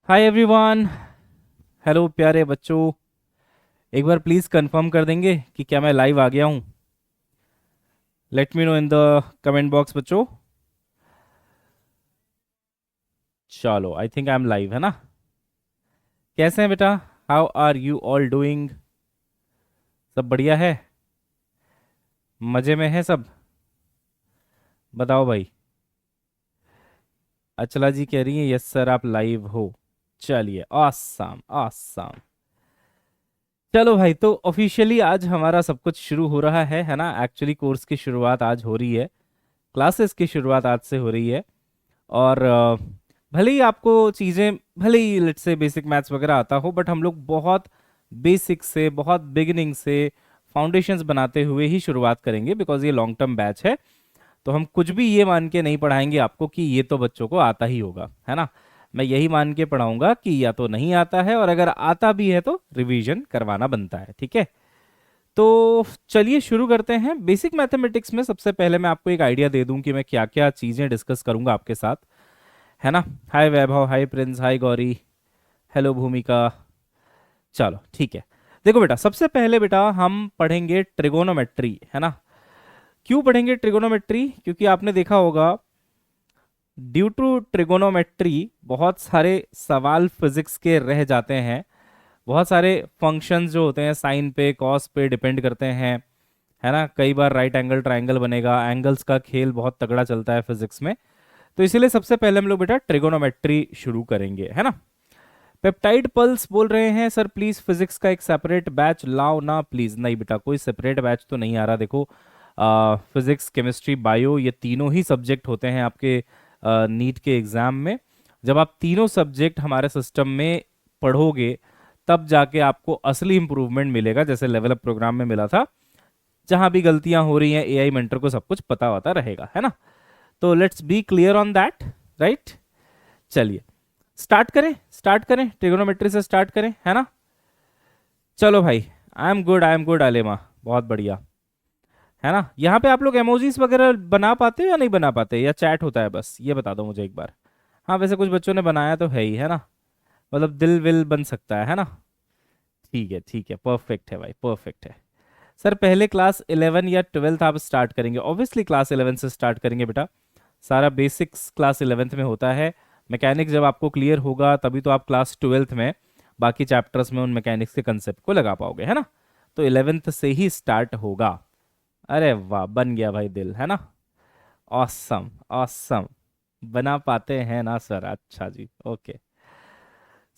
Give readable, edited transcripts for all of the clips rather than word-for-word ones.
Hi everyone. Hello प्यारे बच्चों। एक बार प्लीज़ कंफर्म कर देंगे कि क्या मैं लाइव आ गया हूँ। Let me know in the comment box बच्चों। चलो I think I am live, है ना। कैसे हैं बेटा? How are you all doing? सब बढ़िया है? मज़े में है सब? बताओ भाई। अचला जी कह रही है यस सर आप लाइव हो। चलिए ऑसम ऑसम। चलो भाई, तो ऑफिशियली आज हमारा सब कुछ शुरू हो रहा है ना। एक्चुअली कोर्स की शुरुआत आज हो रही है। क्लासेस की शुरुआत आज से हो रही है। और भले ही आपको चीज़ें, भले ही लेट से बेसिक मैथ्स वगैरह आता हो, बट हम लोग बहुत बेसिक से, बहुत बिगिनिंग से फाउंडेशंस बनाते हुए ही शुरुआत करेंगे, बिकॉज ये लॉन्ग टर्म बैच है। तो हम कुछ भी ये मान के नहीं पढ़ाएंगे आपको कि ये तो बच्चों को आता ही होगा, है ना। मैं यही मान के पढ़ाऊंगा कि या तो नहीं आता है, और अगर आता भी है तो रिवीजन करवाना बनता है, ठीक है। तो चलिए शुरू करते हैं। बेसिक मैथमेटिक्स में सबसे पहले मैं आपको एक आइडिया दे दूं कि मैं क्या क्या चीज़ें डिस्कस करूंगा आपके साथ, है ना। हाय वैभव, हाय प्रिंस, हाय गौरी, हेलो भूमिका। चलो ठीक है। देखो बेटा, सबसे पहले बेटा हम पढ़ेंगे ट्रिगोनोमेट्री, है ना। क्यों पढ़ेंगे ट्रिगोनोमेट्री? क्योंकि आपने देखा होगा ड्यू टू ट्रिगोनोमेट्री बहुत सारे सवाल फिजिक्स के रह जाते हैं। बहुत सारे फंक्शंस जो होते हैं साइन पे, कॉस पे डिपेंड करते हैं, है ना। कई बार राइट एंगल ट्रायंगल बनेगा, एंगल्स का खेल बहुत तगड़ा चलता है फिजिक्स में। तो इसीलिए सबसे पहले हम लोग बेटा ट्रिगोनोमेट्री शुरू करेंगे, है ना। पेप्टाइड पल्स बोल रहे हैं सर प्लीज फिजिक्स का एक सेपरेट बैच लाओ ना प्लीज। नहीं बेटा, कोई सेपरेट बैच तो नहीं आ रहा। देखो फिजिक्स, केमिस्ट्री, बायो, ये तीनों ही सब्जेक्ट होते हैं आपके नीट के एग्जाम में। जब आप तीनों सब्जेक्ट हमारे सिस्टम में पढ़ोगे तब जाके आपको असली इंप्रूवमेंट मिलेगा, जैसे लेवल अप प्रोग्राम में मिला था। जहां भी गलतियां हो रही हैं एआई मेंटर को सब कुछ पता होता रहेगा, है ना। तो let's be clear on that, right. चलिए स्टार्ट करें ट्रिगोनोमेट्री से स्टार्ट करें, है ना। चलो भाई, आई एम गुड आलेमा, बहुत बढ़िया, है ना। यहाँ पे आप लोग एमोजीज वगैरह बना पाते हो या नहीं बना पाते, या चैट होता है बस, ये बता दो मुझे एक बार। हाँ वैसे कुछ बच्चों ने बनाया तो है ही, है ना। मतलब दिल विल बन सकता है ना। ठीक है, परफेक्ट है भाई, परफेक्ट है। सर पहले क्लास 11 या 12th आप स्टार्ट करेंगे? ऑब्वियसली क्लास 11 से स्टार्ट करेंगे बेटा। सारा बेसिक्स क्लास 11th में होता है। मैकेनिक्स जब आपको क्लियर होगा तभी तो आप क्लास 12th में बाकी चैप्टर्स में उन मैकेनिक्स के कंसेप्ट को लगा पाओगे, है ना। तो 11th से ही स्टार्ट होगा। अरे वाह, बन गया भाई दिल, है ना। Awesome awesome. बना पाते हैं ना सर? अच्छा जी, ओके।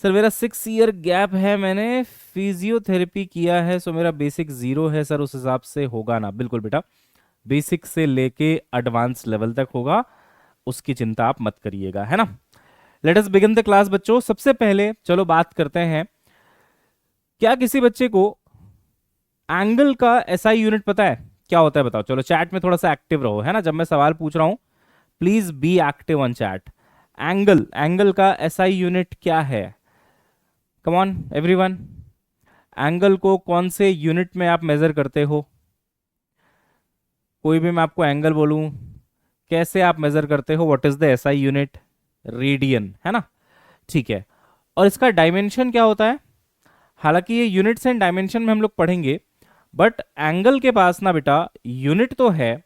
सर मेरा 6 ईयर गैप है, मैंने फिजियोथेरेपी किया है, सो मेरा बेसिक जीरो है सर, उस हिसाब से होगा ना? बिल्कुल बेटा, बेसिक से लेके एडवांस लेवल तक होगा, उसकी चिंता आप मत करिएगा, है ना। Let us begin the class बच्चों। सबसे पहले चलो बात करते हैं, क्या किसी बच्चे को एंगल का एसआई यूनिट पता है? क्या होता है बताओ। चलो चैट में थोड़ा सा एक्टिव रहो, है ना। जब मैं सवाल पूछ रहा हूं please be active on chat. Angle, angle का एसआई यूनिट क्या है? कम ऑन एवरीवन। एंगल को कौन से यूनिट में आप मेजर करते हो? कोई भी मैं आपको एंगल बोलूं, कैसे आप मेजर करते हो? What is the SI unit? Radian, है ना। ठीक है। और इसका डायमेंशन क्या होता है? हालांकि ये यूनिट्स एंड डायमेंशन में हम लोग पढ़ेंगे, बट एंगल के पास ना बेटा यूनिट तो है।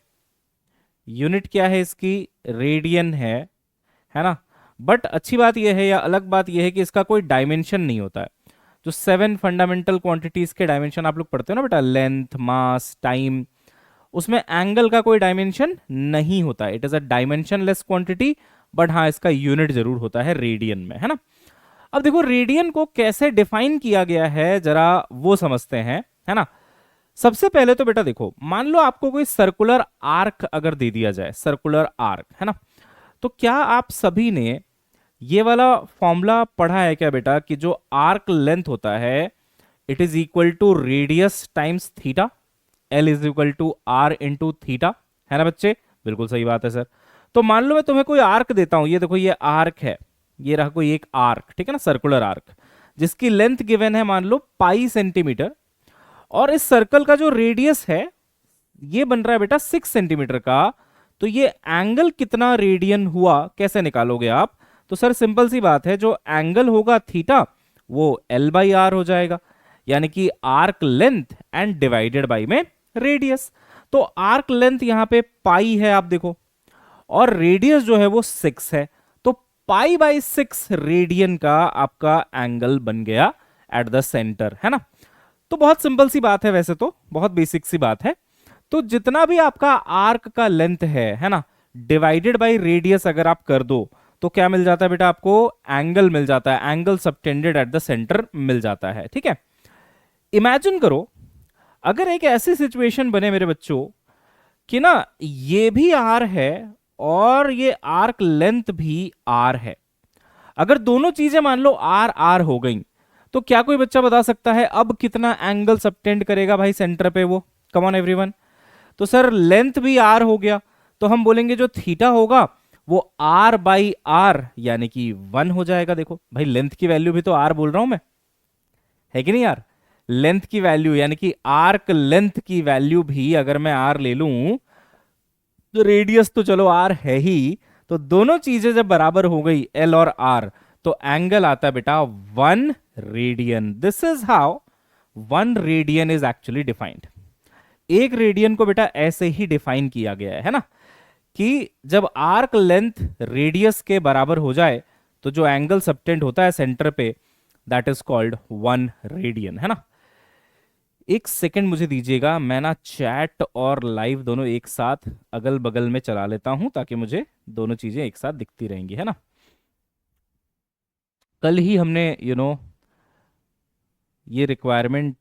यूनिट क्या है इसकी? रेडियन है ना। बट अच्छी बात यह है या अलग बात यह है कि इसका कोई डायमेंशन नहीं होता है। जो 7 फंडामेंटल क्वांटिटीज के डायमेंशन आप लोग पढ़ते हो ना बेटा, लेंथ, मास, टाइम, उसमें एंगल का कोई डायमेंशन नहीं होता है। It is a dimensionless quantity, but हाँ इसका यूनिट जरूर होता है रेडियन में, है ना। अब देखो रेडियन को कैसे डिफाइन किया गया है जरा वो समझते हैं, है ना। सबसे पहले तो बेटा देखो, मान लो आपको कोई सर्कुलर आर्क अगर दे दिया जाए, सर्कुलर आर्क, है ना। तो क्या आप सभी ने ये वाला फॉर्मूला पढ़ा है क्या बेटा, कि जो आर्क लेंथ होता है it is equal to radius times theta, L is equal to R into theta, है ना बच्चे। बिल्कुल सही बात है सर। तो मान लो मैं तुम्हें कोई आर्क देता हूं, ये देखो ये आर्क है, ये रहा कोई एक आर्क, ठीक है ना, सर्कुलर आर्क, जिसकी लेंथ गिवन है मान लो पाई सेंटीमीटर, और इस सर्कल का जो रेडियस है ये बन रहा है बेटा 6 सेंटीमीटर का। तो ये एंगल कितना रेडियन हुआ कैसे निकालोगे आप? तो सर सिंपल सी बात है, जो एंगल होगा थीटा वो एल बाई आर हो जाएगा, यानी कि arc length and divided by में रेडियस। तो आर्क लेंथ यहां पे पाई है आप देखो, और रेडियस जो है वो 6 है, तो पाई बाई 6 रेडियन का आपका एंगल बन गया एट द सेंटर, है ना। तो बहुत सिंपल सी बात है, वैसे तो बहुत बेसिक सी बात है। तो जितना भी आपका आर्क का लेंथ है ना, डिवाइडेड बाई रेडियस अगर आप कर दो तो क्या मिल जाता है बेटा, आपको एंगल मिल जाता है, angle subtended at the centre मिल जाता है, ठीक है। इमेजिन करो अगर एक ऐसी सिचुएशन बने मेरे बच्चों कि ना ये भी आर है और ये आर्क लेंथ भी आर है, अगर दोनों चीजें मान लो आर आर हो गई, तो क्या कोई बच्चा बता सकता है अब कितना एंगल सबटेंड करेगा भाई सेंटर पे वो? कम ऑन एवरीवन। तो सर लेंथ भी आर हो गया, तो हम बोलेंगे जो थीटा होगा वो आर बाई आर यानी कि 1 हो जाएगा। देखो भाई लेंथ की वैल्यू भी तो आर बोल रहा हूं मैं, है कि नहीं यार? लेंथ की वैल्यू यानी कि आर्क लेंथ की वैल्यू भी अगर मैं आर ले लूं, तो रेडियस तो चलो आर है ही, तो दोनों चीजें जब बराबर हो गई एल और आर, तो एंगल आता है बेटा 1 radian. This is how 1 radian is actually defined. एक रेडियन को बेटा ऐसे ही डिफाइन किया गया है ना, कि जब आर्क लेंथ रेडियस के बराबर हो जाए तो जो एंगल सबटेंड होता है सेंटर पे, दैट इज कॉल्ड 1 रेडियन, है ना। एक सेकंड मुझे दीजिएगा, मैं ना चैट और लाइव दोनों एक साथ अगल बगल में चला लेता हूं, ताकि मुझे दोनों चीजें एक साथ दिखती रहेंगी, है ना। कल ही हमने ये रिक्वायरमेंट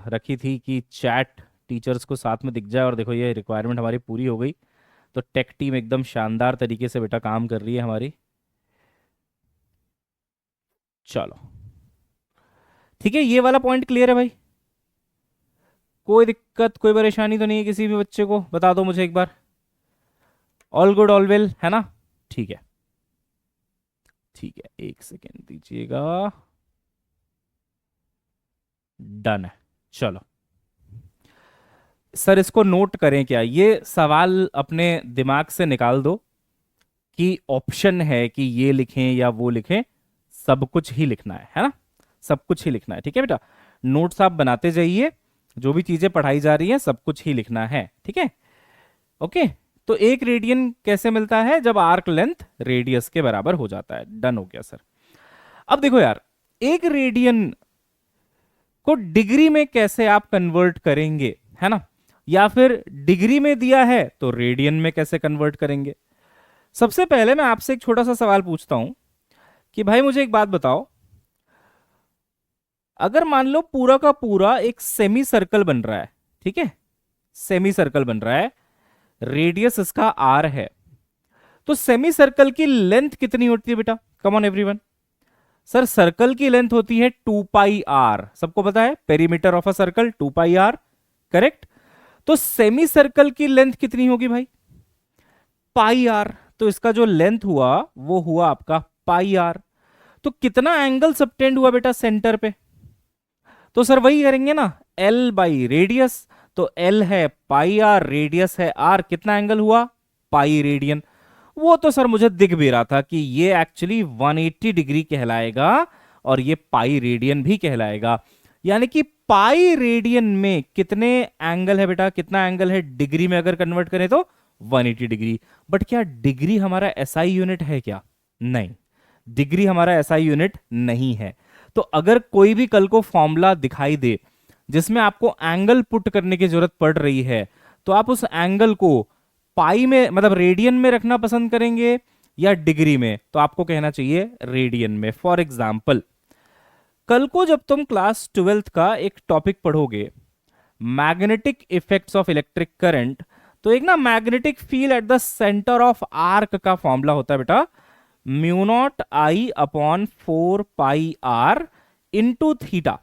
रखी थी कि चैट टीचर्स को साथ में दिख जाए, और देखो ये रिक्वायरमेंट हमारी पूरी हो गई। तो टेक टीम एकदम शानदार तरीके से बेटा काम कर रही है हमारी। चलो ठीक है, ये वाला पॉइंट क्लियर है भाई? कोई दिक्कत कोई परेशानी तो नहीं है किसी भी बच्चे को? बता दो मुझे एक बार। ऑल गुड ऑल वेल, है ना? ठीक है ठीक है, एक सेकेंड दीजिएगा। डन है। चलो सर इसको नोट करें क्या? ये सवाल अपने दिमाग से निकाल दो कि ऑप्शन है कि ये लिखें या वो लिखें, सब कुछ ही लिखना है ना? सब कुछ ही लिखना है, ठीक है बेटा। नोट्स आप बनाते जाइए, जो भी चीजें पढ़ाई जा रही हैं सब कुछ ही लिखना है, ठीक है। ओके, तो एक रेडियन कैसे मिलता है? जब आर्क लेंथ रेडियस के बराबर हो जाता है। डन हो गया सर। अब देखो यार, एक रेडियन को डिग्री में कैसे आप कन्वर्ट करेंगे, है ना, या फिर डिग्री में दिया है तो रेडियन में कैसे कन्वर्ट करेंगे? सबसे पहले मैं आपसे एक छोटा सा सवाल पूछता हूं कि भाई मुझे एक बात बताओ, अगर मान लो पूरा का पूरा एक सेमी सर्कल बन रहा है, ठीक है, सेमी सर्कल बन रहा है, रेडियस इसका आर है, तो सेमी सर्कल की लेंथ कितनी होती है बेटा? Come on everyone. Sir circle की लेंथ होती है 2 पाई आर, सबको पता है perimeter of a circle 2 pi R, correct. तो सेमी सर्कल की लेंथ कितनी होगी भाई? Pi R. तो इसका जो लेंथ हुआ वो हुआ आपका पाई आर। तो कितना एंगल सबटेंड हुआ बेटा सेंटर पे? तो सर वही करेंगे ना, एल बाई रेडियस। तो एल है पाई आर, रेडियस है आर, कितना एंगल हुआ? Pi radian. वो तो सर मुझे दिख भी रहा था कि ये एक्चुअली 180 डिग्री कहलाएगा और ये पाई रेडियन भी कहलाएगा। यानी कि पाई रेडियन में कितने एंगल है बेटा? कितना एंगल है डिग्री में अगर कन्वर्ट करें तो 180 डिग्री। बट क्या डिग्री हमारा एसआई यूनिट है क्या? नहीं, डिग्री हमारा एसआई यूनिट नहीं है। तो अगर कोई भी कल को फॉर्मूला दिखाई दे जिसमें आपको एंगल पुट करने की जरूरत पड़ रही है, तो आप उस एंगल को पाई में मतलब रेडियन में रखना पसंद करेंगे या डिग्री में? तो आपको कहना चाहिए रेडियन में। फॉर एग्जाम्पल, कल को जब तुम क्लास 12th का एक टॉपिक पढ़ोगे, magnetic effects of electric current, तो एक ना magnetic field at the centre of arc का फॉर्मूला होता है बेटा, mu naught I upon 4 pi R into theta.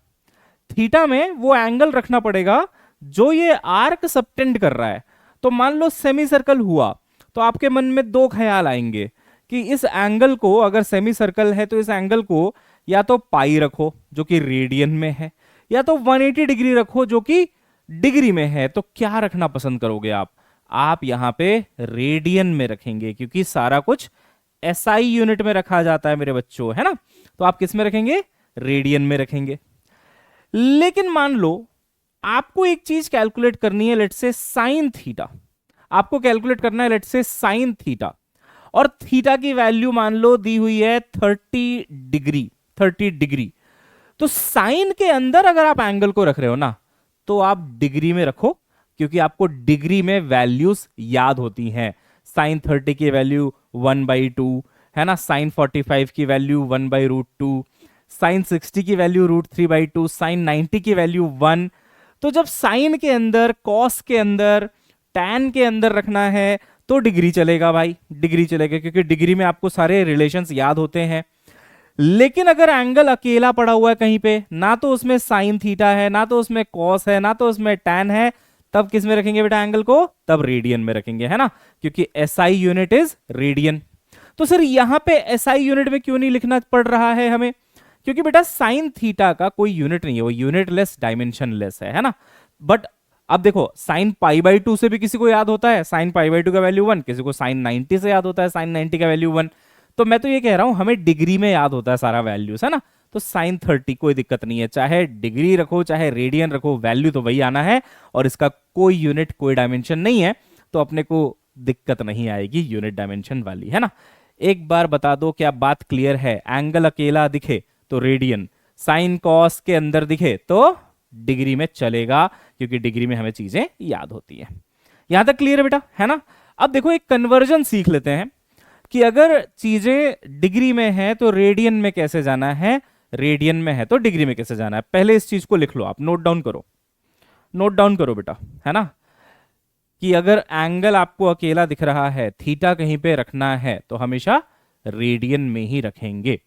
Theta में वो एंगल रखना पड़ेगा जो ये आर्क सबटेंड कर रहा है। तो मान लो सेमी सर्कल हुआ, तो आपके मन में दो ख्याल आएंगे कि इस एंगल को, अगर सेमी सर्कल है तो इस एंगल को या तो पाई रखो जो कि रेडियन में है, या तो 180 डिग्री रखो जो कि डिग्री में है। तो क्या रखना पसंद करोगे आप? आप यहां पे रेडियन में रखेंगे, क्योंकि सारा कुछ एसआई यूनिट में रखा जाता है मेरे बच्चों, है ना, तो आप किस में रखेंगे, रेडियन में रखेंगे। लेकिन मान लो आपको एक चीज कैलकुलेट करनी है, लेट्स से साइन थीटा, आपको कैलकुलेट करना है लेट्स से साइन थीटा, और थीटा की वैल्यू मान लो दी हुई है 30 डिग्री, 30 डिग्री। तो साइन के अंदर अगर आप एंगल को रख रहे हो ना, तो आप डिग्री में रखो, क्योंकि आपको डिग्री में वैल्यूज याद होती हैं। साइन 30 की वैल्यू 1/2 है ना, साइन 45 की वैल्यू 1/√2, साइन 60 की वैल्यू √3/2, साइन 90 की वैल्यू 1। तो जब साइन के अंदर, कॉस के अंदर, टैन के अंदर रखना है तो डिग्री चलेगा भाई, डिग्री चलेगा, क्योंकि डिग्री में आपको सारे रिलेशंस याद होते हैं। लेकिन अगर एंगल अकेला पड़ा हुआ है कहीं पे, ना तो उसमें साइन थीटा है, ना तो उसमें कॉस है, ना तो उसमें टैन है, तब किस में रखेंगे बेटा एंगल को, तब रेडियन में रखेंगे, है ना, क्योंकि एसआई यूनिट इज रेडियन। तो सर यहां पे एसआई यूनिट में क्यों नहीं लिखना पड़ रहा है हमें, क्योंकि बेटा साइन थीटा का कोई यूनिट नहीं है, वो यूनिटलेस डायमेंशनलेस है ना। बट अब देखो साइन π/2 से भी किसी को याद होता है, साइन π/2 का वैल्यू 1, किसी को साइन 90 से याद होता है, साइन 90 का वैल्यू 1। तो मैं तो ये कह रहा हूं हमें डिग्री में याद होता है सारा वैल्यूज, है ना। तो साइन 30 कोई दिक्कत नहीं है, चाहे डिग्री रखो चाहे रेडियन रखो, वैल्यू तो वही आना है, और इसका कोई यूनिट कोई डायमेंशन नहीं है, तो अपने को दिक्कत नहीं आएगी यूनिट डायमेंशन वाली, है ना। एक बार बता दो क्या बात क्लियर है, एंगल अकेला दिखे तो रेडियन, साइन कॉस के अंदर दिखे तो डिग्री में चलेगा, क्योंकि डिग्री में हमें चीजें याद होती है। यहां तक क्लियर है बेटा, है ना। अब देखो एक कन्वर्जन सीख लेते हैं कि अगर चीजें डिग्री में है तो रेडियन में कैसे जाना है, रेडियन में है तो डिग्री में कैसे जाना है। पहले इस चीज को लिख लो, आप नोट डाउन करो, नोट डाउन करो बेटा, है ना, कि अगर एंगल आपको अकेला दिख रहा है, थीटा कहीं पे रखना है, तो हमेशा रेडियन में ही रखेंगे।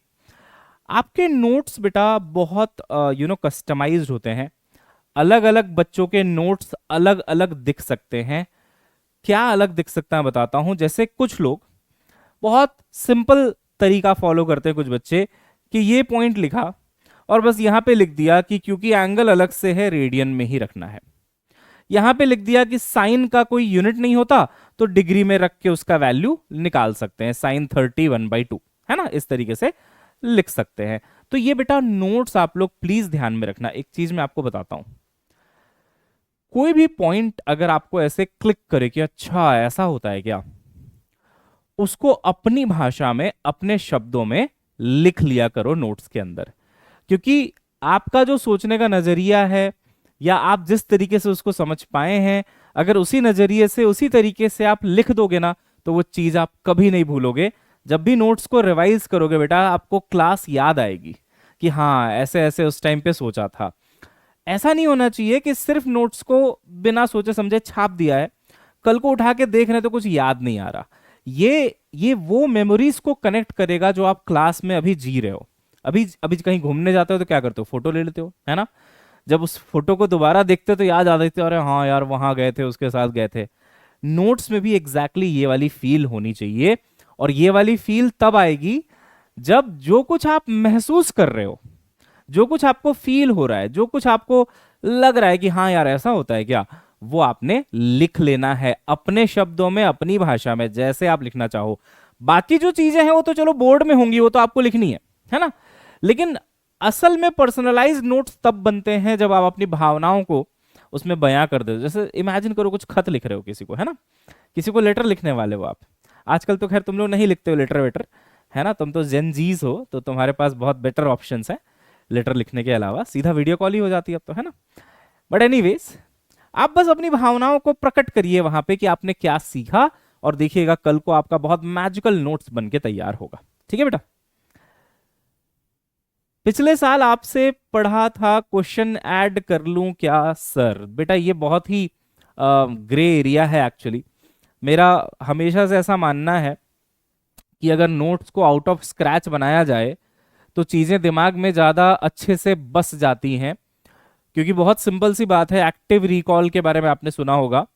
आपके नोट्स बेटा बहुत कस्टमाइज्ड होते हैं, अलग अलग बच्चों के नोट्स अलग अलग दिख सकते हैं। क्या अलग दिख सकता है बताता हूं। जैसे कुछ लोग बहुत सिंपल तरीका फॉलो करते हैं, कुछ बच्चे, कि ये पॉइंट लिखा और बस यहां पे लिख दिया कि क्योंकि एंगल अलग से है रेडियन में ही रखना है। यहां पे लिख दिया कि साइन का कोई यूनिट नहीं होता तो डिग्री में रख के उसका वैल्यू निकाल सकते हैं, साइन 30 1/2, है ना, इस तरीके से लिख सकते हैं। तो ये बेटा नोट्स आप लोग प्लीज ध्यान में रखना। एक चीज मैं आपको बताता हूं, कोई भी पॉइंट अगर आपको ऐसे क्लिक करे कि अच्छा ऐसा होता है क्या, उसको अपनी भाषा में अपने शब्दों में लिख लिया करो नोट्स के अंदर, क्योंकि आपका जो सोचने का नजरिया है या आप जिस तरीके से उसको समझ पाए हैं, अगर उसी नजरिए से उसी तरीके से आप लिख दोगे ना, तो वो चीज आप कभी नहीं भूलोगे। जब भी नोट्स को रिवाइज करोगे बेटा, आपको क्लास याद आएगी कि हाँ ऐसे ऐसे उस टाइम पे सोचा था। ऐसा नहीं होना चाहिए कि सिर्फ नोट्स को बिना सोचे समझे छाप दिया है, कल को उठा के देख रहे तो कुछ याद नहीं आ रहा। ये वो मेमोरीज को कनेक्ट करेगा जो आप क्लास में अभी जी रहे हो। अभी अभी कहीं घूमने जाते हो तो क्या करते हो, फोटो ले लेते हो, है ना। जब उस फोटो को दोबारा देखते हो तो याद आ जाती है, अरे हाँ यार वहां गए थे, उसके साथ गए थे। नोट्स में भी एग्जैक्टली ये वाली फील होनी चाहिए, और ये वाली फील तब आएगी जब जो कुछ आप महसूस कर रहे हो, जो कुछ आपको फील हो रहा है, जो कुछ आपको लग रहा है कि हाँ यार ऐसा होता है क्या, वो आपने लिख लेना है अपने शब्दों में, अपनी भाषा में, जैसे आप लिखना चाहो। बाकी जो चीजें हैं वो तो चलो बोर्ड में होंगी, वो तो आपको लिखनी है ना। लेकिन असल में पर्सनलाइज्ड नोट्स तब बनते हैं जब आप अपनी भावनाओं को उसमें बयां कर दे। जैसे इमेजिन करो कुछ खत लिख रहे हो किसी को, है ना, किसी को लेटर लिखने वाले हो आप। आजकल तो खैर तुम लोग नहीं लिखते हो लेटर वेटर, है ना, तुम तो जेन जीज हो, तो तुम्हारे पास बहुत बेटर ऑप्शंस हैं लेटर लिखने के अलावा, सीधा वीडियो कॉल ही हो जाती है अब तो, है ना। बट एनीवेज, आप बस अपनी भावनाओं को प्रकट करिए वहां पे कि आपने क्या सीखा, और देखिएगा कल को आपका बहुत मैजिकल नोट्स बन के तैयार होगा। ठीक है बेटा। पिछले साल आपसे पढ़ा था, क्वेश्चन ऐड कर लूं क्या सर। बेटा ये बहुत ही ग्रे एरिया है एक्चुअली। मेरा हमेशा से ऐसा मानना है कि अगर नोट्स को आउट ऑफ स्क्रैच बनाया जाए तो चीज़ें दिमाग में ज़्यादा अच्छे से बस जाती हैं, क्योंकि बहुत सिंपल सी बात है, एक्टिव रिकॉल के बारे में आपने सुना होगा।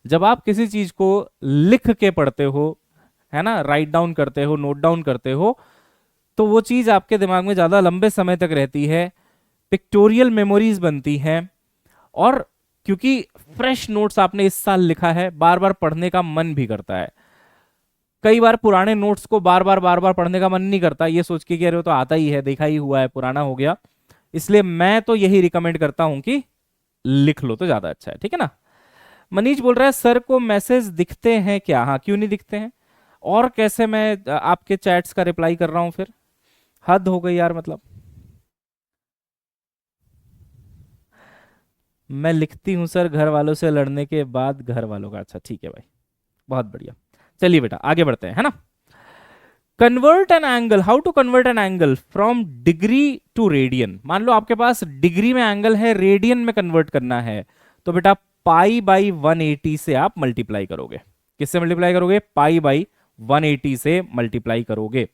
जब आप किसी चीज़ को लिख के पढ़ते हो, है ना, राइट डाउन करते हो, नोट डाउन करते हो, तो वो चीज़ आपके दिमाग में ज़्यादा लंबे समय तक रहती है, पिक्टोरियल मेमोरीज बनती हैं। और क्योंकि फ्रेश नोट्स आपने इस साल लिखा है, बार बार पढ़ने का मन भी करता है। कई बार पुराने नोट्स को बार बार पढ़ने का मन नहीं करता, ये सोच के कि अरे वो तो आता ही है, देखा ही हुआ है, पुराना हो गया। इसलिए मैं तो यही रिकमेंड करता हूं कि लिख लो तो ज्यादा अच्छा है, ठीक है ना। मनीष बोल रहा है सर को मैसेज दिखते हैं क्या? हाँ, क्यों नहीं दिखते हैं? और कैसे मैं आपके चैट्स का रिप्लाई कर रहा हूं फिर? हद हो गई यार, मतलब। मैं लिखती हूँ सर घर वालों से लड़ने के बाद घर वालों का। अच्छा ठीक है भाई, बहुत बढ़िया। चलिए बेटा आगे बढ़ते हैं, है ना। Convert an angle, how to convert an angle from degree to radian. मान लो आपके पास डिग्री में एंगल है, रेडियन में कन्वर्ट करना है, तो बेटा पाई बाई 180 से आप मल्टीप्लाई करोगे। किससे मल्टीप्लाई करोगे? पाई बाई 180 से मल्टीप्लाई करोगे।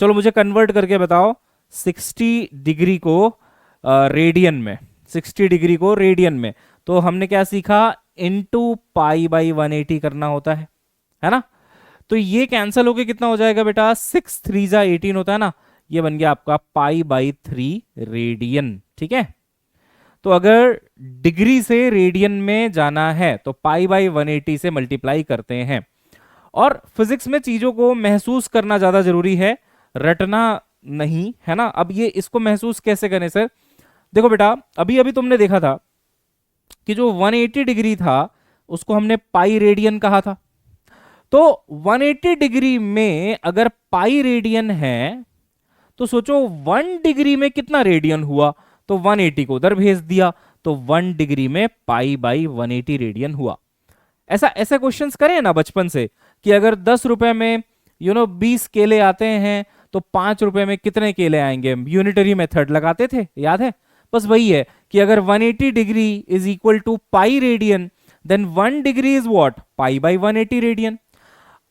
चलो मुझे कन्वर्ट करके बताओ 60 डिग्री को रेडियन में, 60 डिग्री को रेडियन में। तो हमने क्या सीखा? इनटू पाई बाई 180 करना होता है ना। तो ये कैंसिल होके कितना हो जाएगा बेटा? 6 3 जा 18 होता है ना, ये बन गया आपका पाई बाई 3 रेडियन, ठीक है। तो अगर डिग्री से रेडियन में जाना है तो पाई बाई 180 से मल्टीप्लाई करते हैं। और फिजिक्स में चीजों को महसूस करना ज्यादा जरूरी है, रटना नहीं, है ना। अब ये इसको महसूस कैसे करें सर? देखो बेटा, अभी अभी तुमने देखा था कि जो 180 डिग्री था उसको हमने पाई रेडियन कहा था। तो 180 डिग्री में अगर पाई रेडियन है तो सोचो 1 डिग्री में कितना रेडियन हुआ। तो 180 को उधर भेज दिया, तो 1 डिग्री में पाई बाई 180 रेडियन हुआ। ऐसा ऐसे क्वेश्चंस करें ना बचपन से कि अगर 10 रुपए में 20 केले आते हैं तो 5 रुपए में कितने केले आएंगे? यूनिटरी मेथड लगाते थे, याद है? बस वही है कि अगर 180 degree is equal to pi radian, then 1 degree is what? Pi by 180 radian.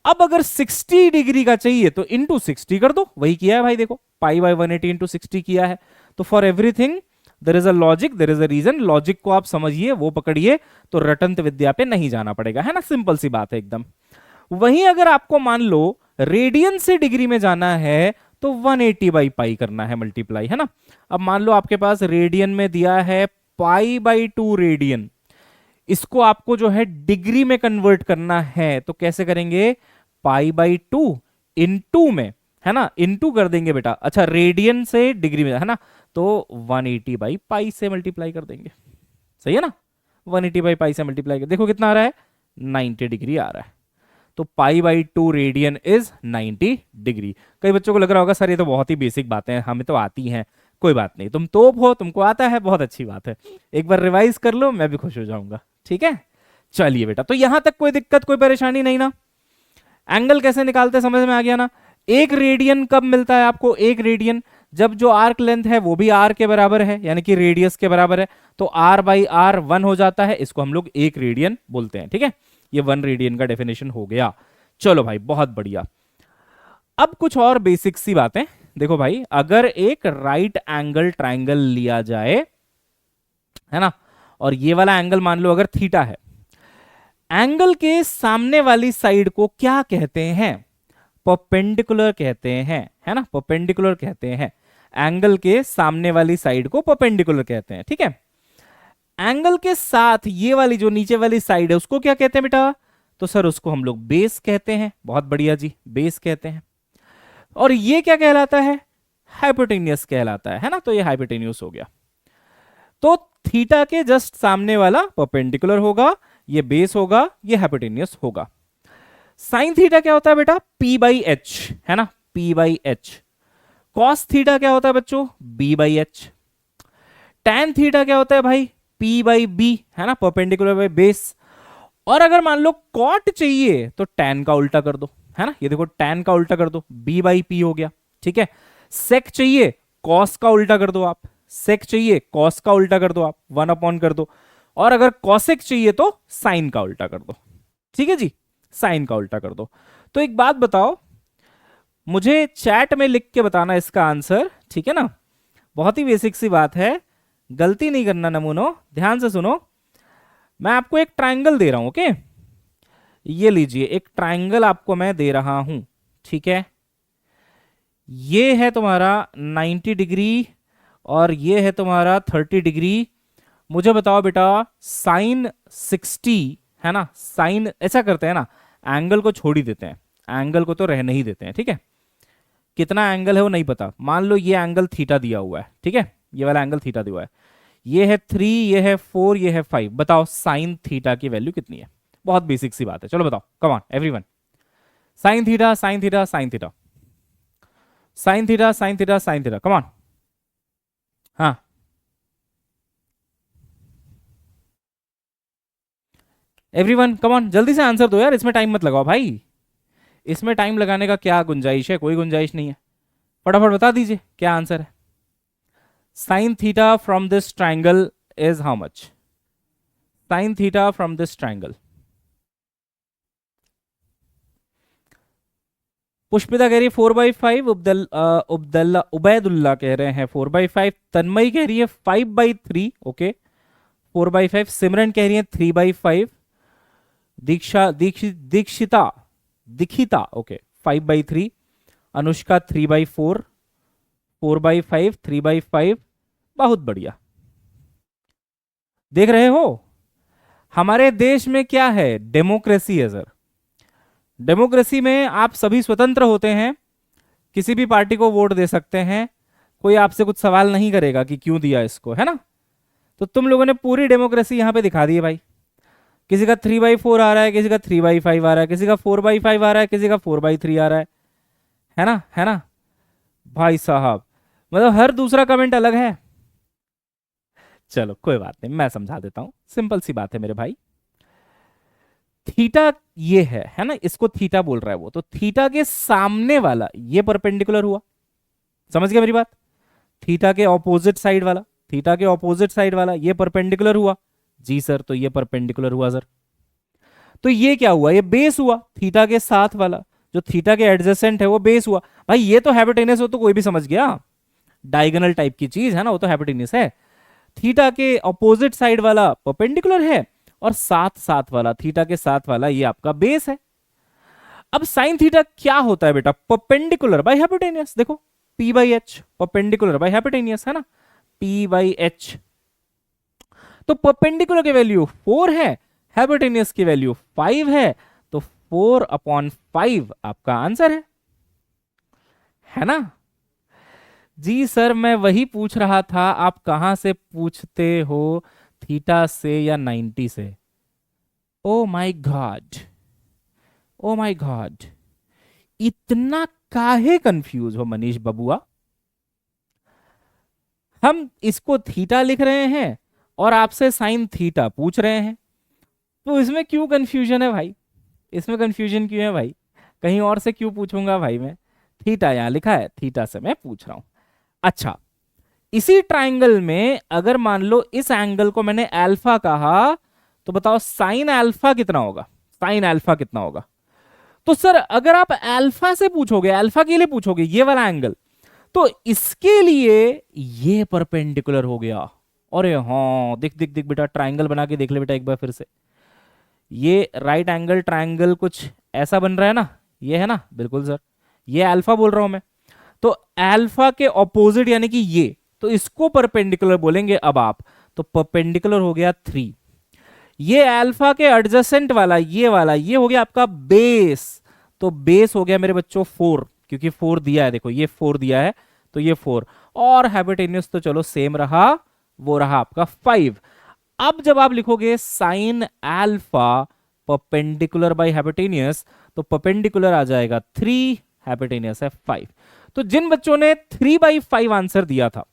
अब अगर 60 डिग्री का चाहिए तो इंटू 60 कर दो, वही किया है भाई, देखो पाई बाई 180 इंटू 60 किया है। तो for everything there is a logic, there is a reason. Logic को आप समझिए, वो पकड़िए, तो रटंत विद्या पे नहीं जाना पड़ेगा, है ना। सिंपल सी बात है एकदम। वहीं अगर आपको मान लो रेडियन से डिग्री में जाना है तो 180 बाई पाई करना है मल्टीप्लाई, है ना। अब मान लो आपके पास रेडियन में दिया है पाई बाई 2 रेडियन, इसको आपको जो है डिग्री में कन्वर्ट करना है, तो कैसे करेंगे? पाई बाई 2 इन टू में, है ना, इनटू कर देंगे बेटा। अच्छा रेडियन से डिग्री में, है ना, तो 180 बाई पाई से मल्टीप्लाई कर देंगे। सही है ना। 180 बाई पाई से मल्टीप्लाई कर, देखो कितना आ रहा है? 90 डिग्री आ रहा है। तो pi by 2 radian is 90 degree. कई बच्चों को लग रहा होगा सर ये तो बहुत ही बेसिक बातें हैं, हमें तो आती हैं। कोई बात नहीं, तुम तोप हो, तुमको आता है, बहुत अच्छी बात है। एक बार रिवाइज कर लो, मैं भी खुश हो जाऊंगा, ठीक है। चलिए बेटा, तो यहां तक कोई दिक्कत, कोई परेशानी नहीं ना। एंगल कैसे निकालते समझ में आ गया ना। एक रेडियन कब मिलता है आपको? एक रेडियन जब जो आर्क लेंथ है वो भी आर के बराबर है, यानी कि रेडियस के बराबर है, तो आर बाई आर 1 हो जाता है, इसको हम लोग एक रेडियन बोलते हैं, ठीक है। ये 1 रेडियन का डेफिनेशन हो गया। चलो भाई बहुत बढ़िया। अब कुछ और बेसिक सी बातें देखो भाई, अगर एक राइट एंगल ट्राइंगल लिया जाए, है ना, और ये वाला एंगल मान लो अगर थीटा है, एंगल के सामने वाली साइड को क्या कहते हैं? परपेंडिकुलर कहते हैं, है ना, परपेंडिकुलर कहते हैं। एंगल के सामने वाली साइड को परपेंडिकुलर कहते हैं, ठीक है। एंगल के साथ ये वाली जो नीचे वाली साइड है उसको क्या कहते हैं बेटा? तो सर उसको हम लोग बेस कहते हैं। बहुत बढ़िया जी, बेस कहते हैं। और ये क्या कहलाता है? हाइपोटेन्यूस कहलाता है ना। तो ये हाइपोटेन्यूस हो गया। तो थीटा के जस्ट सामने वाला परपेंडिकुलर होगा, ये बेस होगा, ये हाइपोटेन्यूस होगा। साइन थीटा क्या होता है बेटा? पी बाई एच, है ना, P by H. Cos theta क्या होता है बच्चों? B by H. Tan theta क्या होता है भाई? पी बाई बी, है ना, परपेंडिकुलर बाई बेस। और अगर मान लो कॉट चाहिए तो टैन का उल्टा कर दो, है ना, ये देखो टैन का उल्टा कर दो, बी बाई पी हो गया, ठीक है। सेक चाहिए, कॉस का उल्टा कर दो आप। सेक चाहिए, कॉस का उल्टा कर दो आप, 1 अपॉन कर दो। और अगर कॉसेक चाहिए तो साइन का उल्टा कर दो, ठीक है जी, साइन का उल्टा कर दो। तो एक बात बताओ, मुझे चैट में लिख के बताना इसका आंसर, ठीक है ना। बहुत ही बेसिक सी बात है, गलती नहीं करना नमूनो, ध्यान से सुनो। मैं आपको एक ट्रायंगल दे रहा हूं, ओके। ये लीजिए, एक ट्रायंगल आपको मैं दे रहा हूं, ठीक है। ये है तुम्हारा 90 डिग्री और ये है तुम्हारा 30 डिग्री। मुझे बताओ बेटा, साइन 60, है ना, साइन, ऐसा करते हैं ना, एंगल को छोड़ ही देते हैं, एंगल को तो रहने ही देते हैं, ठीक है। कितना एंगल है वो नहीं पता, मान लो ये एंगल थीटा दिया हुआ है, ठीक है, ये वाला एंगल थीटा दिया हुआ है, ये है 3, ये है 4, ये है 5, बताओ साइन थीटा की वैल्यू कितनी है। बहुत बेसिक सी बात है, चलो बताओ, कम on everyone. Sine theta, sine theta, sine theta, sine theta, sine theta, sine theta, come on. हाँ, एवरीवन कम ऑन, जल्दी से आंसर दो यार, इसमें टाइम मत लगाओ भाई, इसमें टाइम लगाने का क्या गुंजाइश है, कोई गुंजाइश नहीं है, फटाफट बता दीजिए क्या आंसर है। Sine theta from this triangle is how much, sine theta from this triangle. Pushpita कह रही है 4/5, उबैदुल्ला कह रहे हैं 4/5, तन्मयी कह रही है 5/3, ओके 4/5, सिमरन कह रही है 3/5, दीक्षिता दीक्षिता ओके 5/3, अनुष्का 3/4, 4/5, 3/5, बहुत बढ़िया। देख रहे हो हमारे देश में क्या है, डेमोक्रेसी है सर। डेमोक्रेसी में आप सभी स्वतंत्र होते हैं, किसी भी पार्टी को वोट दे सकते हैं, कोई आपसे कुछ सवाल नहीं करेगा कि क्यों दिया इसको, है ना। तो तुम लोगों ने पूरी डेमोक्रेसी यहां पे दिखा दी है भाई। किसी का 3/4 आ रहा है, किसी का 3/5 आ रहा है, किसी का 4/5 आ रहा है, किसी का 4/3 आ रहा है ना, है ना भाई साहब, मतलब हर दूसरा कमेंट अलग है। चलो कोई बात नहीं, मैं समझा देता हूं, सिंपल सी बात है मेरे भाई। थीटा ये है ना, इसको थीटा बोल रहा है वो, तो थीटा के सामने वाला ये परपेंडिकुलर हुआ, समझ गया मेरी बात। थीटा के ऑपोजिट साइड वाला, थीटा के ऑपोजिट साइड वाला ये परपेंडिकुलर हुआ, जी सर, तो ये परपेंडिकुलर हुआ सर। तो ये क्या हुआ, ये बेस हुआ, थीटा के साथ वाला जो थीटा के एडजेसेंट है वो बेस हुआ। भाई ये तो हैबिटेनियस हो तो कोई भी समझ गया, डायगोनल टाइप की चीज है ना, वो तो हैबिटेनियस है। थीटा के ऑपोजिट साइड वाला परपेंडिकुलर है, और साथ साथ वाला, थीटा के साथ वाला, ये आपका बेस है। अब साइन थीटा क्या होता है बेटा, परपेंडिकुलर बाय हाइपोटेनियस, देखो P/H, परपेंडिकुलर बाय हाइपोटेनियस है ना, P/H। तो परपेंडिकुलर की वैल्यू 4 है, हाइपोटेनियस की वैल्यू 5 है, तो 4/5 आपका आंसर है ना। जी सर, मैं वही पूछ रहा था, आप कहां से पूछते हो, थीटा से या 90 से। Oh my God, oh my God, इतना काहे कंफ्यूज हो मनीष बबुआ। हम इसको थीटा लिख रहे हैं और आपसे साइन थीटा पूछ रहे हैं, तो इसमें क्यों कंफ्यूजन है भाई, इसमें कंफ्यूजन क्यों है भाई, कहीं और से क्यों पूछूंगा भाई मैं, थीटा यहां लिखा है, थीटा से मैं पूछ रहा हूं। अच्छा, इसी ट्राइंगल में अगर मान लो इस एंगल को मैंने अल्फा कहा, तो बताओ साइन अल्फा कितना होगा, साइन अल्फा कितना होगा। तो सर अगर आप अल्फा से पूछोगे, अल्फा के लिए पूछोगे ये वाला एंगल, तो इसके लिए ये परपेंडिकुलर हो गया। अरे हाँ, दिख दिख दिख बेटा, ट्राइंगल बना के देख ले बेटा एक बार फिर से। ये राइट एंगल ट्राइंगल कुछ ऐसा बन रहा है ना, ये है ना, बिल्कुल सर, ये अल्फा बोल रहा हूं मैं। तो अल्फा के ऑपोजिट यानी कि ये, तो इसको परपेंडिकुलर बोलेंगे अब आप, तो परपेंडिकुलर हो गया 3। ये अल्फा के एडजेसेंट वाला, ये वाला, ये हो गया आपका बेस, तो बेस हो गया मेरे बच्चों 4, क्योंकि 4 दिया है, देखो ये 4 दिया है, तो ये 4, और हाइपोटेन्यूज तो चलो सेम रहा, वो रहा आपका 5। अब जब आप लिखोगे sine alpha perpendicular by hypotenuse, तो परपेंडिकुलर आ जाएगा 3, हाइपोटेन्यूज है 5। तो जिन बच्चों ने 3/5 आंसर दिया था,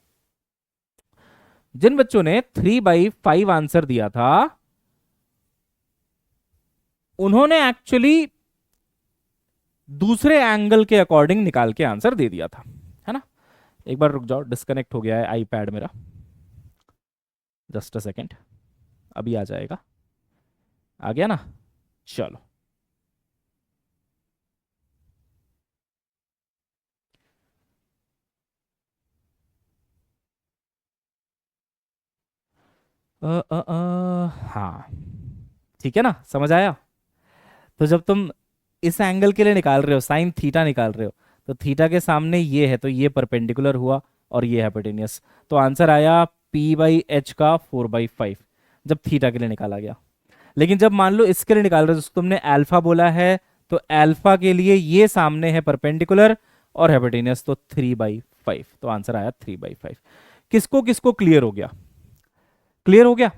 जिन बच्चों ने 3/5 आंसर दिया था, उन्होंने एक्चुअली दूसरे एंगल के अकॉर्डिंग निकाल के आंसर दे दिया था, है ना। एक बार रुक जाओ, डिस्कनेक्ट हो गया है आईपैड मेरा, जस्ट अ सेकेंड, अभी आ जाएगा, आ गया ना, चलो। हाँ, ठीक है ना, समझ आया। तो जब तुम इस एंगल के लिए निकाल रहे हो, साइन थीटा निकाल रहे हो, तो थीटा के सामने ये है, तो ये परपेंडिकुलर हुआ और ये हाइपोटेन्यूज, तो आंसर आया P/H का 4/5, जब थीटा के लिए निकाला गया। लेकिन जब मान लो इसके लिए निकाल रहे हो, तो तुमने अल्फा बोला है, तो अल्फा के लिए ये सामने है परपेंडिकुलर और हाइपोटेन्यूस, तो 3/5, तो आंसर आया 3/5। किसको किसको क्लियर हो गया? क्लियर हो गया।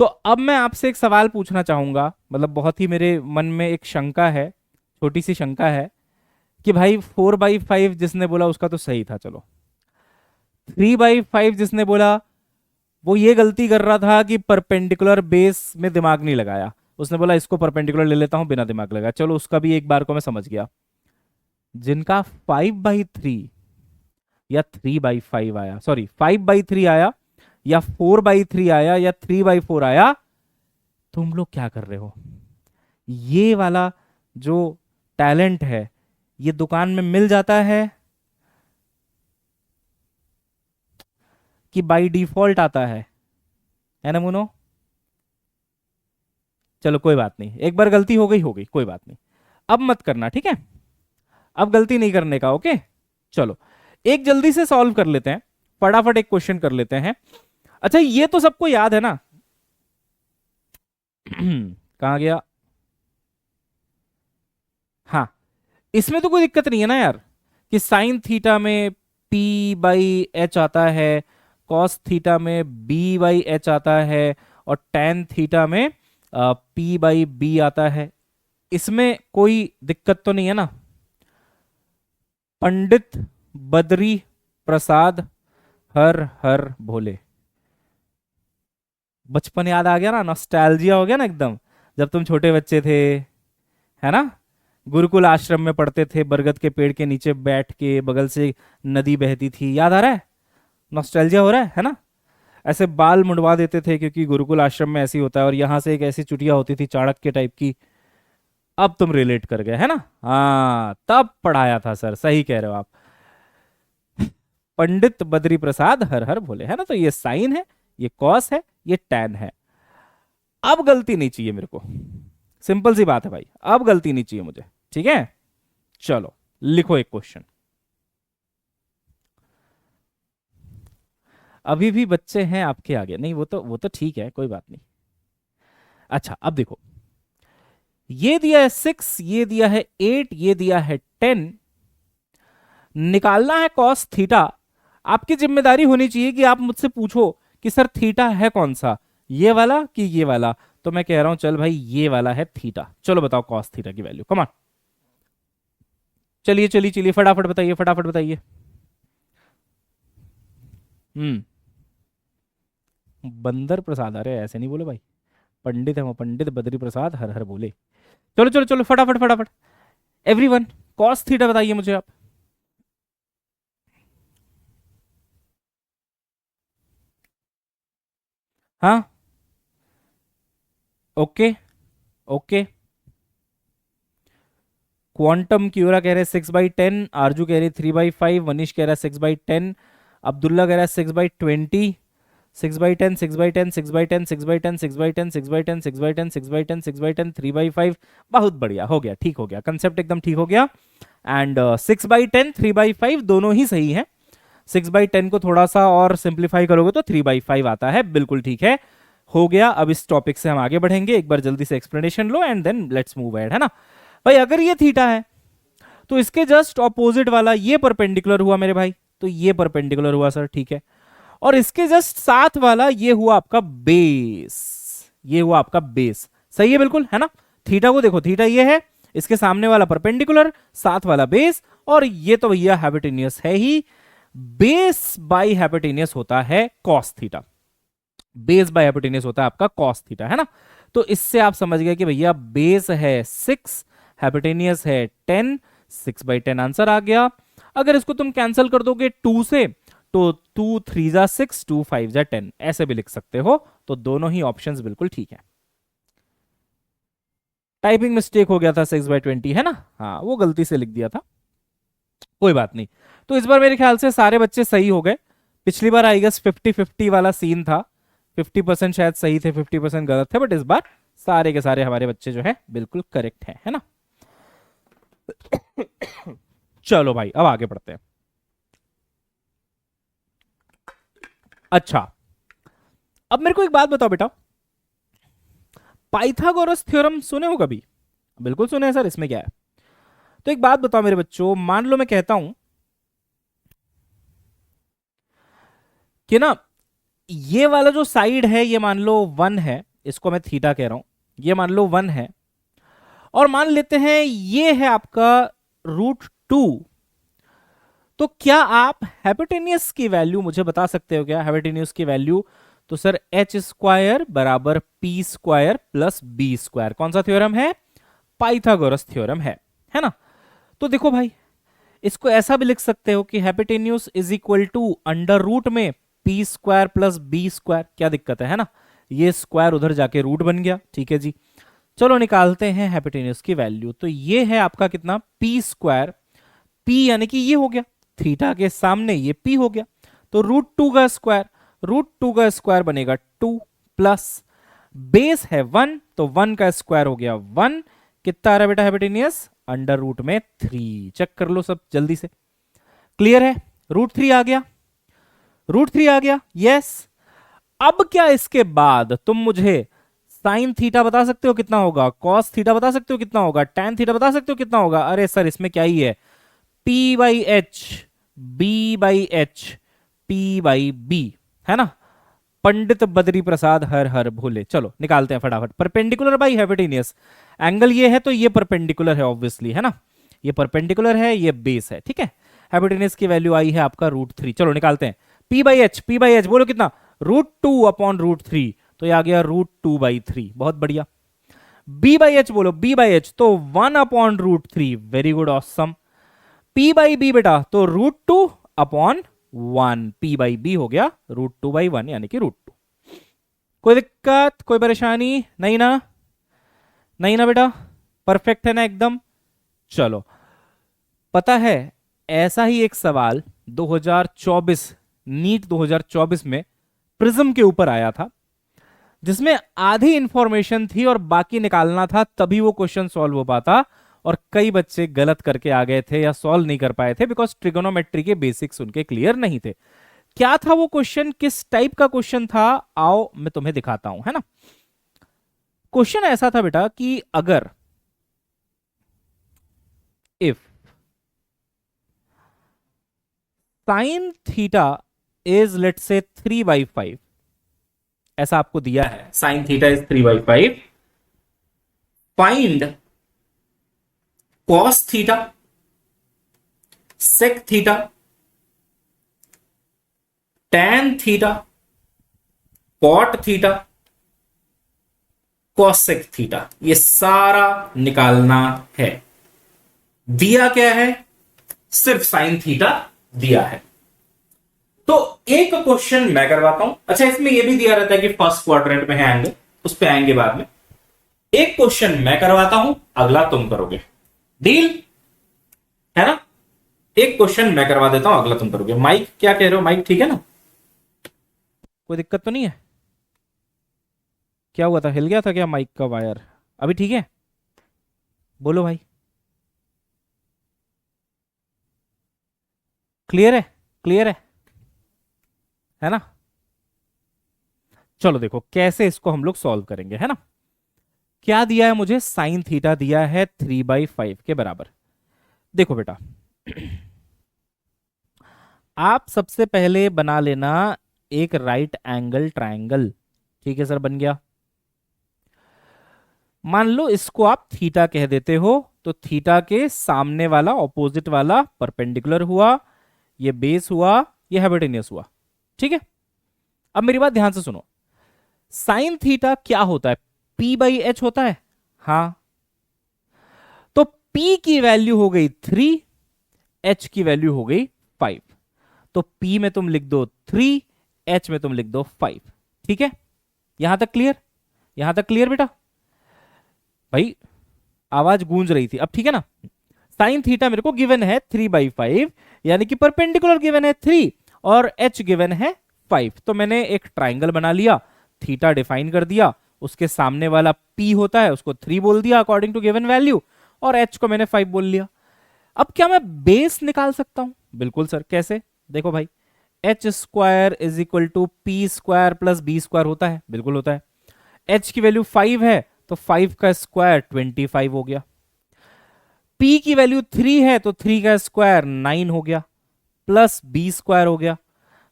तो अब मैं आपसे एक सवाल पूछना चाहूंगा, मतलब बहुत ही मेरे मन में एक शंका है, छोटी सी शंका है, कि भाई 4/5 जिसने बोला उसका तो सही था, चलो 3/5 जिसने बोला वो ये गलती कर रहा था कि परपेंडिकुलर बेस में दिमाग नहीं लगाया, उसने बोला इसको परपेंडिकुलर ले लेता हूं बिना दिमाग लगाया, चलो उसका भी एक बार को मैं समझ गया। जिनका 5/3 या 3/5 आया, सॉरी 5/3 आया या 4/3 आया या 3/4 आया, तुम लोग क्या कर रहे हो? ये वाला जो टैलेंट है ये दुकान में मिल जाता है कि बाय डिफॉल्ट आता है ना मुनो? चलो कोई बात नहीं, एक बार गलती हो गई, कोई बात नहीं, अब मत करना, ठीक है? अब गलती नहीं करने का, ओके? चलो एक जल्दी से सॉल्व कर लेते हैं, फटाफट एक क्वेश्चन कर लेते हैं। अच्छा ये तो सबको याद है ना? कहाँ गया? हाँ, इसमें तो कोई दिक्कत नहीं है ना यार, कि साइन थीटा में P/H आता है, कॉस थीटा में B/H आता है, और टैन थीटा में P/B आता है। इसमें कोई दिक्कत तो नहीं है ना? पंडित बद्री प्रसाद हर हर भोले, बचपन याद आ गया ना, नॉस्टैल्जिया हो गया ना एकदम, जब तुम छोटे बच्चे थे, है ना? गुरुकुल आश्रम में पढ़ते थे, बरगद के पेड़ के नीचे बैठ के, बगल से नदी बहती थी, याद आ रहा है? नॉस्टैल्जिया हो रहा है ना? ऐसे बाल मुंडवा देते थे क्योंकि गुरुकुल आश्रम में ऐसी होता है, और यहाँ से एक ऐसी चुटिया होती थी चाणक्य टाइप की। अब तुम रिलेट कर गए है ना? हाँ तब पढ़ाया था सर, सही कह रहे हो आप। पंडित बद्री प्रसाद हर हर भोले, है ना? तो ये साइन है, ये कॉस है, ये टैन है। अब गलती नहीं चाहिए मेरे को, सिंपल सी बात है भाई, अब गलती नहीं चाहिए मुझे, ठीक है? चलो लिखो एक क्वेश्चन। अभी भी बच्चे हैं आपके आगे, नहीं वो तो ठीक है, कोई बात नहीं। अच्छा अब देखो, ये दिया है 6, ये दिया है 8, ये दिया है 10, निकालना है कॉस थीटा। आपकी जिम्मेदारी होनी चाहिए कि आप मुझसे पूछो कि सर थीटा है कौन सा, ये वाला कि ये वाला? तो मैं कह रहा हूं चल भाई ये वाला है थीटा, चलो बताओ कॉस थीटा की वैल्यू, कमान। चलिए चलिए चलिए फटाफट बताइए, फटाफट बताइए। हम्म। बंदर प्रसाद, अरे ऐसे नहीं बोले भाई, पंडित है वो, पंडित बद्री प्रसाद हर हर बोले। चलो चलो चलो फटाफट फटाफट, एवरीवन कॉस थीटा बताइए मुझे आप। हाँ, ओके ओके। क्वांटम क्यूरा कह रहे 6/10, आरजू कह रहे 3/5, मनीष कह रहा है 6/10, अब्दुल्ला कह रहा है 6/20, 6/10, 6/10, 6/10, 6/10, 6/10, 6/10, 6/10, 6/10, 6/10, 3/5। बहुत बढ़िया, हो गया, ठीक हो गया, कंसेप्ट एकदम ठीक हो गया। एंड 6/10, 3/5 दोनों ही सही है। 6/10 को थोड़ा सा और सिंप्लीफाई करोगे तो 3/5 आता है, बिल्कुल ठीक है। हो गया, अब इस टॉपिक से हम आगे बढ़ेंगे, एक बार जल्दी से एक्सप्लेनेशन लो and then let's move ahead, है ना? भाई अगर ये थीटा है तो इसके जस्ट ऑपोजिट वाला ये परपेंडिकुलर हुआ मेरे भाई, तो ये परपेंडिकुलर हुआ सर, ठीक है। और इसके जस्ट साथ वाला ये हुआ आपका बेस, ये हुआ आपका बेस, सही है बिल्कुल, है ना? थीटा को देखो, थीटा ये है, इसके सामने वाला परपेंडिकुलर, साथ वाला बेस, और ये तो भैया हैबिटेनियस है ही। बेस बाई हैबिटेनियस होता है cos theta, base by hypotenuse होता है आपका कॉस थीटा, है ना? तो इससे आप समझ गए कि भैया बेस है 6, हाइपोटेन्यूस है 10, 6/10 आंसर आ गया। अगर इसको तुम कैंसिल कर दोगे 2 से, तो 2 3 जा 6, 2 5 जा 10, ऐसे भी लिख सकते हो। तो दोनों ही ऑप्शंस बिल्कुल ठीक है। टाइपिंग मिस्टेक हो गया था, 6/20 है ना? हाँ वो गलती से लिख दिया था, कोई बात नहीं। तो इस बार मेरे ख्याल से सारे बच्चे सही हो गए। पिछली बार आई गेस 50-50 वाला सीन था, 50% शायद सही थे, 50% गलत थे, बट इस बार सारे के सारे हमारे बच्चे जो है बिल्कुल करेक्ट हैं, है ना? चलो भाई अब आगे बढ़ते हैं। अच्छा अब मेरे को एक बात बताओ बेटा, पाइथागोरस थ्योरम सुने हो कभी? बिल्कुल सुने हैं सर, इसमें क्या है। तो एक बात बताओ मेरे बच्चों, मान लो मैं कहता हूं कि ना ये वाला जो साइड है ये मान लो 1 है, इसको मैं थीटा कह रहा हूं, ये मान लो 1 है, और मान लेते हैं ये है आपका √2। तो क्या आप हैबिटेनियस की वैल्यू मुझे बता सकते हो क्या, हैबिटेनियस की वैल्यू? तो सर एच स्क्वायर बराबर P square plus B square, कौन सा थ्योरम है? पाइथागोरस थ्योरम है ना। तो देखो भाई, इसको ऐसा भी लिख सकते हो कि hypotenuse is equal to under root में P square plus B square, क्या दिक्कत है ना। ये स्क्वायर उधर जाके रूट बन गया, ठीक है जी। चलो निकालते हैं हैबिटेन्यूस की वैल्यू। तो ये है आपका कितना, पी स्क्वायर, पी यानी कि ये हो गया, थीटा के सामने ये पी हो गया, तो √2 का स्क्वायर, √2 का स्क्वायर बनेगा 2 प्लस बेस है 1, तो 1 का स्क्वायर हो गया 1, कितना आ रहा है बेटा हैबिटेनियस? अंडर रूट में 3। चेक कर लो सब जल्दी से, क्लियर है? √3 आ गया, √3 आ गया, यस। अब क्या इसके बाद तुम मुझे साइन थीटा बता सकते हो कितना होगा, कॉस थीटा बता सकते हो कितना होगा, टैन थीटा बता सकते हो कितना होगा? अरे सर इसमें क्या ही है, P by H, B by H, P by B, है ना। पंडित बद्री प्रसाद हर हर भोले। चलो निकालते हैं फटाफट, परपेंडिकुलर बाई हैबिटेनियस, एंगल ये है तो ये परपेंडिकुलर है ऑब्वियसली, है ना, ये परपेंडिकुलर है, ये बेस है, ठीक है। हैबिटेनियस की वैल्यू आई है आपका √3। चलो निकालते हैं, P by H, P by H बोलो कितना, √2 अपॉन √3, तो ये आ गया √2/3, बहुत बढ़िया। B बाई एच बोलो, B बाई एच तो 1 upon √3, very good awesome. P by B बेटा तो √2 अपॉन 1, P बाई बी हो गया √2/1 यानी कि √2। कोई दिक्कत, कोई परेशानी नहीं ना, नहीं ना बेटा, परफेक्ट है ना एकदम। चलो, पता है ऐसा ही एक सवाल 2024 नीट 2024 में प्रिज्म के ऊपर आया था, जिसमें आधी इंफॉर्मेशन थी और बाकी निकालना था, तभी वो क्वेश्चन सॉल्व हो पाता, और कई बच्चे गलत करके आ गए थे या सॉल्व नहीं कर पाए थे बिकॉज ट्रिगोनोमेट्री के बेसिक्स उनके क्लियर नहीं थे। क्या था वो क्वेश्चन, किस टाइप का क्वेश्चन था, आओ मैं तुम्हें दिखाता हूं, है ना। क्वेश्चन ऐसा था बेटा कि अगर if sine theta is let say 3/5, ऐसा आपको दिया है, sine theta is 3/5, find cos theta, sec theta, tan theta, cot theta, cosec theta, ये सारा निकालना है। दिया क्या है, सिर्फ साइन थीटा दिया है। तो एक क्वेश्चन मैं करवाता हूं, अच्छा इसमें यह भी दिया रहता है कि फर्स्ट क्वाड्रेंट में है एंगल, उस पे आएंगे बाद में। एक क्वेश्चन मैं करवाता हूं, अगला तुम करोगे, डील है ना। एक क्वेश्चन मैं करवा देता हूं, अगला तुम करोगे। माइक क्या कह रहे हो, माइक ठीक है ना, कोई दिक्कत तो नहीं है? क्या हुआ था, हिल गया था क्या माइक का वायर? अभी ठीक है, बोलो भाई, क्लियर है, क्लियर है ना। चलो देखो कैसे इसको हम लोग सॉल्व करेंगे, है ना। क्या दिया है मुझे, साइन थीटा दिया है 3/5 के बराबर। देखो बेटा आप सबसे पहले बना लेना एक राइट एंगल ट्रायंगल, ठीक है सर, बन गया। मान लो इसको आप थीटा कह देते हो, तो थीटा के सामने वाला ऑपोजिट वाला परपेंडिकुलर हुआ, ये बेस हुआ, ये हैबिटेनियस हुआ, ठीक है। अब मेरी बात ध्यान से सुनो, साइन थीटा क्या होता है, P बाई एच होता है, हाँ। तो P की वैल्यू हो गई 3, H की वैल्यू हो गई 5, तो P में तुम लिख दो 3, H में तुम लिख दो 5, ठीक है। यहां तक क्लियर, यहां तक क्लियर बेटा? भाई आवाज गूंज रही थी, अब ठीक है ना। साइन थीटा मेरे को गिवन है 3/5, यानी कि परपेंडिकुलर गिवन है 3 और H गिवन है 5, तो मैंने एक ट्राइंगल बना लिया, थीटा डिफाइन कर दिया, उसके सामने वाला P होता है उसको 3 बोल दिया अकॉर्डिंग टू गिवन वैल्यू, और H को मैंने 5 बोल लिया। अब क्या मैं बेस निकाल सकता हूं? बिल्कुल सर, कैसे, देखो भाई, H square is equal to P square plus B square होता है, बिल्कुल होता है। H की वैल्यू 5 है, तो 5 का स्क्वायर 25 हो गया, p की वैल्यू 3 है तो 3 का स्क्वायर 9 हो गया, प्लस बी स्क्वायर हो गया।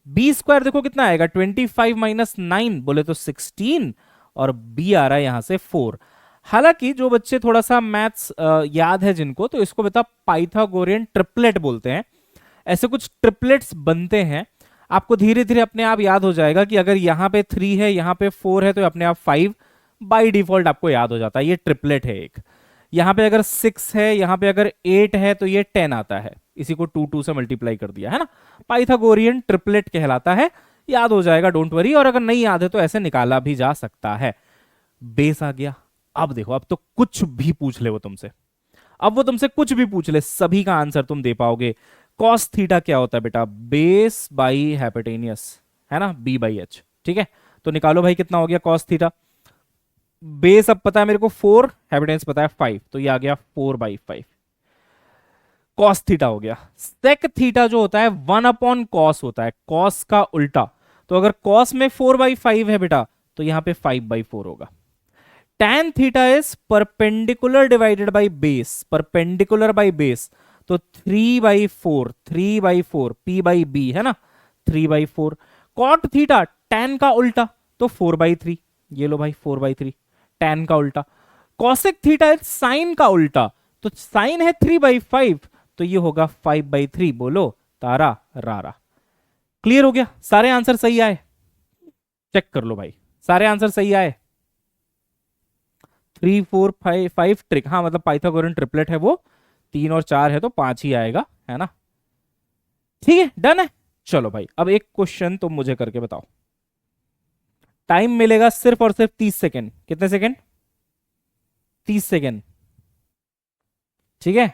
बी स्क्वायर देखो कितना आएगा, 25 माइनस 9 बोले तो 16, और बी आ रहा है यहां से 4। हालांकि जो बच्चे थोड़ा सा मैथ्स याद है जिनको, तो इसको बेटा पाइथागोरियन ट्रिपलेट बोलते हैं। ऐसे कुछ ट्रिपलेट्स बनते हैं, आपको धीरे धीरे अपने आप याद हो जाएगा कि अगर यहाँ पे 3 है, यहाँ पे 4 है, तो अपने आप 5 बाई डिफॉल्ट आपको याद हो जाता है। ये ट्रिपलेट है एक। यहाँ पे अगर 6 है, यहाँ पे अगर 8 है, तो ये 10 आता है। इसी को 2 से मल्टीप्लाई कर दिया है ना, पाइथागोरियन ट्रिपलेट कहलाता है। याद हो जाएगा, डोंट वरी। और अगर नहीं याद है तो ऐसे निकाला भी जा सकता है। बेस आ गया। अब देखो, अब तो कुछ भी पूछ ले वो तुमसे, अब वो तुमसे कुछ भी पूछ ले, सभी का आंसर तुम दे पाओगे। कॉस थीटा क्या होता है बेटा, बेस बाई हैपेटेनियस, है ना, बी बाई एच। ठीक है, तो निकालो भाई कितना हो गया कॉस थीटा। बेस अब पता है मेरे को 4, हैपेटेनियस पता है 5, तो ये आ गया 4/5 कॉस थीटा हो गया। सेक थीटा जो होता है 1 कॉस होता है, कॉस का उल्टा। तो अगर कॉस में 4/5 है बेटा, तो यहां पे 5/4 होगा। tan theta is perpendicular divided by base, perpendicular by base, तो 3/4, 3/4 p बाई बी है ना, 3/4। कॉट थीटा tan का उल्टा, तो 4/3, ये लो भाई 4/3 tan का उल्टा। कॉसेक थीटा इज साइन का उल्टा, तो साइन है 3/5, तो ये होगा 5/3। बोलो तारा रारा। क्लियर हो गया, सारे आंसर सही आए, चेक कर लो भाई, सारे आंसर सही आए। 3 4 5 5 ट्रिक, हाँ मतलब पाइथागोरियन ट्रिपलेट है वो, 3 और 4 है तो 5 ही आएगा, है ना। ठीक है, डन है। चलो भाई, अब एक क्वेश्चन तुम मुझे करके बताओ। टाइम मिलेगा सिर्फ और सिर्फ 30 सेकेंड। कितने सेकेंड, 30 सेकेंड। ठीक है,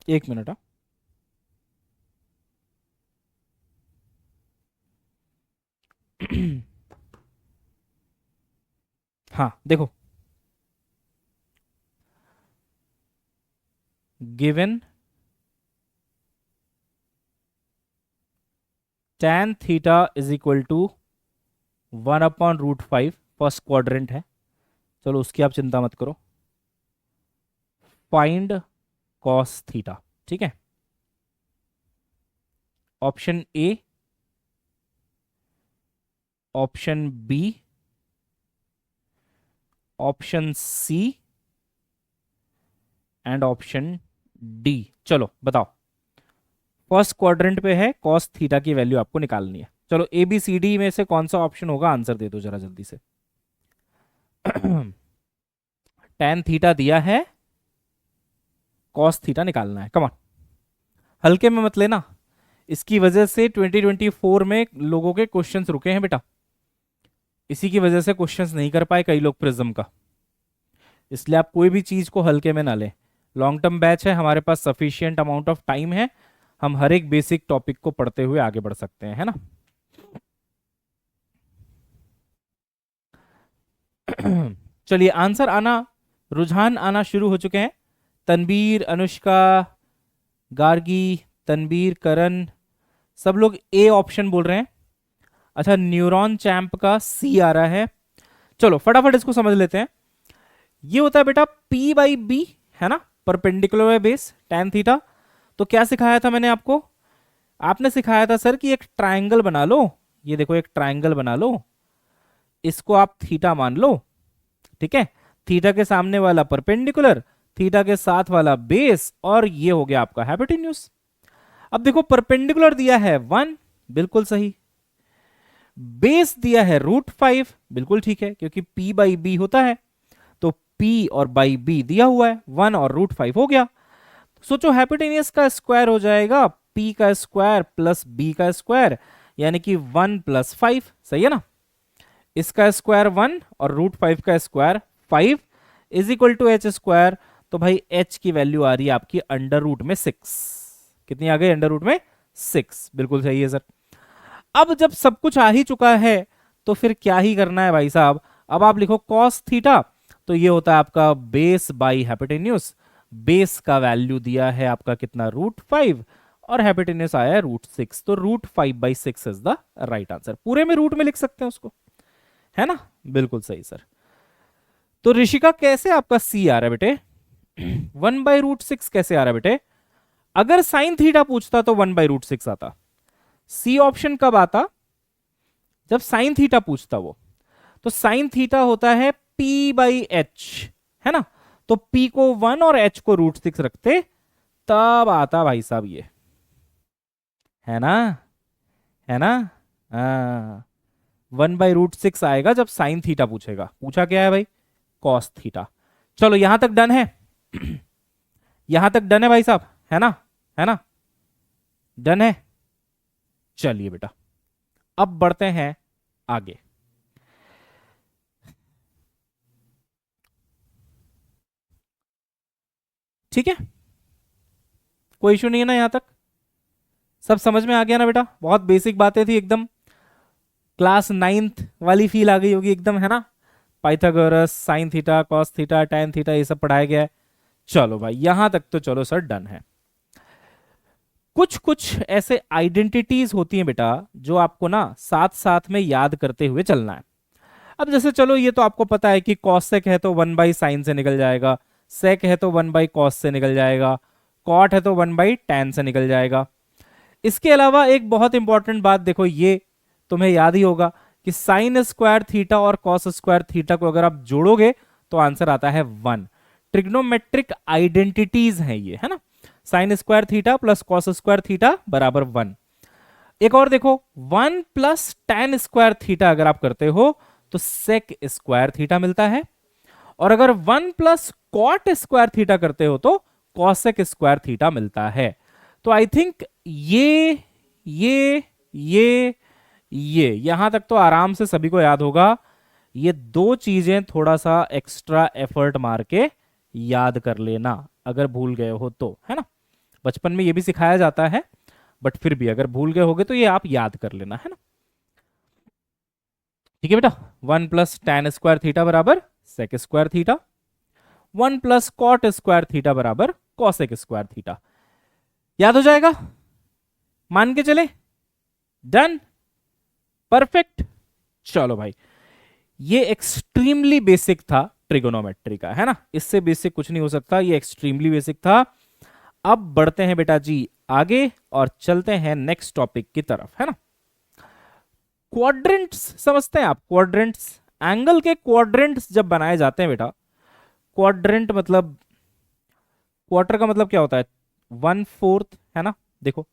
एक मिनट। हाँ हाँ देखो, given tan theta is equal to 1/√5, first quadrant है, चलो उसकी आप चिंता मत करो। फाइंड कॉस थीटा, ठीक है। Option A, option B, option C and option D. चलो बताओ, फर्स्ट क्वाड्रेंट पे है, कॉस थीटा की वैल्यू आपको निकालनी है। चलो ए बी सी डी में से कौन सा ऑप्शन होगा, आंसर दे दो जरा जल्दी से। tan थीटा दिया है, कॉस थीटा निकालना है, कमान। हल्के में मत लेना, इसकी वजह से 2024 में लोगों के क्वेश्चंस रुके हैं बेटा, इसी की वजह से क्वेश्चंस नहीं कर पाए कई लोग प्रिज्म का। इसलिए आप कोई भी चीज को हल्के में ना लें। लॉन्ग टर्म बैच है, हमारे पास सफिशियंट अमाउंट ऑफ टाइम है, हम हर एक बेसिक टॉपिक को पढ़ते हुए आगे बढ़ सकते हैं, है ना। चलिए, आंसर आना, रुझान आना शुरू हो चुके हैं। तनवीर, अनुष्का, गार्गी, तनवीर, करण, सब लोग ए ऑप्शन बोल रहे हैं। अच्छा, न्यूरॉन चैंप का सी आ रहा है। चलो फटाफट इसको समझ लेते हैं। ये होता है बेटा p बाई बी, है ना, perpendicular by base tan theta. तो क्या सिखाया था मैंने आपको, आपने सिखाया था सर कि एक ट्रायंगल बना लो। ये देखो एक ट्रायंगल बना लो, इसको आप थीटा मान लो, ठीक है। थीटा के सामने वाला परपेंडिकुलर, थीटा के साथ वाला बेस, और ये हो गया आपका हाइपोटेन्यूज। अब देखो परपेंडिकुलर दिया है 1, बिल्कुल सही। बेस दिया है √5, बिल्कुल ठीक है, क्योंकि p बाई बी होता है। तो p और बाई बी दिया हुआ है, 1 और √5 हो गया। सोचो हाइपोटेनियस का स्क्वायर हो जाएगा p का स्क्वायर प्लस b का स्क्वायर, यानी कि 1 + 5, सही है ना। इसका स्क्वायर 1 और √5 का square 5 is equal to h square. तो भाई h की वैल्यू आ रही है आपकी √6। कितनी आ गई, √6, बिल्कुल सही है सर। अब जब सब कुछ आ ही चुका है, तो फिर क्या ही करना है भाई साहब। अब आप लिखो कॉस थीटा, तो ये होता है आपका बेस बाई हैपोटेन्यूज। बेस का वैल्यू दिया है आपका कितना, √5, और हैपोटेन्यूज आया है √6, तो √5/6 इज द राइट आंसर। पूरे में रूट में लिख सकते हैं उसको, है ना, बिल्कुल सही सर। तो ऋषिका कैसे आपका सी आ रहा है बेटे? 1/√6 कैसे आ रहा है बेटे? अगर साइन थीटा पूछता तो 1/√6 आता। सी ऑप्शन कब आता? जब साइन थीटा पूछता वो। तो साइन थीटा होता है P/H, है ना, तो P को 1 और H को √6 रखते, तब आता भाई साहब ये, है ना, है ना। हाँ, 1/√6 आएगा जब साइन थीटा पूछेगा। पूछा क्या है भाई? Cos theta. चलो यहां तक डन है। यहां तक डन है भाई साहब, है ना, है ना, डन है। चलिए बेटा, अब बढ़ते हैं आगे। ठीक है, कोई इशू नहीं है ना? यहां तक सब समझ में आ गया ना बेटा? बहुत बेसिक बातें थी एकदम, क्लास 9th वाली फील आ गई होगी एकदम, है ना। Pythagoras, sine theta, cos theta, tan theta, ये सब पढ़ाया गया है। चलो भाई यहां तक तो चलो सर डन है। कुछ कुछ ऐसे आइडेंटिटीज होती हैं बेटा जो आपको ना साथ साथ में याद करते हुए चलना है। अब जैसे चलो ये तो आपको पता है कि कॉसेक है तो 1/sin से निकल जाएगा, सेक है तो 1/cos से निकल जाएगा, कॉट है तो 1/tan से निकल जाएगा। इसके अलावा एक बहुत इंपॉर्टेंट बात देखो, ये तुम्हें याद ही होगा कि साइन स्क्वायर थीटा और कॉस स्क्वायर थीटा को अगर आप जोड़ोगे तो आंसर आता है 1। ट्रिग्नोमेट्रिक आइडेंटिटीज हैं ये, है ना। Sine square theta plus cos square theta बराबर 1। एक और देखो, 1 प्लस tan स्क्वायर थीटा अगर आप करते हो तो सेक स्क्वायर थीटा मिलता है, और अगर 1 प्लस कॉट स्क्वायर थीटा करते हो तो कॉसेक स्क्वायर थीटा मिलता है। तो आई थिंक ये ये यहां तक तो आराम से सभी को याद होगा। ये दो चीजें थोड़ा सा एक्स्ट्रा एफर्ट मार के याद कर लेना अगर भूल गए हो तो, है ना। बचपन में ये भी सिखाया जाता है, बट फिर भी अगर भूल गए होगे तो ये आप याद कर लेना, है ना। ठीक है बेटा, 1 प्लस tan स्क्वायर थीटा बराबर sec square theta, 1 plus cot square theta बराबर कॉसेक स्क्वायर थीटा। याद हो जाएगा, मान के चले, डन, परफेक्ट। चलो भाई, ये एक्सट्रीमली बेसिक था ट्रिगोनोमेट्री का, है ना, इससे बेसिक कुछ नहीं हो सकता, ये एक्सट्रीमली बेसिक था। अब बढ़ते हैं बेटा जी आगे और चलते हैं नेक्स्ट टॉपिक की तरफ, है ना। क्वाड्रेंट्स समझते हैं आप? क्वाड्रेंट्स, एंगल के क्वाड्रेंट्स जब बनाए जाते हैं बेटा, क्वाड्रेंट मतलब, क्वार्टर का मतलब क्या होता है? 1/4, है ना। देखो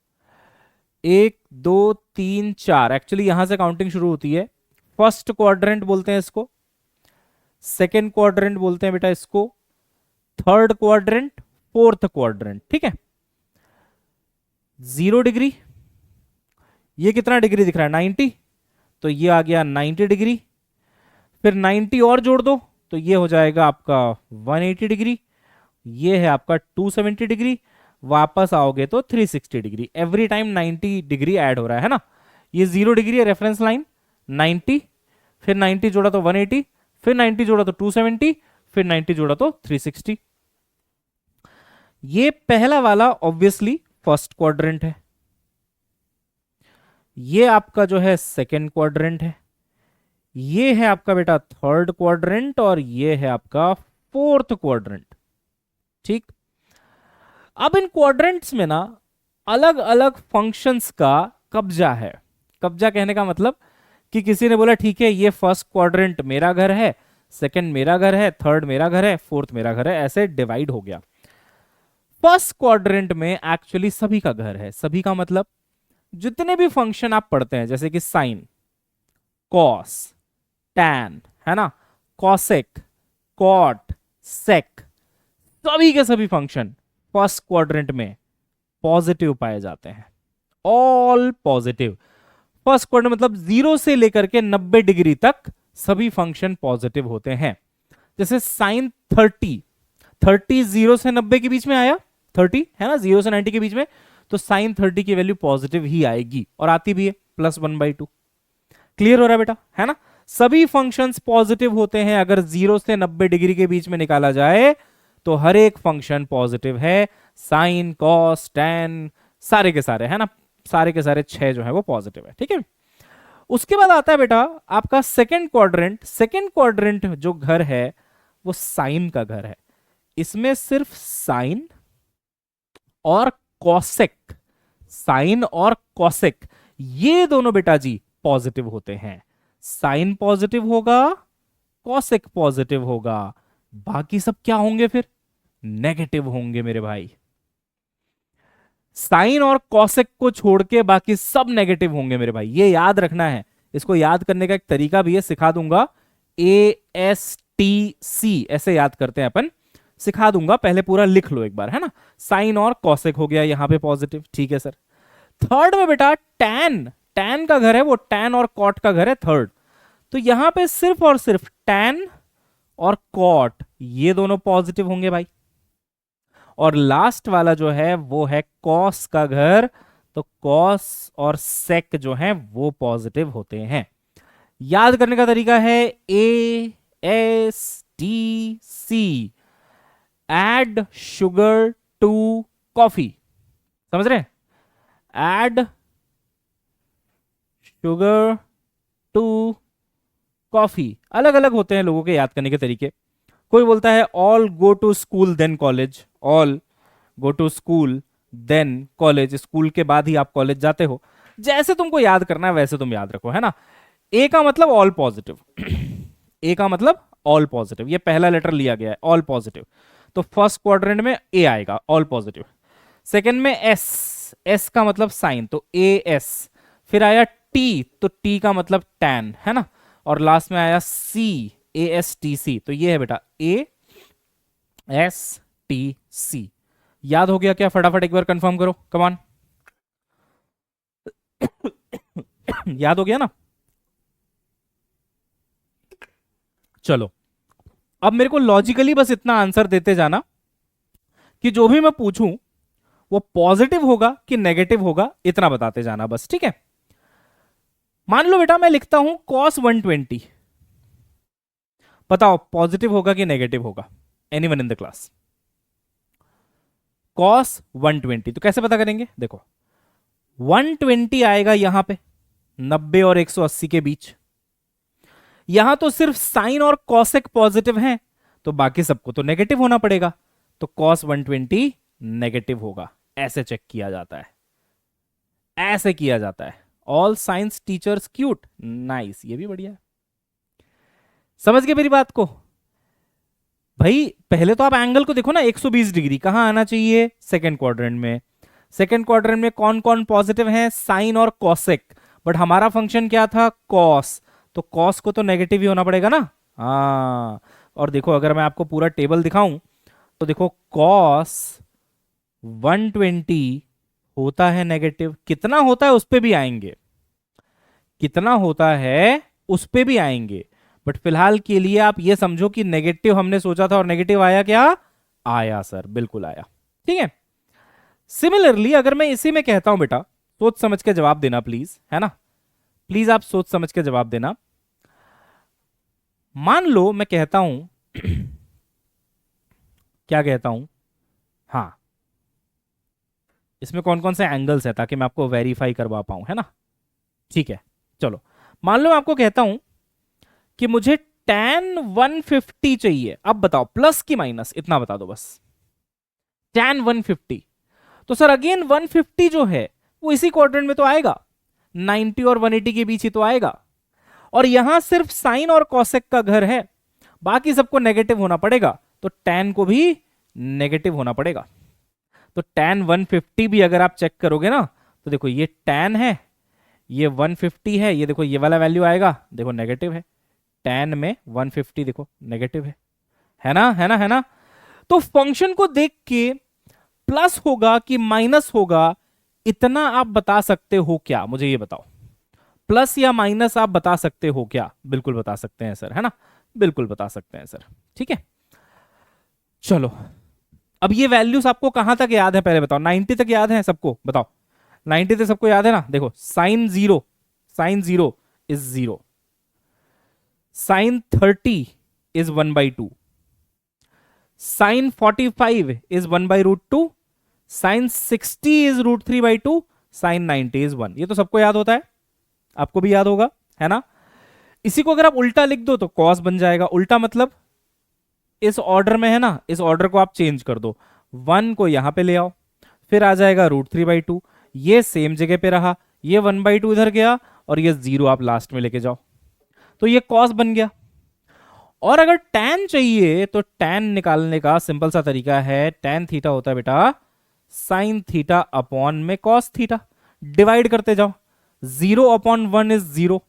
1 2 3 4, एक्चुअली यहां से काउंटिंग शुरू होती है। फर्स्ट क्वाड्रेंट बोलते हैं इसको, सेकेंड क्वाड्रेंट बोलते हैं बेटा इसको, थर्ड क्वाड्रेंट, फोर्थ क्वाड्रेंट, ठीक है। 0 डिग्री, ये कितना डिग्री दिख रहा है? 90, तो ये आ गया 90 डिग्री। फिर 90 और जोड़ दो तो ये हो जाएगा आपका 180 डिग्री। ये है आपका 270 डिग्री। वापस आओगे तो 360 degree. Every time 90 degree add हो रहा है ना। ये 0 डिग्री है रेफरेंस लाइन, 90, फिर 90 जोड़ा तो 180, फिर 90 जोड़ा तो 270, फिर 90 जोड़ा तो 360। ये पहला वाला ऑब्वियसली फर्स्ट क्वाड्रेंट है, ये आपका जो है सेकेंड क्वाड्रेंट है, ये है आपका बेटा थर्ड क्वाड्रेंट, और ये है आपका फोर्थ क्वाड्रेंट। ठीक, अब इन क्वाड्रेंट्स में ना अलग अलग फंक्शंस का कब्जा है। कब्जा कहने का मतलब कि किसी ने बोला ठीक है ये फर्स्ट क्वाड्रेंट मेरा घर है, सेकंड मेरा घर है, थर्ड मेरा घर है, फोर्थ मेरा घर है, ऐसे डिवाइड हो गया। फर्स्ट क्वाड्रेंट में एक्चुअली सभी का घर है। सभी का मतलब जितने भी फंक्शन आप पढ़ते हैं, जैसे कि साइन, कॉस, टैन, है ना, कॉसेक, कॉट, सेक, सभी के सभी फंक्शन फर्स्ट क्वाड्रेंट में पॉजिटिव पाए जाते हैं। All positive. फर्स्ट क्वाड्रेंट मतलब 0 से लेकर के 90 डिग्री तक सभी फंक्शन पॉजिटिव होते हैं। जैसे साइन 30, 30 0 से 90 के बीच में आया, 30 है ना, 0 से 90 के बीच में, तो साइन 30 की वैल्यू पॉजिटिव ही आएगी, और आती भी है +1/2। क्लियर हो रहा है बेटा, है ना। सभी फंक्शंस पॉजिटिव होते हैं। अगर 0 से 90 डिग्री के बीच में निकाला जाए तो हर एक फंक्शन पॉजिटिव है। साइन, कॉस, टैन, सारे के सारे, है ना, सारे के सारे 6 जो है वो पॉजिटिव है। ठीक है, उसके बाद आता है बेटा आपका सेकंड क्वाड्रेंट। सेकंड क्वाड्रेंट जो घर है वो साइन का घर है। इसमें सिर्फ साइन और कॉसेक, साइन और कॉसेक ये दोनों बेटा जी पॉजिटिव होते हैं। साइन पॉजिटिव होगा, कॉसेक पॉजिटिव होगा, बाकी सब क्या होंगे फिर? नेगेटिव होंगे मेरे भाई। साइन और कॉसेक को छोड़ के बाकी सब नेगेटिव होंगे मेरे भाई, ये याद रखना है। इसको याद करने का एक तरीका भी है, सिखा दूंगा। ASTC ऐसे याद करते हैं अपन, सिखा दूंगा, पहले पूरा लिख लो एक बार, है ना। साइन और कॉसेक हो गया यहां पे पॉजिटिव, ठीक है सर। थर्ड में बेटा टैन, टैन का घर है वो, टैन और कॉट का घर है थर्ड। तो यहां पे सिर्फ और सिर्फ टैन और कॉट ये दोनों पॉजिटिव होंगे भाई। और लास्ट वाला जो है वो है कॉस का घर, तो कॉस और सेक जो है वो पॉजिटिव होते हैं। याद करने का तरीका है ASTC, add sugar to coffee, समझ रहे हैं? एड शुगर टू कॉफी, अलग अलग होते हैं लोगों के याद करने के तरीके। कोई बोलता है all go to school then college, all go to school then college, school के बाद ही आप कॉलेज जाते हो। जैसे तुमको याद करना है वैसे तुम याद रखो, है ना। ए का मतलब ऑल पॉजिटिव, ए का मतलब ऑल पॉजिटिव, ये पहला लेटर लिया गया है ऑल पॉजिटिव, तो फर्स्ट क्वाड्रेंट में ए आएगा ऑल पॉजिटिव। सेकंड में एस, एस का मतलब साइन, तो ए एस। फिर आया टी, तो टी का मतलब टैन, है ना। और लास्ट में आया सी, ASTC, तो ये है बेटा ASTC। याद हो गया क्या? फटाफट एक बार कंफर्म करो, कमान। याद हो गया ना? चलो अब मेरे को लॉजिकली बस इतना आंसर देते जाना कि जो भी मैं पूछूं वो पॉजिटिव होगा कि नेगेटिव होगा, इतना बताते जाना बस, ठीक है। मान लो बेटा मैं लिखता हूं cos 120, बताओ पॉजिटिव होगा कि नेगेटिव होगा? Anyone in the class? cos 120 तो कैसे पता करेंगे? देखो 120 आएगा यहां पे 90 और 180 के बीच, यहां तो सिर्फ साइन और कॉसेक पॉजिटिव हैं, तो बाकी सबको तो नेगेटिव होना पड़ेगा, तो cos 120 नेगेटिव होगा। ऐसे चेक किया जाता है, ऐसे किया जाता है। All science teachers cute, nice, ये भी बढ़िया है। समझ गए मेरी बात को? भाई पहले तो आप एंगल को देखो ना, 120 डिग्री कहां आना चाहिए? सेकंड क्वाड्रेंट में। सेकंड क्वाड्रेंट में कौन कौन पॉजिटिव है? साइन और कॉसेक, बट हमारा फंक्शन क्या था? कॉस, तो कॉस को तो नेगेटिव ही होना पड़ेगा ना। हाँ, और देखो अगर मैं आपको पूरा टेबल दिखाऊं तो देखो कॉस 120 होता है नेगेटिव, कितना होता है उस पे भी आएंगे, कितना होता है उस पे भी आएंगे, बट फिलहाल के लिए आप ये समझो कि नेगेटिव हमने सोचा था और नेगेटिव आया क्या? आया सर, बिल्कुल आया, ठीक है। सिमिलरली अगर मैं इसी में कहता हूं बेटा, सोच समझ के जवाब देना प्लीज, है ना, प्लीज आप सोच समझ के जवाब देना। मान लो मैं कहता हूं क्या कहता हूं, हाँ, इसमें कौन कौन से एंगल्स है ताकि मैं आपको वेरीफाई करवा पाऊं, है ना। ठीक है, चलो मान लो मैं आपको कहता हूं कि मुझे tan 150 चाहिए। अब बताओ प्लस की माइनस, इतना बता दो बस। tan 150, तो सर अगेन 150 जो है वो इसी क्वाड्रेंट में तो आएगा, 90 और 180 के बीच ही तो आएगा। और यहां सिर्फ साइन और कॉसेक का घर है, बाकी सबको नेगेटिव होना पड़ेगा, तो tan को भी नेगेटिव होना पड़ेगा। तो tan 150 भी अगर आप चेक करोगे ना, तो देखो ये tan है, ये 150 है, ये देखो ये वाला वैल्यू आएगा, देखो नेगेटिव है। tan में 150 देखो नेगेटिव है ना, है ना, है ना। तो फंक्शन को देख के प्लस होगा कि माइनस होगा, इतना आप बता सकते हो क्या? मुझे ये बताओ, प्लस या माइनस आप बता सकते हो क्या? बिल्कुल बता सकते हैं सर, है ना, बिल्कुल बता सकते हैं सर, ठीक है। चलो अब ये वैल्यूज आपको कहां तक याद है पहले बताओ? 90 तक याद है सबको? बताओ 90 तक सबको याद है ना। देखो sine zero, sine zero is zero, sine 30 is 1/2, sine 45 is 1/√2, sine 60 is √3/2, sine 90 is 1। ये तो सबको याद होता है, आपको भी याद होगा, है ना। इसी को अगर आप उल्टा लिख दो तो कॉस बन जाएगा। उल्टा मतलब इस ऑर्डर में है ना, इस ऑर्डर को आप चेंज कर दो, 1 को यहां पे ले आओ, फिर आ जाएगा √3/2, ये सेम जगह पे रहा, ये 1/2 इधर गया, और ये 0 आप लास्ट में लेके जाओ, तो ये कॉस बन गया। और अगर tan चाहिए तो tan निकालने का सिंपल सा तरीका है, tan थीटा होता है बेटा साइन थीटा अपॉन में कॉस थीटा, डिवाइड करते जाओ, 0/1 इज 0,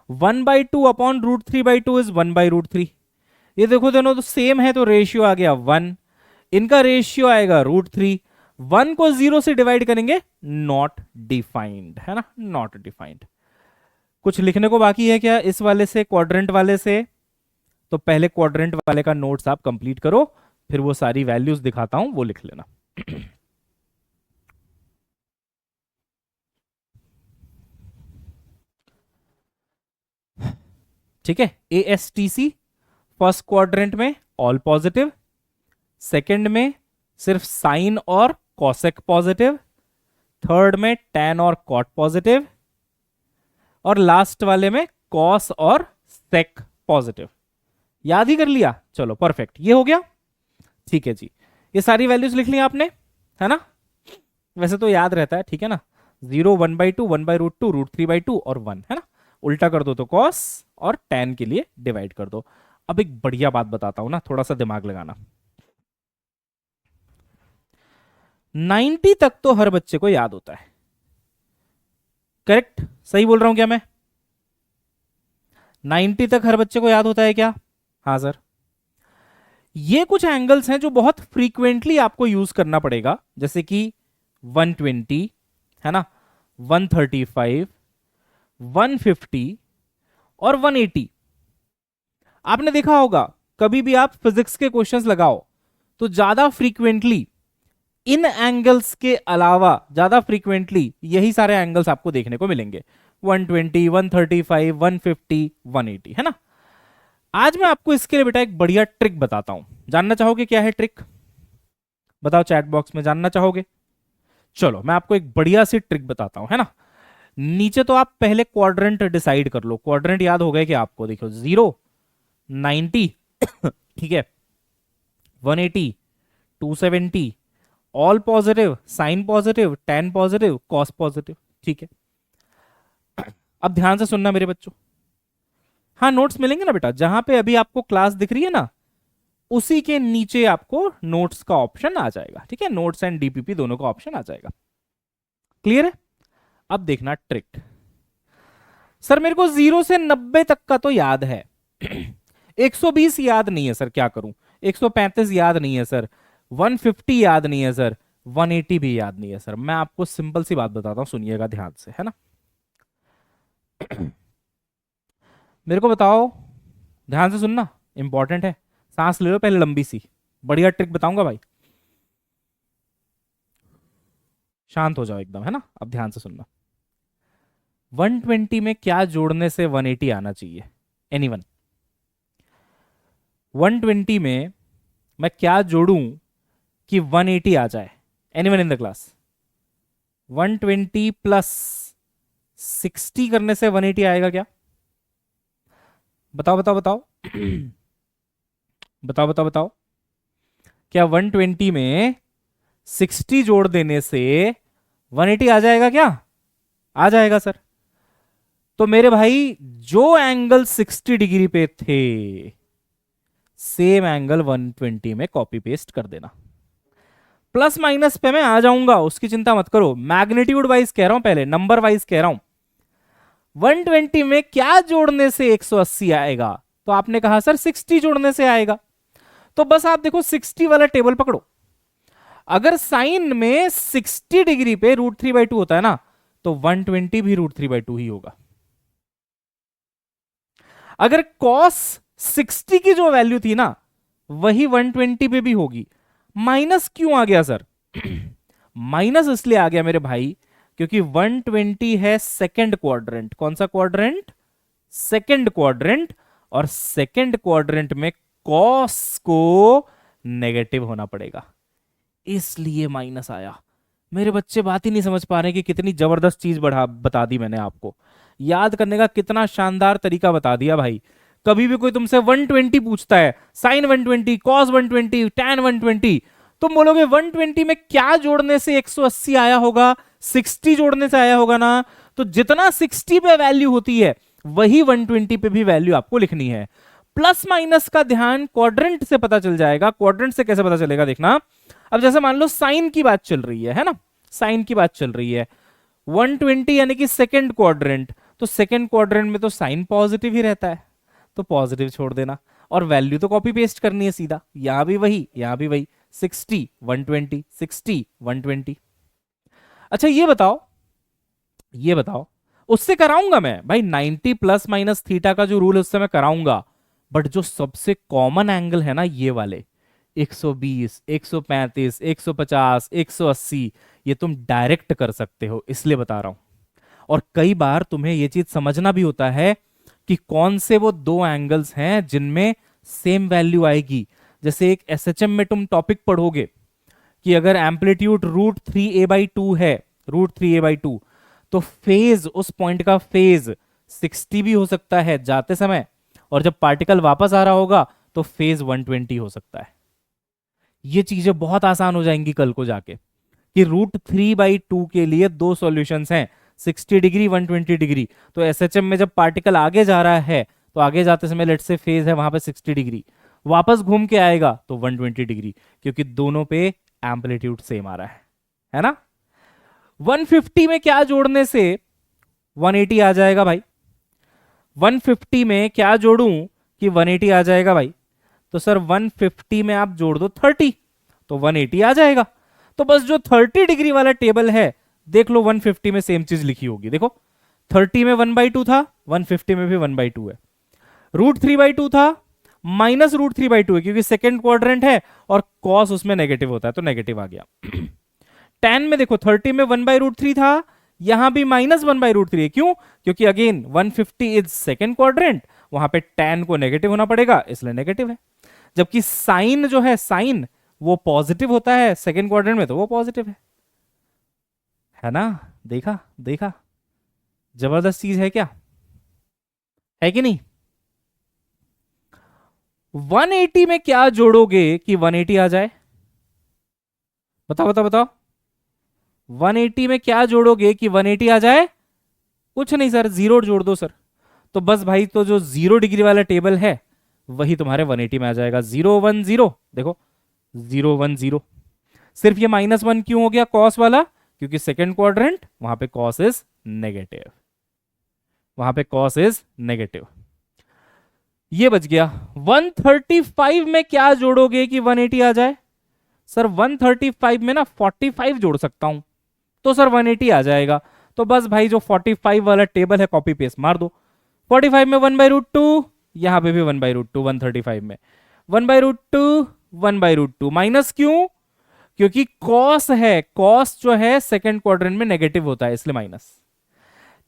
1/2 अपॉन √3/2 इज 1/√3। ये देखो दोनों तो सेम है, तो रेशियो आ गया 1, इनका रेशियो आएगा √3, 1 को 0 से डिवाइड करेंगे, नॉट डिफाइंड, है ना, नॉट डिफाइंड। कुछ लिखने को बाकी है क्या इस वाले से, क्वाड्रेंट वाले से? तो पहले क्वाड्रेंट वाले का नोट्स आप कंप्लीट करो, फिर वो सारी वैल्यूज दिखाता हूं, वो लिख लेना। ठीक है, ASTC फर्स्ट क्वाड्रेंट में ऑल पॉजिटिव, सेकंड में सिर्फ साइन और कॉसेक पॉजिटिव, थर्ड में टैन और कॉट पॉजिटिव, और लास्ट वाले में कॉस और सेक पॉजिटिव। याद ही कर लिया, चलो परफेक्ट, ये हो गया। ठीक है जी, ये सारी वैल्यूज लिख ली आपने, है ना, वैसे तो याद रहता है, ठीक है ना, 0, 1/2, 1/√2, √3/2 और 1, है ना। उल्टा कर दो तो कॉस, और tan के लिए डिवाइड कर दो। अब एक बढ़िया बात बताता हूं ना, थोड़ा सा दिमाग लगाना। 90 तक तो हर बच्चे को याद होता है, करेक्ट, सही बोल रहा हूं क्या मैं? 90 तक हर बच्चे को याद होता है क्या? हाँ सर। ये कुछ एंगल्स हैं जो बहुत फ्रीक्वेंटली आपको यूज करना पड़ेगा, जैसे कि 120, है ना, 135, 150 और 180। आपने देखा होगा कभी भी आप फिजिक्स के क्वेश्चंस लगाओ तो ज्यादा फ्रीक्वेंटली इन एंगल्स के अलावा ज्यादा फ्रीक्वेंटली यही सारे एंगल्स आपको देखने को मिलेंगे, 120, 135, 150, 180, है ना। आज मैं आपको इसके लिए बेटा एक बढ़िया ट्रिक बताता हूं, जानना चाहोगे क्या है ट्रिक? बताओ चैट बॉक्स में, जानना चाहोगे? चलो मैं आपको एक बढ़िया सी ट्रिक बताता हूं, है ना। नीचे तो आप पहले क्वाड्रेंट डिसाइड कर लो, क्वाड्रेंट याद हो गए कि आपको, देखो 0, 90, ठीक है, 180, 270, all positive, sine positive, tan positive, cos positive, ठीक है। अब ध्यान से सुनना मेरे बच्चों, हाँ नोट्स मिलेंगे ना बेटा, जहां पे अभी आपको क्लास दिख रही है ना, उसी के नीचे आपको नोट्स का ऑप्शन आ जाएगा, ठीक है, नोट्स एंड डीपीपी दोनों का ऑप्शन आ जाएगा। क्लियर है? अब देखना ट्रिक। सर मेरे को 0 से 90 तक का तो याद है, 120 याद नहीं है सर, क्या करूं? 135 याद नहीं है सर, 150 याद नहीं है सर, 180 भी याद नहीं है सर। मैं आपको सिंपल सी बात बताता हूं, सुनिएगा ध्यान से, है ना। मेरे को बताओ, ध्यान से सुनना, इंपॉर्टेंट है, सांस ले लो पहले लंबी सी, बढ़िया ट्रिक बताऊंगा भाई, शांत हो जाओ एकदम, है ना। अब ध्यान से सुनना, 120 में क्या जोड़ने से 180 आना चाहिए? एनीवन? 120 में मैं क्या जोड़ूं कि 180 आ जाए? Anyone in the class? 120 plus 60 करने से 180 आएगा क्या? बताओ बताओ बताओ, बताओ बताओ बताओ, क्या 120 में 60 जोड़ देने से 180 आ जाएगा क्या? आ जाएगा सर। तो मेरे भाई जो एंगल 60 डिग्री पे थे, सेम एंगल 120 में कॉपी पेस्ट कर देना। प्लस माइनस पे मैं आ जाऊंगा, उसकी चिंता मत करो, मैग्नीट्यूड वाइज कह रहा हूं, पहले नंबर वाइज कह रहा हूं। 120 में क्या जोड़ने से 180 आएगा? तो आपने कहा सर 60 जोड़ने से आएगा। तो बस आप देखो 60 वाला टेबल पकड़ो, अगर साइन में 60 डिग्री पे √3/2 होता है ना, तो 120 भी √3/2 ही होगा। अगर cos 60 की जो वैल्यू थी ना, वही 120 पे भी होगी। माइनस क्यों आ गया सर? माइनस इसलिए आ गया मेरे भाई, क्योंकि 120 है सेकंड क्वाड्रेंट। कौन सा क्वाड्रेंट? Second quadrant. और सेकंड क्वाड्रेंट में कॉस को नेगेटिव होना पड़ेगा, इसलिए माइनस आया। मेरे बच्चे बात ही नहीं समझ पा रहे कि कितनी जबरदस्त चीज बढ़ा बता दी मैंने आपको। याद करने का कितना शानदार तरीका बता दिया भाई। कभी भी कोई तुमसे 120 पूछता है, साइन 120, कॉस 120, टैन 120, तुम बोलोगे 120 में क्या जोड़ने से 180 आया होगा? 60 जोड़ने से आया होगा ना। तो जितना 60 पे वैल्यू होती है वही 120 पे भी वैल्यू आपको लिखनी है। प्लस माइनस का ध्यान क्वाड्रेंट से पता चल जाएगा। क्वाड्रेंट से कैसे पता चलेगा देखना। अब जैसे मान लो साइन की बात चल रही है ना, साइन की बात चल रही है, 120 यानी कि सेकंड क्वाड्रेंट, तो सेकंड क्वाड्रेंट में तो साइन पॉजिटिव ही रहता है, तो पॉजिटिव छोड़ देना और वैल्यू तो कॉपी पेस्ट करनी है सीधा। यहां भी वही, यहां भी वही, 60 120, 60 120। अच्छा ये बताओ, ये बताओ, उससे कराऊंगा मैं भाई 90 प्लस माइनस थीटा का जो रूल है उससे मैं कराऊंगा, बट जो सबसे कॉमन एंगल है ना ये वाले 120, 135, 150, 180, ये तुम डायरेक्ट कर सकते हो, इसलिए बता रहा हूं। और कई बार तुम्हें ये चीज समझना भी होता है कि कौन से वो दो एंगल्स हैं जिनमें सेम वैल्यू आएगी। जैसे एक एसएचएम में तुम टॉपिक पढ़ोगे कि अगर एम्पलीट्यूड √3a/2 है, √3a/2, तो फेज, उस पॉइंट का फेज 60 भी हो सकता है जाते समय, और जब पार्टिकल वापस आ रहा होगा तो फेज 120 हो सकता है। ये चीजें बहुत आसान हो जाएंगी कल को जाके कि √3/2 के लिए दो सॉल्यूशंस हैं, 60 डिग्री 120 डिग्री। तो एसएचएम में जब पार्टिकल आगे जा रहा है तो आगे जाते समय लेट से फेज है वहां पे 60 डिग्री, वापस घूम के आएगा तो 120 डिग्री, क्योंकि दोनों पे एम्पलीट्यूड सेम आ रहा है ना। 150 में क्या जोड़ने से 180 आ जाएगा भाई? 150 में क्या जोड़ूं कि 180 आ जाएगा भाई? तो सर 150 में आप जोड़ दो 30 तो 180 आ जाएगा। तो बस जो 30 डिग्री वाला टेबल है देख लो, 150 में सेम चीज लिखी होगी। देखो 30 में 1/2 था, 150 में भी 1/2 है। √3/2 था, माइनस √3/2 है क्योंकि सेकेंड क्वाड्रेंट है और कॉस उसमें नेगेटिव होता है तो नेगेटिव आ गया। tan में देखो 30 में 1/√3 था, यहां भी माइनस 1/√3 है। क्यों? क्योंकि अगेन 150 इज सेकेंड क्वाड्रेंट, वहां पे tan को नेगेटिव होना पड़ेगा इसलिए नेगेटिव है। जबकि साइन जो है, साइन वो पॉजिटिव होता है सेकेंड क्वाड्रेंट में, तो वो पॉजिटिव है ना। देखा देखा, जबरदस्त चीज है क्या, है कि नहीं। 180 में क्या जोड़ोगे कि 180 आ जाए? बताओ बताओ बताओ, 180 में क्या जोड़ोगे कि 180 आ जाए? कुछ नहीं सर, जीरो जोड़ दो सर। तो बस भाई, तो जो 0 डिग्री वाला टेबल है वही तुम्हारे 180 में आ जाएगा। 0 1 0, देखो 0 1 0। सिर्फ ये -1 क्यों हो गया कॉस वाला? क्योंकि सेकेंड क्वाड्रेंट, वहां पे कॉस इज नेगेटिव, वहां पे कॉस इज नेगेटिव। ये बच गया। 135 में क्या जोड़ोगे कि 180 आ जाए? सर 135 में ना 45 जोड़ सकता हूं तो सर 180 आ जाएगा। तो बस भाई जो 45 वाला टेबल है कॉपी पेस्ट मार दो। 45 में 1/√2, यहां पे भी 1/√2, 135 में 1/√2, 1/√2 माइनस क्यों? क्योंकि कॉस है, कॉस जो है सेकंड क्वाड्रेंट में नेगेटिव होता है इसलिए माइनस।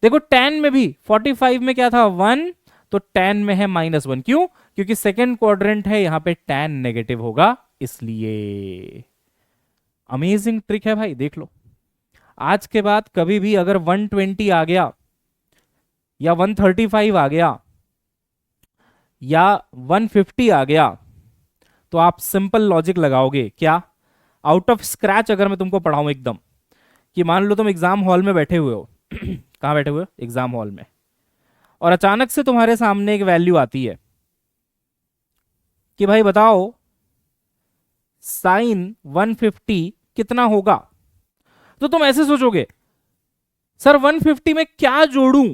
देखो tan में भी 45 में क्या था 1, तो tan में है -1। क्यों? क्योंकि सेकंड क्वाड्रेंट है, यहां पे tan नेगेटिव होगा इसलिए। अमेजिंग ट्रिक है भाई, देख लो। आज के बाद कभी भी अगर 120 आ गया या 135 आ गया या 150 आ गया तो आप सिंपल लॉजिक लगाओगे क्या, आउट ऑफ स्क्रैच। अगर मैं तुमको पढ़ाऊं एकदम कि मान लो तुम एग्जाम हॉल में बैठे हुए हो कहां बैठे हुए हो? एग्जाम हॉल में, और अचानक से तुम्हारे सामने एक वैल्यू आती है कि भाई बताओ साइन 150 कितना होगा। तो तुम ऐसे सोचोगे सर 150 में क्या जोड़ूं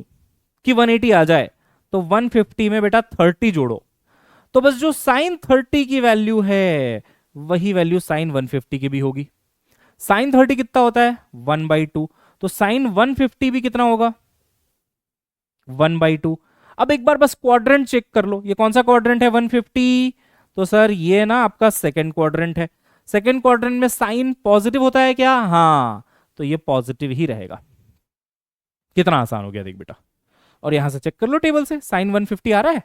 कि 180 आ जाए? तो 150 में बेटा 30 जोड़ो, तो बस जो साइन 30 की वैल्यू है वही वैल्यू साइन 150 की भी होगी। साइन 30 कितना होता है 1/2, तो साइन 150 भी कितना होगा 1/2। अब एक बार बस क्वाड्रेंट चेक कर लो, ये कौन सा क्वाड्रेंट है 150? तो सर ये ना आपका सेकंड क्वाड्रेंट है। सेकंड क्वाड्रेंट में साइन पॉजिटिव होता है क्या? हाँ, तो ये पॉजिटिव ही रहेगा। कितना आसान हो गया देख बेटा। और यहां से चेक कर लो टेबल से, साइन 150 आ रहा है,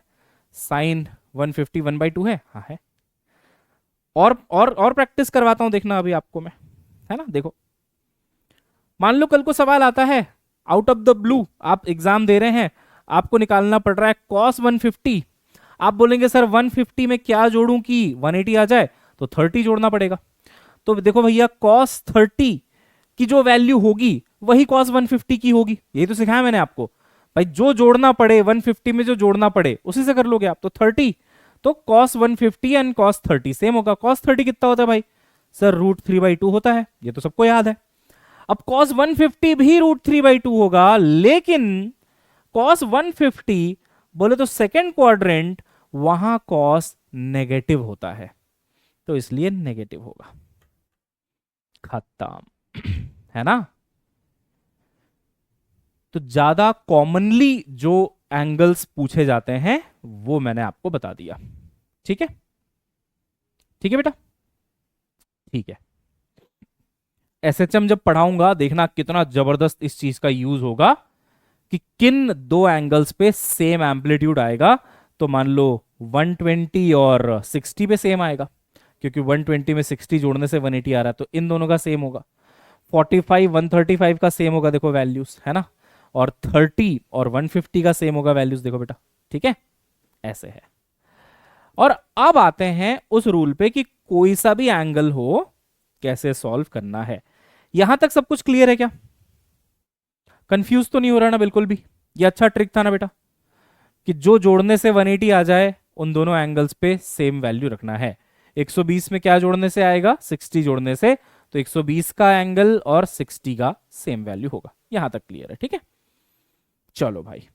साइन 150 1/2 है, हाँ है। और प्रैक्टिस करवाता हूं, देखना अभी आपको मैं, है ना। देखो, मान लो कल को सवाल आता है आउट ऑफ द ब्लू, आप एग्जाम दे रहे हैं, आपको निकालना पड़ रहा है कॉस 150। आप बोलेंगे सर 150 में क्या जोड़ूं कि 180 आ जाए, तो 30 जोड़ना पड़ेगा। तो देखो भैया, कॉस 30 की जो वैल्यू होगी वही कॉस 150 की होगी, यही तो सिखाया मैंने आपको। भाई जो जोड़ना पड़े 150 में, जो जोड़ना पड़े उसी से कर लोगे आप, तो 30। तो कॉस 150 एंड कॉस 30 सेम होगा। कॉस 30 कितना होता है भाई? सर √3/2 होता है, ये तो सबको याद है। अब कॉस 150 भी √3/2 होगा, लेकिन कॉस 150 बोले तो सेकेंड क्वाड्रेंट, वहां कॉस नेगेटिव होता है, तो इसलिए नेगेटिव होगा। खत्म। है ना। तो ज्यादा कॉमनली जो एंगल्स पूछे जाते हैं वो मैंने आपको बता दिया। ठीक है, ठीक है बेटा, ठीक है। एसएचएम जब पढ़ाऊंगा देखना कितना जबरदस्त इस चीज का यूज होगा कि किन दो एंगल्स पे सेम एम्पलीट्यूड आएगा। तो मान लो 120 और 60 पे सेम आएगा, क्योंकि 120 में 60 जोड़ने से 180 आ रहा है, तो इन दोनों का सेम होगा। 45 135 का सेम होगा, देखो वैल्यूज, है ना। और 30 और 150 का सेम होगा वैल्यूज, देखो बेटा। ठीक है, ऐसे है। और अब आते हैं उस रूल पे कि कोई सा भी एंगल हो कैसे सॉल्व करना है। यहां तक सब कुछ क्लियर है क्या? कंफ्यूज तो नहीं हो रहा ना बिल्कुल भी? ये अच्छा ट्रिक था ना बेटा, कि जो जोड़ने से 180 आ जाए उन दोनों एंगल्स पे सेम वैल्यू रखना है। 120 में क्या जोड़ने से आएगा? 60 जोड़ने से, तो 120 का एंगल और 60 का सेम वैल्यू होगा। यहां तक क्लियर है? ठीक है, चलो भाई।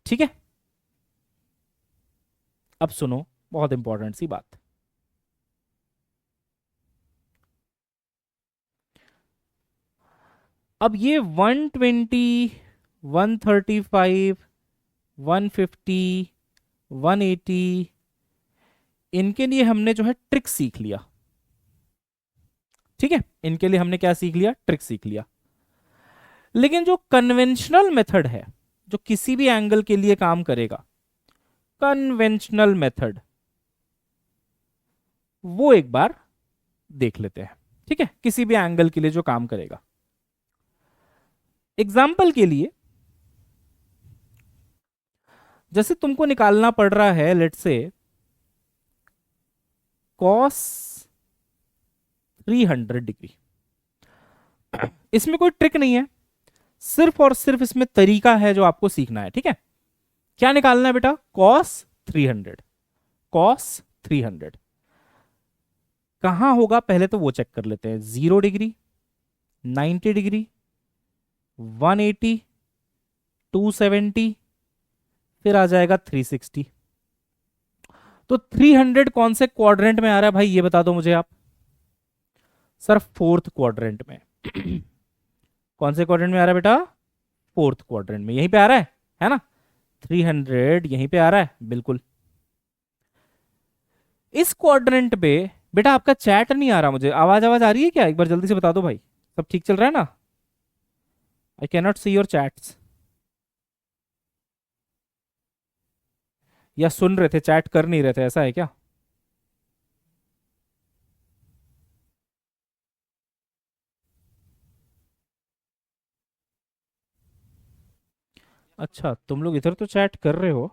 ठीक है, अब सुनो बहुत इंपॉर्टेंट सी बात। अब ये 120 135 150 180, इनके लिए हमने जो है ट्रिक सीख लिया। ठीक है, इनके लिए हमने क्या सीख लिया? ट्रिक सीख लिया। लेकिन जो कन्वेंशनल मेथड है, जो किसी भी एंगल के लिए काम करेगा, कन्वेंशनल मेथड, वो एक बार देख लेते हैं। ठीक है, किसी भी एंगल के लिए जो काम करेगा। एग्जाम्पल के लिए, जैसे तुमको निकालना पड़ रहा है लेट से कॉस 300 डिग्री। इसमें कोई ट्रिक नहीं है, सिर्फ और सिर्फ इसमें तरीका है जो आपको सीखना है। ठीक है, क्या निकालना है बेटा? कॉस 300। कॉस 300 कहां होगा पहले तो वो चेक कर लेते हैं। 0 डिग्री, 90 डिग्री, 180, 270, फिर आ जाएगा 360। तो 300 कौन से क्वाड्रेंट में आ रहा है भाई, ये बता दो मुझे आप। सर फोर्थ क्वाड्रेंट में। कौन से क्वाड्रेंट में आ रहा है बेटा? फोर्थ क्वाड्रेंट में, यहीं पे आ रहा है ना। 300 यहीं पे आ रहा है, बिल्कुल। इस क्वाड्रेंट पे बेटा आपका चैट नहीं आ रहा, मुझे आवाज आवाज आ रही है क्या? एक बार जल्दी से बता दो भाई, सब ठीक चल रहा है ना? I cannot see your chats. या सुन रहे थे, चैट कर नहीं रहे थे, ऐसा है क्या? अच्छा, तुम लोग इधर तो चैट कर रहे हो।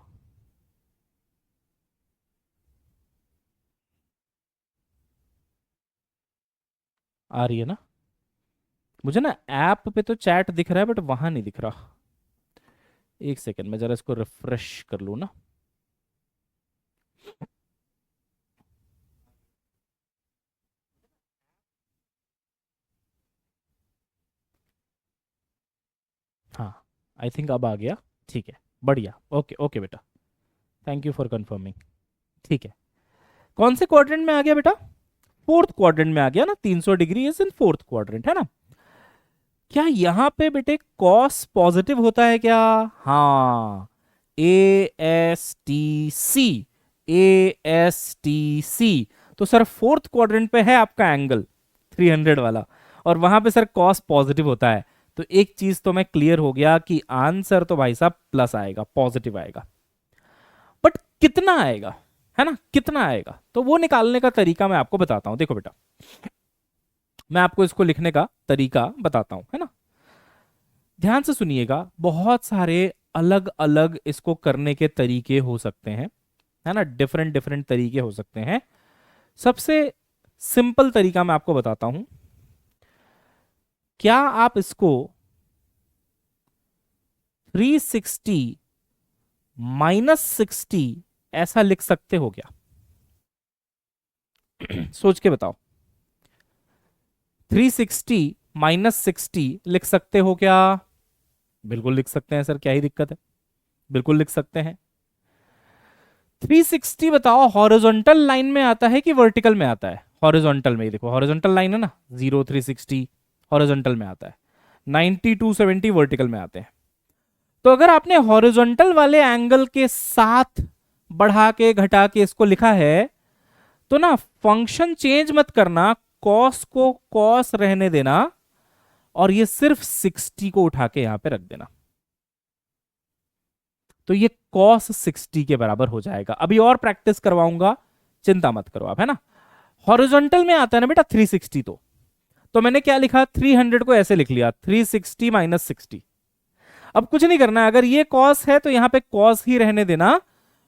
आ रही है ना? मुझे ना ऐप पे तो चैट दिख रहा है, बट वहां नहीं दिख रहा। एक सेकंड, मैं जरा इसको रिफ्रेश कर लूँ ना। हाँ, आई थिंक अब आ गया। ठीक है, बढ़िया, ओके ओके बेटा, थैंक यू फॉर कंफर्मिंग। ठीक है, कौन से क्वाड्रेंट में आ गया बेटा? फोर्थ क्वाड्रेंट में आ गया ना। 300 degree is in fourth quadrant, है ना। क्या यहां पे बेटे कॉस पॉजिटिव होता है क्या? हाँ, ASTC, ASTC। तो सर फोर्थ क्वाड्रेंट पे है आपका एंगल 300 वाला, और वहां पे सर कॉस पॉजिटिव होता है। तो एक चीज तो मैं क्लियर हो गया कि आंसर तो भाई साहब प्लस आएगा, पॉजिटिव आएगा। बट कितना आएगा, है ना, कितना आएगा, तो वो निकालने का तरीका मैं आपको बताता हूं। देखो बेटा, मैं आपको इसको लिखने का तरीका बताता हूं, है ना। ध्यान से सुनिएगा, बहुत सारे अलग अलग इसको करने के तरीके हो सकते हैं, है ना, डिफरेंट डिफरेंट तरीके हो सकते हैं। सबसे सिंपल तरीका मैं आपको बताता हूं। क्या आप इसको 360 -60 ऐसा लिख सकते हो क्या? सोच के बताओ। 360 -60 लिख सकते हो क्या? बिल्कुल लिख सकते हैं सर, क्या ही दिक्कत है, बिल्कुल लिख सकते हैं। 360 बताओ हॉरिजॉन्टल लाइन में आता है कि वर्टिकल में आता है? हॉरिजॉन्टल में ही, देखो हॉरिजॉन्टल लाइन है ना, 0 360 हॉरिजॉन्टल में आता है, 90 270 वर्टिकल में आते हैं। तो अगर आपने हॉरिजॉन्टल वाले एंगल के साथ बढ़ा के घटा के इसको लिखा है, तो ना फंक्शन चेंज मत करना, कॉस को कॉस रहने देना, और ये सिर्फ 60 को उठा के यहां पे रख देना। तो ये कॉस 60 के बराबर हो जाएगा। अभी और प्रैक्टिस करवाऊंगा, चिंता मत करो आप, है ना। हॉरिजॉन्टल में आता है ना बेटा 360, तो मैंने क्या लिखा, 300 को ऐसे लिख लिया, 360 -60। अब कुछ नहीं करना है, अगर ये कॉस है तो यहां पे कॉस ही रहने देना,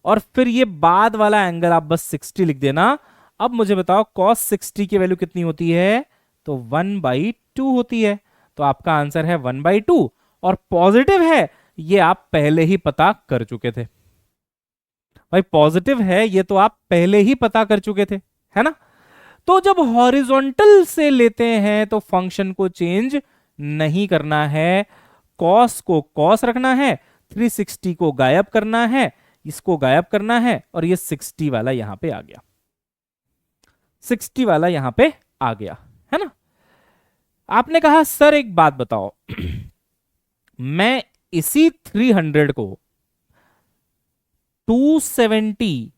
और फिर ये बाद वाला एंगल आप बस 60 लिख देना। अब मुझे बताओ कॉस 60 की वैल्यू कितनी होती है? तो 1/2 होती है। तो आपका आंसर है 1/2, और पॉजिटिव है ये आप पहले ही पता कर चुके थे भाई, पॉजिटिव है ये तो आप पहले ही पता कर चुके थे, है ना। तो जब हॉरिजॉन्टल से लेते हैं तो फंक्शन को चेंज नहीं करना है, कॉस को कॉस रखना है, 360 को गायब करना है, इसको गायब करना है, और ये 60 वाला यहां पे आ गया, 60 वाला यहां पे आ गया, है ना। आपने कहा सर एक बात बताओ, मैं इसी 300 को 270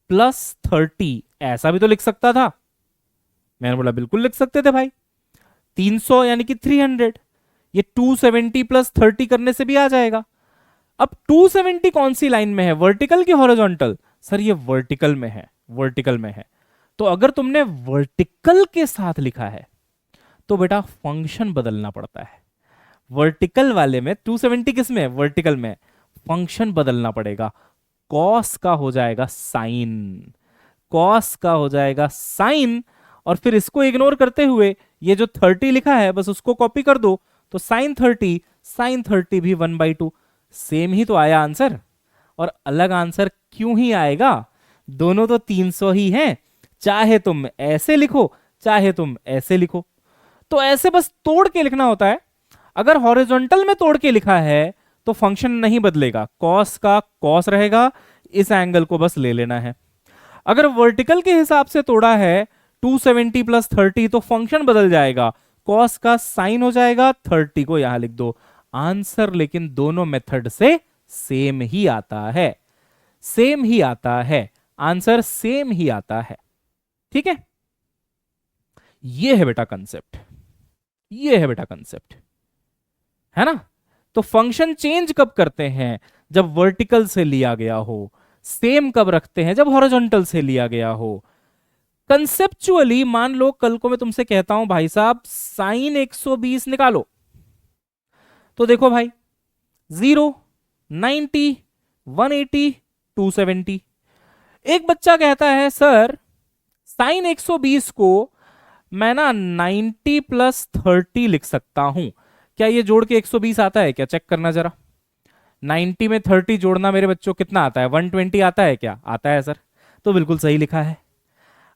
+30 ऐसा भी तो लिख सकता था। मैंने बोला बिल्कुल लिख सकते थे भाई, 300 यानी कि 300, ये 270 +30 करने से भी आ जाएगा। अब 270 कौन सी लाइन में है, वर्टिकल की हॉरिजॉन्टल? सर ये वर्टिकल में है, वर्टिकल में है। तो अगर तुमने वर्टिकल के साथ लिखा है तो बेटा फंक्शन बदलना पड़ता है। वर्टिकल वाले में 270 किस में है, वर्टिकल में, फंक्शन बदलना पड़ेगा, कॉस का हो जाएगा साइन, कॉस का हो जाएगा साइन, और फिर इसको इग्नोर करते हुए ये जो 30 लिखा है बस उसको कॉपी कर दो, तो sin30 भी 1/2, सेम ही तो आया आंसर। और अलग आंसर क्यों ही आएगा, दोनों तो 300 ही हैं, चाहे तुम ऐसे लिखो चाहे तुम ऐसे लिखो। तो ऐसे बस तोड़ के लिखना होता है। अगर हॉरिजॉन्टल में तोड़ के लिखा है तो फंक्शन नहीं बदलेगा, कॉस का कॉस रहेगा, इस एंगल को बस ले लेना है। अगर वर्टिकल के हिसाब से तोड़ा है 270 +30 तो फंक्शन बदल जाएगा, कॉस का साइन हो जाएगा, 30 को यहां लिख दो। आंसर लेकिन दोनों मेथड से सेम ही आता है, सेम ही आता है, आंसर सेम ही आता है, ठीक है। ये है बेटा कंसेप्ट, ये है बेटा कंसेप्ट, है ना। तो फंक्शन चेंज कब करते हैं, जब वर्टिकल से लिया गया हो, सेम कब रखते हैं, जब हॉरिजॉन्टल से लिया गया हो। कंसेप्चुअली मान लो कल को मैं तुमसे कहता हूं भाई साहब साइन 120 निकालो, तो देखो भाई 0 90 180 270। एक बच्चा कहता है सर साइन 120 को मैं ना 90 +30 लिख सकता हूं, क्या ये जोड़ के 120 आता है क्या, चेक करना जरा। 90 में 30 जोड़ना मेरे बच्चों कितना आता है, 120 आता है क्या, आता है सर, तो बिल्कुल सही लिखा है।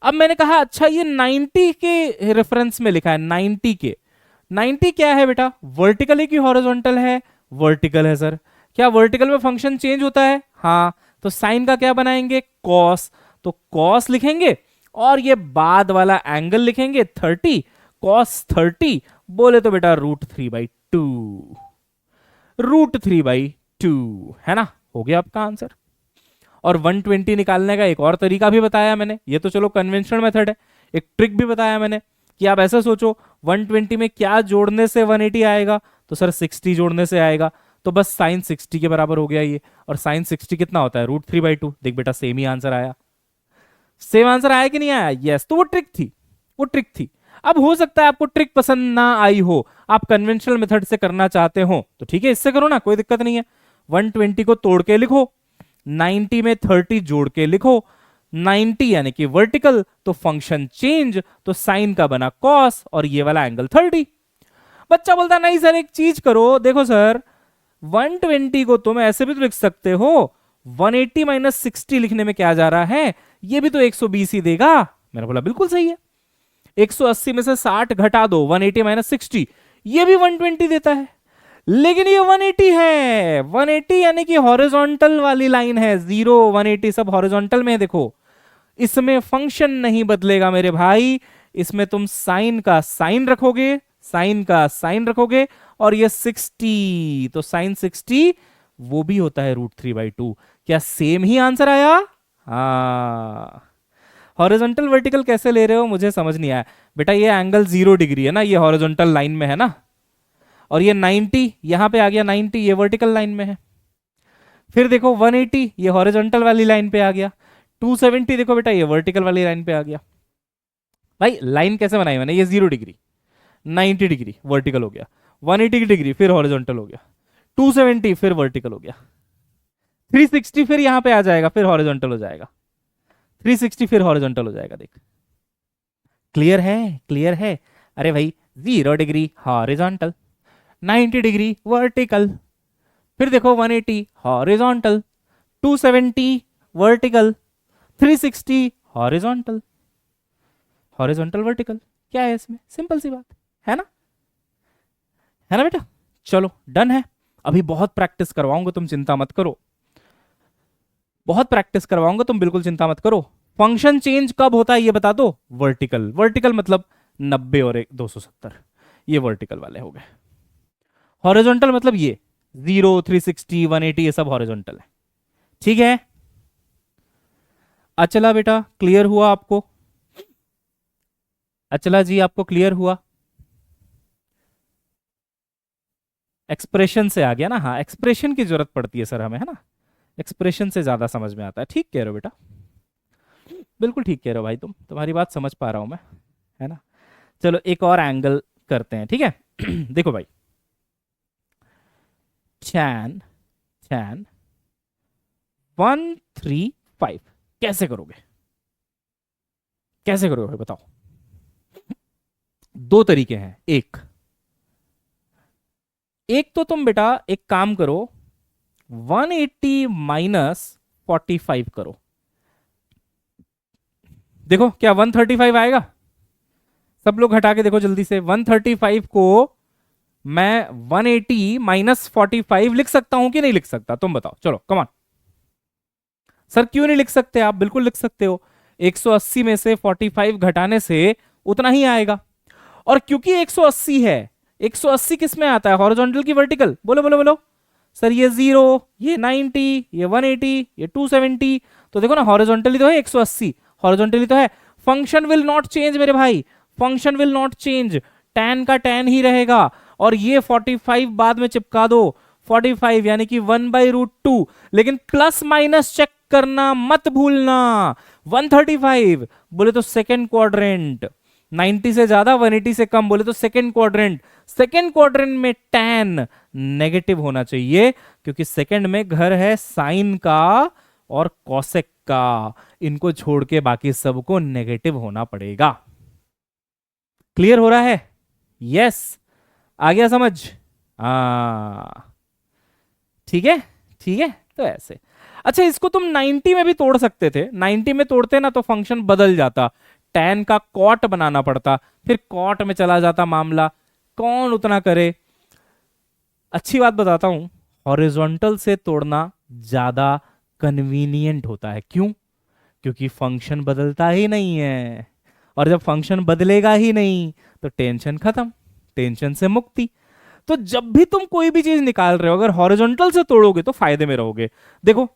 अब मैंने कहा अच्छा ये 90 के रेफरेंस में लिखा है, 90 के, 90 क्या है बेटा, वर्टिकल है कि हॉरिजॉन्टल है, वर्टिकल है सर। क्या वर्टिकल में फंक्शन चेंज होता है, हाँ, तो साइन का क्या बनाएंगे, कॉस, तो कॉस लिखेंगे, और ये बाद वाला एंगल लिखेंगे 30, कॉस 30 बोले तो बेटा √3/2, √3/2, है ना, हो गया आपका आंसर। और 120 निकालने का एक और तरीका भी बताया मैंने, ये तो चलो कन्वेंशनल मेथड है, एक ट्रिक भी बताया मैंने। कि आप ऐसा सोचो 120 में क्या जोड़ने से 180 आएगा, तो सर 60 जोड़ने से आएगा, तो बस साइन 60 के बराबर हो गया ये। और साइन 60 कितना होता है, √3/2। देख बेटा सेम ही आंसर आया, सेम आंसर आया कि नहीं आया? यस। तो वो ट्रिक थी, वो ट्रिक थी। अब हो सकता है आपको ट्रिक पसंद ना आई हो, आप कन्वेंशनल मेथड से करना चाहते हो, तो ठीक है इससे करो ना, कोई दिक्कत नहीं है। 120 को तोड़ के लिखो, 90 में 30 जोड़ के लिखो, 90 यानी कि वर्टिकल, तो फंक्शन चेंज, तो साइन का बना कॉस और ये वाला एंगल 30। बच्चा बोलता नहीं सर एक चीज करो, देखो सर 120 को तुम ऐसे भी तो लिख सकते हो, 180 माइनस 60 लिखने में क्या जा रहा है, ये भी तो 120 ही देगा। मैंने बोला बिल्कुल सही है, 180 में से 60 घटा दो, 180 माइनस 60, ये भी 120 देता है। लेकिन ये 180 है, 180 यानी कि हॉरिजॉन्टल वाली लाइन है, 0 180 सब हॉरिजॉन्टल में है। देखो इसमें फंक्शन नहीं बदलेगा मेरे भाई, इसमें तुम साइन का साइन रखोगे, साइन का साइन रखोगे, और ये 60, तो साइन 60 वो भी होता है √3/2। क्या सेम ही आंसर आया? हाँ। हॉरिजॉन्टल वर्टिकल कैसे ले रहे हो मुझे समझ नहीं आया बेटा, ये एंगल 0 डिग्री है ना, ये हॉरिजॉन्टल लाइन में है ना, और ये 90 यहां पे आ गया, 90 ये वर्टिकल लाइन में है। फिर देखो 180 ये हॉरिजॉन्टल वाली लाइन पे आ गया, 270 देखो बेटा ये वर्टिकल वाली लाइन पे आ गया। भाई लाइन कैसे बनाई मैंने, ये 0 डिग्री, 90 डिग्री वर्टिकल हो गया, 180 डिग्री फिर हॉरिजॉन्टल हो गया, 270 फिर वर्टिकल हो गया, 360 फिर यहां पे आ जाएगा, फिर हॉरिजॉन्टल हो जाएगा, 360 फिर हॉरिजॉन्टल हो जाएगा। देख क्लियर है, क्लियर है? अरे भाई 0 डिग्री हॉरिजॉन्टल, 90 डिग्री वर्टिकल, फिर देखो 180 horizontal, 270 vertical, 360 horizontal, horizontal vertical. क्या है इसमें, सिंपल सी बात है ना, है ना बेटा? चलो डन है। अभी बहुत प्रैक्टिस करवाऊंगा, तुम चिंता मत करो, बहुत प्रैक्टिस करवाऊंगा, तुम बिल्कुल चिंता मत करो। फंक्शन चेंज कब होता है ये बता दो। वर्टिकल, वर्टिकल मतलब 90 और 270, ये वर्टिकल वाले हो गए। हॉरिजॉन्टल मतलब ये 0 360 180 ये सब हॉरिजॉन्टल है, ठीक है? अचला बेटा क्लियर हुआ आपको? अचला जी आपको क्लियर हुआ? एक्सप्रेशन से आ गया ना? हाँ एक्सप्रेशन की जरूरत पड़ती है सर हमें, है ना, एक्सप्रेशन से ज्यादा समझ में आता है। ठीक कह रहे हो बेटा, बिल्कुल ठीक कह रहे हो भाई, तुम्हारी बात समझ पा रहा हूं मैं, है ना। चलो एक और एंगल करते हैं, ठीक है? देखो भाई tan tan 135 कैसे करोगे, कैसे करोगे बताओ? दो तरीके हैं, एक तो तुम बेटा एक काम करो, 180 माइनस 45 करो, देखो क्या 135 आएगा? सब लोग हटा के देखो जल्दी से, 135 को मैं 180 माइनस 45 लिख सकता हूं कि नहीं लिख सकता, तुम बताओ, चलो कमान। सर क्यों नहीं लिख सकते? आप बिल्कुल लिख सकते हो, 180 में से 45 घटाने से उतना ही आएगा। और क्योंकि 180 है, 180 किस में आता है, हॉरिजॉन्टल की वर्टिकल? बोलो बोलो बोलो। सर ये 0, ये 90, ये 180, ये 270, तो देखो ना हॉरिजॉन्टली तो है 180, हॉरिजॉन्टली तो है। फंक्शन विल नॉट चेंज मेरे भाई, function will not change, tan का tan ही रहेगा। और ये 45 बाद में चिपका दो, 45 यानी कि 1/√2, लेकिन प्लस माइनस चेक करना मत भूलना। 135 बोले तो सेकेंड क्वाड्रेंट, 90 से ज्यादा 180 से कम बोले तो सेकेंड क्वाड्रेंट, सेकेंड क्वाड्रेंट में tan नेगेटिव होना चाहिए, क्योंकि सेकेंड में घर है साइन का और कॉसेक का, इनको छोड़ के बाकी सबको नेगेटिव होना पड़ेगा। क्लियर हो रहा है? यस, आ गया समझ? ठीक है, ठीक है, तो ऐसे। अच्छा इसको तुम 90 में भी तोड़ सकते थे, 90 में तोड़ते ना तो फंक्शन बदल जाता, tan का कॉट बनाना पड़ता, फिर कॉट में चला जाता मामला, कौन उतना करे। अच्छी बात बताता हूं, हॉरिजॉन्टल से तोड़ना ज्यादा कन्वीनियंट होता है। क्यों? क्योंकि फंक्शन बदलता ही नहीं है, और जब फंक्शन बदलेगा ही नहीं तो टेंशन खत्म, टेंशन से मुक्ति। तो जब भी तुम कोई भी चीज निकाल रहे हो अगर हॉरिजॉन्टल से तोड़ोगे तो फायदे में रहोगे। देखो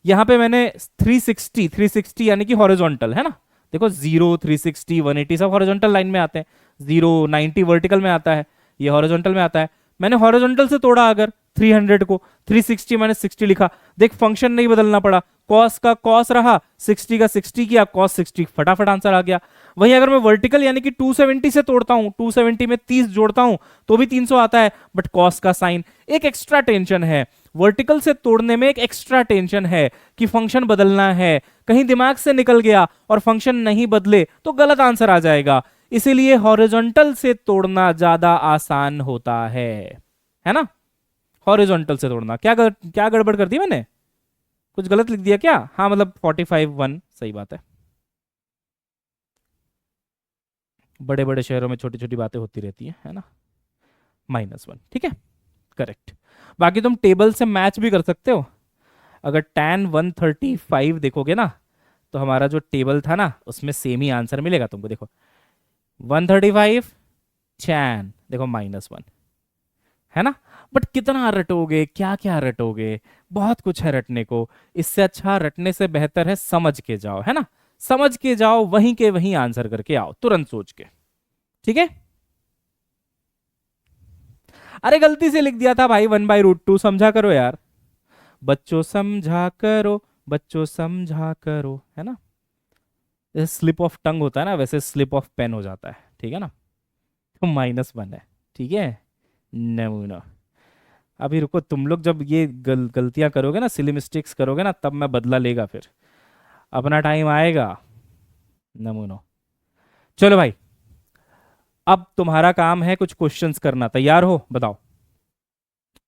यहां पे मैंने 360 यानी कि हॉरिजॉन्टल है ना, देखो 0, 360, 180 सब हॉरिजॉन्टल लाइन में आते हैं। 0, 90 वर्टिकल में आता है, ये हॉरिजॉन्टल में आता है। मैंने हॉरिजॉन्टल से तोड़ा अगर 300 को, 360 मैंने 60 लिखा, देख फंक्शन नहीं बदलना पड़ा, कॉस का कॉस रहा, 60 का 60 किया, कॉस 60, फटाफट आंसर आ गया। वहीं अगर मैं वर्टिकल यानी कि 270 से तोड़ता हूं, 270 में 30 जोड़ता हूं तो भी 300 आता है, बट कॉस का साइन एक एक्स्ट्रा टेंशन है। वर्टिकल से तोड़ने में एक एक्स्ट्रा टेंशन है कि फंक्शन बदलना है, कहीं दिमाग से निकल गया और फंक्शन नहीं बदले तो गलत आंसर आ जाएगा। इसीलिए हॉरिजॉन्टल से तोड़ना ज्यादा आसान होता है ना। हॉरिजॉन्टल से तोड़ना, क्या गड़बड़ कर दी मैंने, कुछ गलत लिख दिया क्या? हाँ मतलब 45 1 सही बात है। बड़े बड़े शहरों में छोटी छोटी बातें होती रहती है ना। -1 ठीक है, करेक्ट। बाकी तुम टेबल से मैच भी कर सकते हो। अगर tan 135 देखोगे ना तो हमारा जो टेबल था ना उसमें सेम ही आंसर मिलेगा तुमको। देखो 135 tan, देखो -1 है ना। बट कितना रटोगे, क्या क्या रटोगे, बहुत कुछ है रटने को। इससे अच्छा, रटने से बेहतर है समझ के जाओ, है ना। समझ के जाओ, वहीं के वहीं आंसर करके आओ, तुरंत सोच के। ठीक है। अरे गलती से लिख दिया था भाई 1/√2, समझा करो यार। बच्चों समझा करो, बच्चों समझा करो, है ना। जैसे स्लिप ऑफ टंग होता है ना, वैसे स्लिप ऑफ पेन हो जाता है, ठीक है ना। तो -1 है, ठीक है। नमूना। अभी रुको, तुम लोग जब ये गलतियां करोगे ना, सिली मिस्टेक्स करोगे ना, तब मैं बदला लेगा फिर, अपना टाइम आएगा। नमूनो। चलो भाई, अब तुम्हारा काम है कुछ क्वेश्चंस करना। तैयार हो? बताओ,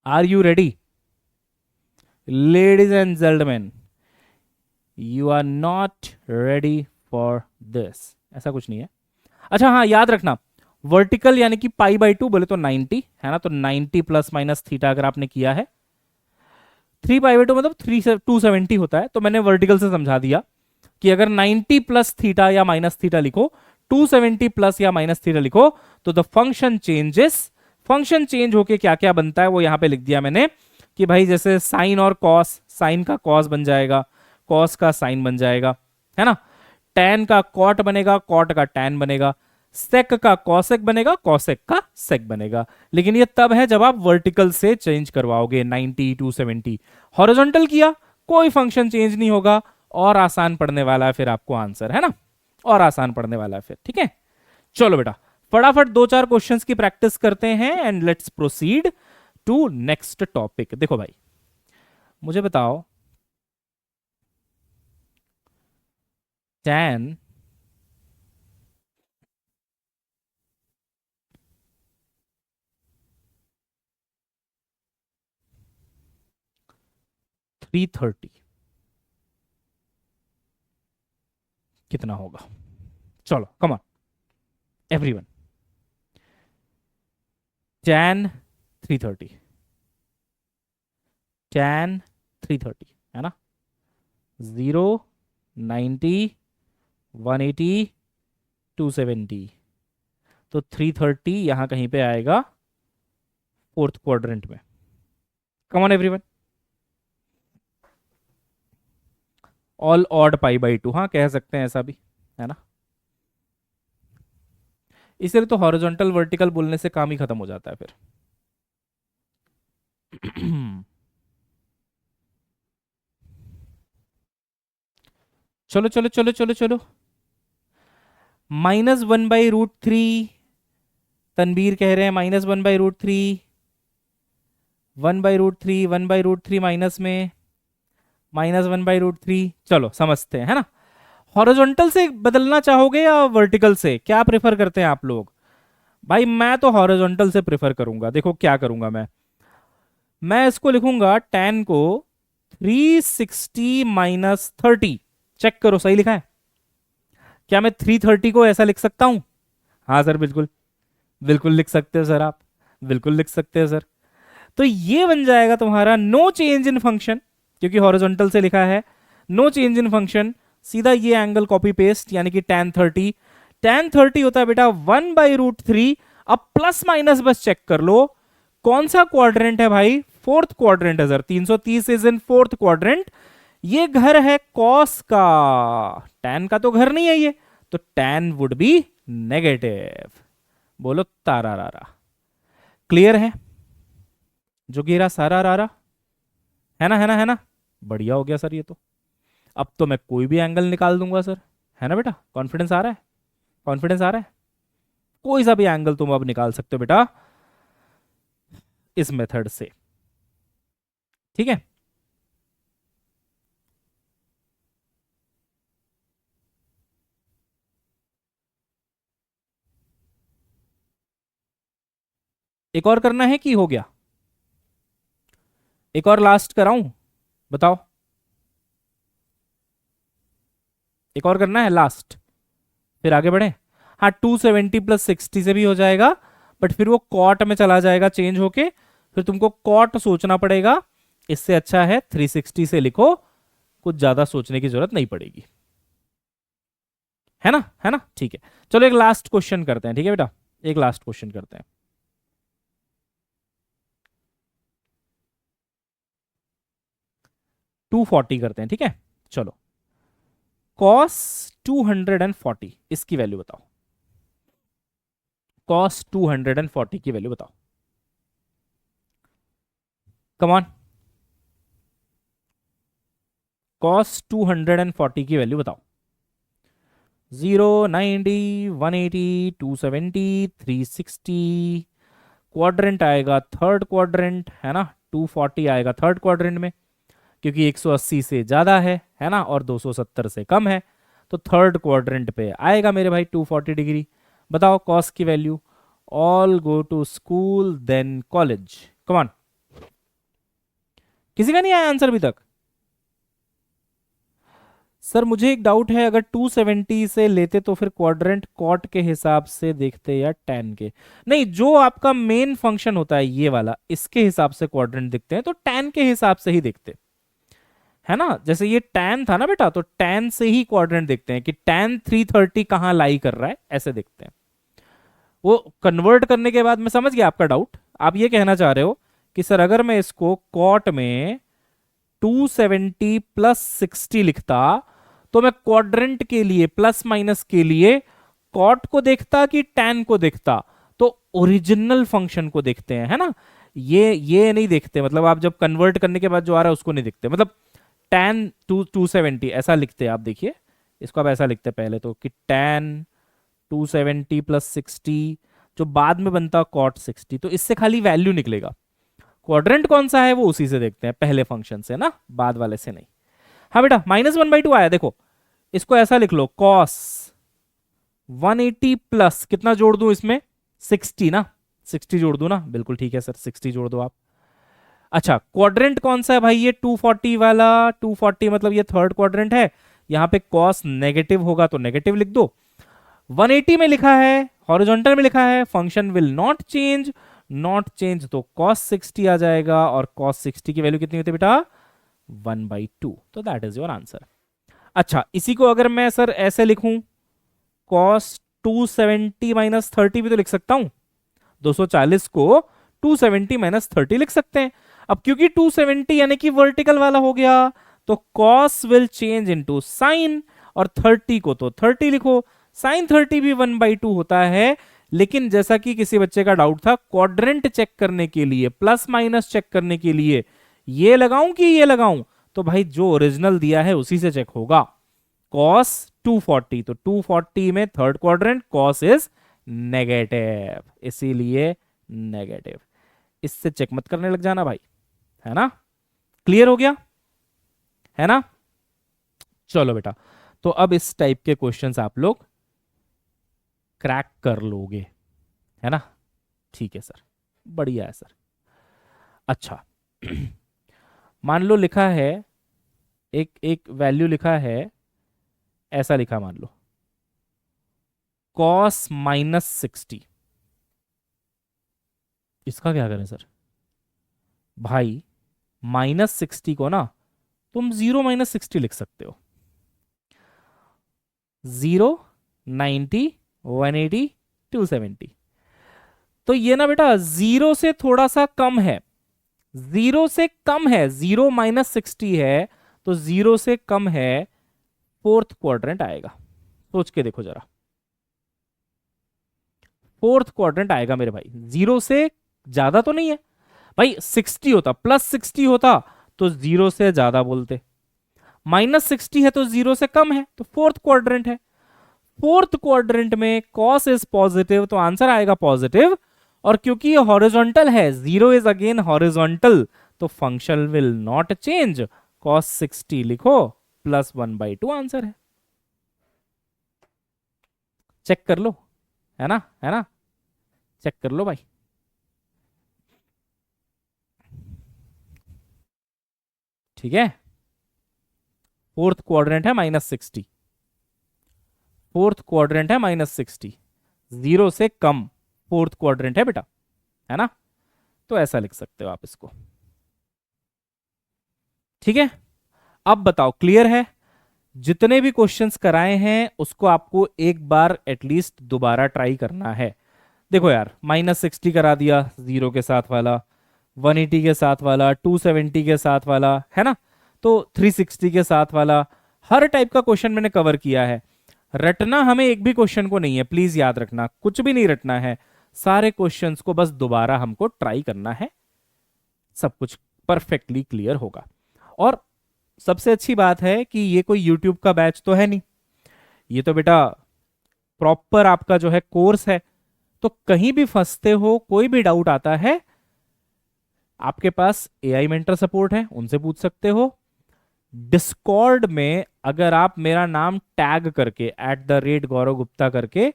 are you ready? Ladies and gentleman, you are not ready for this, ऐसा कुछ नहीं है। अच्छा हाँ, याद रखना, वर्टिकल यानी कि π/2 बोले तो 90 है ना, तो 90 प्लस माइनस थीटा अगर आपने किया है, 3π/2 मतलब 270 होता है। तो मैंने वर्टिकल से समझा दिया कि अगर 90 प्लस थीटा या माइनस थीटा लिखो, 270 प्लस या माइनस थीटा लिखो, तो the function changes. Function change होके क्या क्या बनता है वो यहां पे लिख दिया मैंने कि भाई जैसे साइन और कॉस, साइन का कॉस बन जाएगा, कॉस का साइन बन जाएगा, है ना। टैन का कॉट बनेगा, कॉट का टैन बनेगा, सेक का कॉसेक बनेगा, कॉसेक का सेक बनेगा। लेकिन ये तब है जब आप वर्टिकल से चेंज करवाओगे 90 270। हॉरिजॉन्टल किया, कोई फंक्शन चेंज नहीं होगा, और आसान पढ़ने वाला है फिर आपको आंसर, है ना, और आसान पढ़ने वाला है फिर। ठीक है, चलो बेटा फटाफट 2-4 क्वेश्चंस की प्रैक्टिस करते हैं and let's proceed to next topic. देखो भाई, मुझे बताओ tan 330 कितना होगा? चलो come on everyone, tan 330, tan 330 है ना। 0, 90, 180, 270, तो 330 यहां कहीं पे आएगा फोर्थ क्वाड्रेंट में। Come on everyone, all odd π/2, हाँ कह सकते हैं ऐसा भी, है ना। इसलिए तो हॉरिजॉन्टल वर्टिकल बोलने से काम ही खत्म हो जाता है फिर। चलो चलो चलो चलो चलो, -1/√3, तनवीर कह रहे हैं -1/√3, 1/√3, 1/√3 माइनस में -1/√3। चलो समझते हैं, है ना। हॉरिजॉन्टल से बदलना चाहोगे या वर्टिकल से, क्या प्रेफर करते हैं आप लोग? भाई मैं तो हॉरिजॉन्टल से प्रेफर करूंगा। देखो क्या करूंगा मैं इसको लिखूंगा tan को 360 -30, चेक करो सही लिखा है क्या? मैं 330 को ऐसा लिख सकता हूं? हाँ सर बिल्कुल, बिल्कुल लिख सकते हो सर आप, बिल्कुल लिख सकते हो सर। तो ये बन जाएगा तुम्हारा नो चेंज इन फंक्शन, क्योंकि हॉरिजॉन्टल से लिखा है नो चेंज इन फंक्शन। सीधा ये एंगल कॉपी पेस्ट, यानी कि tan 30 होता है बेटा 1/√3। अब प्लस माइनस बस चेक कर लो, कौन सा क्वाड्रेंट है भाई? फोर्थ क्वाड्रेंट है sir, 330 is in fourth quadrant. ये घर है कॉस का, tan का तो घर नहीं है ये, तो tan वुड बी नेगेटिव। बोलो तारा रारा। क्लियर है? जो गिरा सारा रारा, है ना, है ना, है ना? बढ़िया हो गया सर ये तो। अब तो मैं कोई भी एंगल निकाल दूंगा सर, है ना बेटा? कॉन्फिडेंस आ रहा है? कॉन्फिडेंस आ रहा है? कोई सा भी एंगल तुम अब निकाल सकते हो बेटा इस मेथड से। ठीक है? एक और करना है कि हो गया? एक और लास्ट कराऊं? बताओ। एक और करना है लास्ट, फिर आगे बढ़े? हाँ, 270 प्लस 60 से भी हो जाएगा, बट फिर वो कॉट में चला जाएगा चेंज होके, फिर तुमको कॉट सोचना पड़ेगा। इससे अच्छा है 360 से लिखो, कुछ ज्यादा सोचने की जरूरत नहीं पड़ेगी। है ना, है ना? ठीक है, चलो एक लास्ट क्वेश्चन करते हैं। ठीक है बेटा, एक लास्ट क्वेश्चन करते हैं। 240 करते हैं, ठीक है? चलो, कॉस 240 इसकी वैल्यू बताओ। कॉस 240 की वैल्यू बताओ। कमान, कॉस 240 की वैल्यू बताओ। 0, 90, 180, 270, 360। क्वाड्रेंट आएगा थर्ड क्वाड्रेंट, है ना? 240 आएगा थर्ड क्वाड्रेंट में, क्योंकि 180 से ज्यादा है ना, और 270 से कम है, तो थर्ड क्वाड्रेंट पे आएगा मेरे भाई 240 डिग्री। बताओ कॉस की value. All go to school then college. Come on, किसी का नहीं आया आंसर अभी तक? सर मुझे एक डाउट है, अगर 270 से लेते तो फिर क्वाड्रेंट कॉट के हिसाब से देखते या टैन के? नहीं, जो आपका मेन फंक्शन होता है ये वाला, इसके हिसाब से क्वाड्रेंट दिखते हैं, तो टैन के हिसाब से ही देखते, है ना? जैसे ये टैन था ना बेटा, तो टैन से ही क्वाड्रेंट देखते हैं कि टैन 330 कहाँ लाई कर रहा है, ऐसे देखते हैं। वो कन्वर्ट करने के बाद मैं समझ गया आपका डाउट। आप ये कहना चाह रहे हो कि सर अगर मैं इसको कॉट में 270 प्लस 60 लिखता, तो मैं क्वाड्रेंट के लिए प्लस माइनस के लिए कॉट को देखता कि टैन को देखता? तो ओरिजिनल फंक्शन को देखते हैं, है ना? ये नहीं देखते, मतलब आप जब कन्वर्ट करने के बाद जो आ रहा है उसको नहीं देखते। मतलब टैन 270 ऐसा लिखते हैं आप, देखिए इसको आप ऐसा लिखते हैं पहले तो, कि टैन 270 प्लस 60, जो बाद में बनता कॉट 60, तो इससे खाली वैल्यू निकलेगा। क्वाड्रेंट कौन सा है वो उसी से देखते हैं, पहले फंक्शन से ना, बाद वाले से नहीं। हाँ बेटा, -1/2 आया, देखो इसको ऐसा लिख लो, कॉस 180 प्लस कितना जोड़ दूं इसमें? 60 ना, 60 जोड़ दूं ना? बिल्कुल ठीक है सर, 60 जोड़ दो आप। अच्छा, क्वाड्रेंट कौन सा है भाई? ये 240 वाला। 240 मतलब ये थर्ड क्वाड्रेंट है, यहां पे कॉस नेगेटिव होगा तो नेगेटिव लिख दो। 180 में लिखा है, हॉरिजॉन्टल में लिखा है, function will not change, not change तो cos 60 आ जाएगा, और cos 60 की वैल्यू कितनी होती है बेटा? 1/2। तो दैट इज योर आंसर। अच्छा, इसी को अगर मैं सर ऐसे लिखूं, cos 270 माइनस 30 भी तो लिख सकता हूं। 240 को 270 माइनस 30 लिख सकते हैं। अब क्योंकि 270 यानी कि वर्टिकल वाला हो गया, तो cos will change into sin, और 30 को तो 30 लिखो। sin 30 भी 1/2 होता है, लेकिन जैसा कि किसी बच्चे का डाउट था, क्वाड्रेंट चेक करने के लिए, प्लस माइनस चेक करने के लिए ये लगाऊं कि ये लगाऊं, तो भाई जो ओरिजिनल दिया है उसी से चेक होगा। cos 240, तो 240 में third quadrant, cos is negative, इसीलिए नेगेटिव। इससे चेक मत करने लग जाना भाई, है ना? क्लियर हो गया, है ना? चलो बेटा, तो अब इस टाइप के क्वेश्चंस आप लोग क्रैक कर लोगे, है ना? ठीक है सर, बढ़िया है सर। अच्छा मान लो लिखा है, एक एक वैल्यू लिखा है, ऐसा लिखा मान लो, cos -60। इसका क्या करें सर? भाई -60 को ना तुम 0 -60 लिख सकते हो। 0, 90, 180, 270। तो ये ना बेटा जीरो से थोड़ा सा कम है, जीरो से कम है, 0 -60 है, तो जीरो से कम है, फोर्थ क्वाड्रेंट आएगा। सोच के देखो जरा, फोर्थ क्वाड्रेंट आएगा मेरे भाई, 0 से ज्यादा तो नहीं है भाई। 60 होता, +60 होता तो 0 से ज्यादा बोलते, -60 है तो 0 से कम है, तो फोर्थ क्वाड्रेंट है। फोर्थ क्वाड्रेंट में कॉस इज पॉजिटिव तो आंसर आएगा पॉजिटिव, और क्योंकि ये हॉरिजॉन्टल है, 0 इज अगेन हॉरिजॉन्टल, तो function will not change, cos 60 लिखो, +1/2 आंसर है। चेक कर लो, है ना, है ना, चेक कर लो भाई। ठीक है, फोर्थ क्वाड्रेंट है -60, फोर्थ क्वाड्रेंट है -60, 0 से कम फोर्थ क्वाड्रेंट है बेटा, है ना, तो ऐसा लिख सकते हो आप इसको। ठीक है, अब बताओ क्लियर है? जितने भी क्वेश्चंस कराए हैं उसको आपको एक बार एटलीस्ट दोबारा ट्राई करना है। देखो यार, -60 करा दिया 0 के साथ वाला, 180 के साथ वाला, 270 के साथ वाला, है ना, तो 360 के साथ वाला, हर टाइप का क्वेश्चन मैंने कवर किया है। रटना हमें एक भी क्वेश्चन को नहीं है, प्लीज याद रखना, कुछ भी नहीं रटना है, सारे क्वेश्चंस को बस दोबारा हमको ट्राई करना है, सब कुछ परफेक्टली क्लियर होगा। और सबसे अच्छी बात है कि ये कोई यूट्यूब का बैच तो है नहीं, ये तो बेटा प्रॉपर आपका जो है कोर्स है। तो कहीं भी फंसते हो, कोई भी डाउट आता है, आपके पास एआई मेंटर सपोर्ट है, उनसे पूछ सकते हो। डिस्कॉर्ड में अगर आप मेरा नाम टैग करके @गौरव गुप्ता करके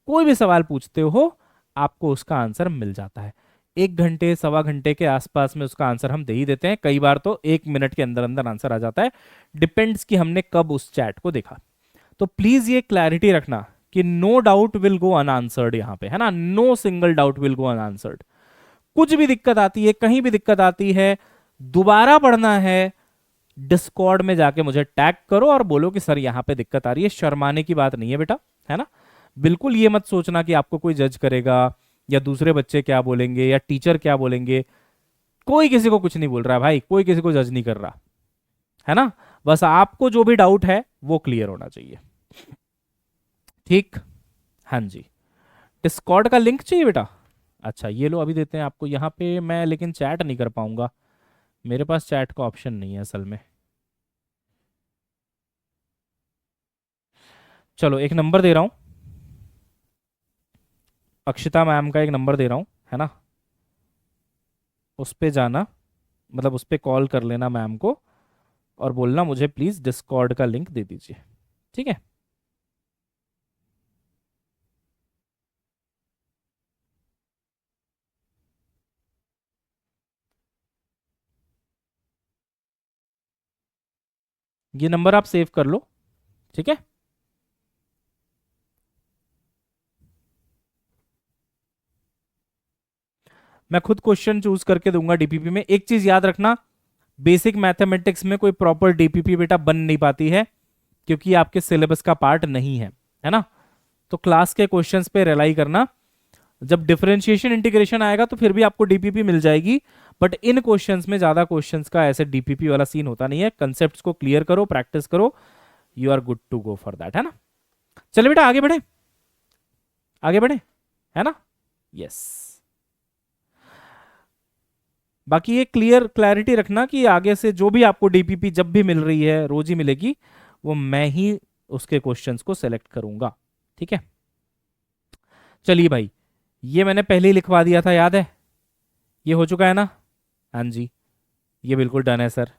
कोई भी सवाल पूछते हो, आपको उसका आंसर मिल जाता है। 1 घंटे 1.25 घंटे के आसपास में उसका आंसर हम दे ही देते हैं, कई बार तो 1 मिनट के अंदर अंदर आंसर आ जाता है, डिपेंड्स कि हमने कब उस चैट को देखा। तो प्लीज ये क्लैरिटी रखना कि no doubt will go unanswered यहां पे, है ना, no single doubt will go unanswered. कुछ भी दिक्कत आती है, कहीं भी दिक्कत आती है, दोबारा पढ़ना है, डिस्कॉर्ड में जाके मुझे टैग करो और बोलो कि सर यहां पे दिक्कत आ रही है। शर्माने की बात नहीं है बेटा, है ना, बिल्कुल ये मत सोचना कि आपको कोई जज करेगा या दूसरे बच्चे क्या बोलेंगे या टीचर क्या बोलेंगे। कोई किसी को कुछ नहीं बोल रहा है भाई, कोई किसी को जज नहीं कर रहा, है ना, बस आपको जो भी डाउट है वो क्लियर होना चाहिए। ठीक, हाँ जी, डिस्कॉर्ड का लिंक चाहिए बेटा? अच्छा ये लो, अभी देते हैं आपको यहाँ पे, मैं लेकिन चैट नहीं कर पाऊंगा, मेरे पास चैट का ऑप्शन नहीं है असल में। चलो एक नंबर दे रहा हूँ, अक्षिता मैम का एक नंबर दे रहा हूँ, है ना, उस पे जाना, मतलब उस पे कॉल कर लेना मैम को और बोलना मुझे प्लीज डिस्कॉर्ड का लिंक दे दीजिए। ठीक है, ये नंबर आप सेव कर लो। ठीक है, मैं खुद क्वेश्चन चूज करके दूंगा डीपीपी में। एक चीज याद रखना, बेसिक मैथमेटिक्स में कोई प्रॉपर डीपीपी बेटा बन नहीं पाती है, क्योंकि ये आपके सिलेबस का पार्ट नहीं है ना, तो क्लास के क्वेश्चंस पे रिलाई करना। जब डिफरेंशिएशन इंटीग्रेशन आएगा तो फिर भी आपको डीपीपी मिल जाएगी, बट इन क्वेश्चंस में ज्यादा क्वेश्चंस का ऐसे डीपीपी वाला सीन होता नहीं है। कंसेप्ट्स को क्लियर करो, प्रैक्टिस करो, you are good to go for that, है ना। चलो बेटा आगे बढ़े, आगे बढ़े, है ना, यस। बाकी ये क्लियर क्लैरिटी रखना कि आगे से जो भी आपको डीपीपी जब भी मिल रही है, रोज ही मिलेगी, वो मैं ही उसके क्वेश्चंस को सेलेक्ट करूंगा। ठीक है, चलिए भाई, ये मैंने पहले ही लिखवा दिया था, याद है, ये हो चुका है ना, हाँ जी, ये बिल्कुल डन है सर,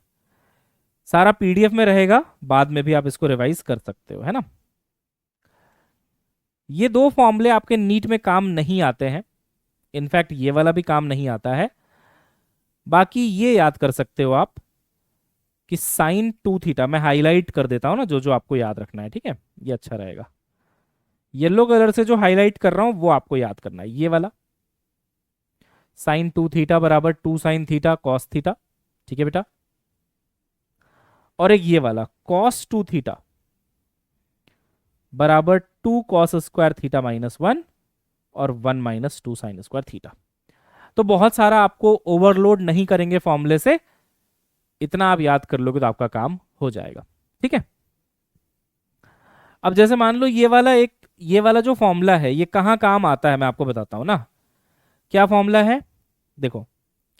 सारा पीडीएफ में रहेगा, बाद में भी आप इसको रिवाइज कर सकते हो, है ना। ये दो फॉर्मूले आपके नीट में काम नहीं आते हैं, इनफैक्ट ये वाला भी काम नहीं आता है। बाकी ये याद कर सकते हो आप कि sin 2 थीटा, मैं हाईलाइट कर देता हूं ना जो जो आपको याद रखना है, ठीक है, ये अच्छा रहेगा। येलो कलर से जो हाईलाइट कर रहा हूं वो आपको याद करना है, ये वाला sin 2 थीटा बराबर 2 sin थीटा कॉस थीटा, ठीक है बेटा। और एक ये वाला cos 2 थीटा बराबर 2 cos² थीटा -1 और 1 - 2 sin² थीटा। तो बहुत सारा आपको ओवरलोड नहीं करेंगे फॉर्मूले से, इतना आप याद कर लोगे तो आपका काम हो जाएगा। ठीक है, अब जैसे मान लो ये वाला जो फॉर्मूला है ये कहाँ काम आता है मैं आपको बताता हूँ ना। क्या फॉर्मूला है, देखो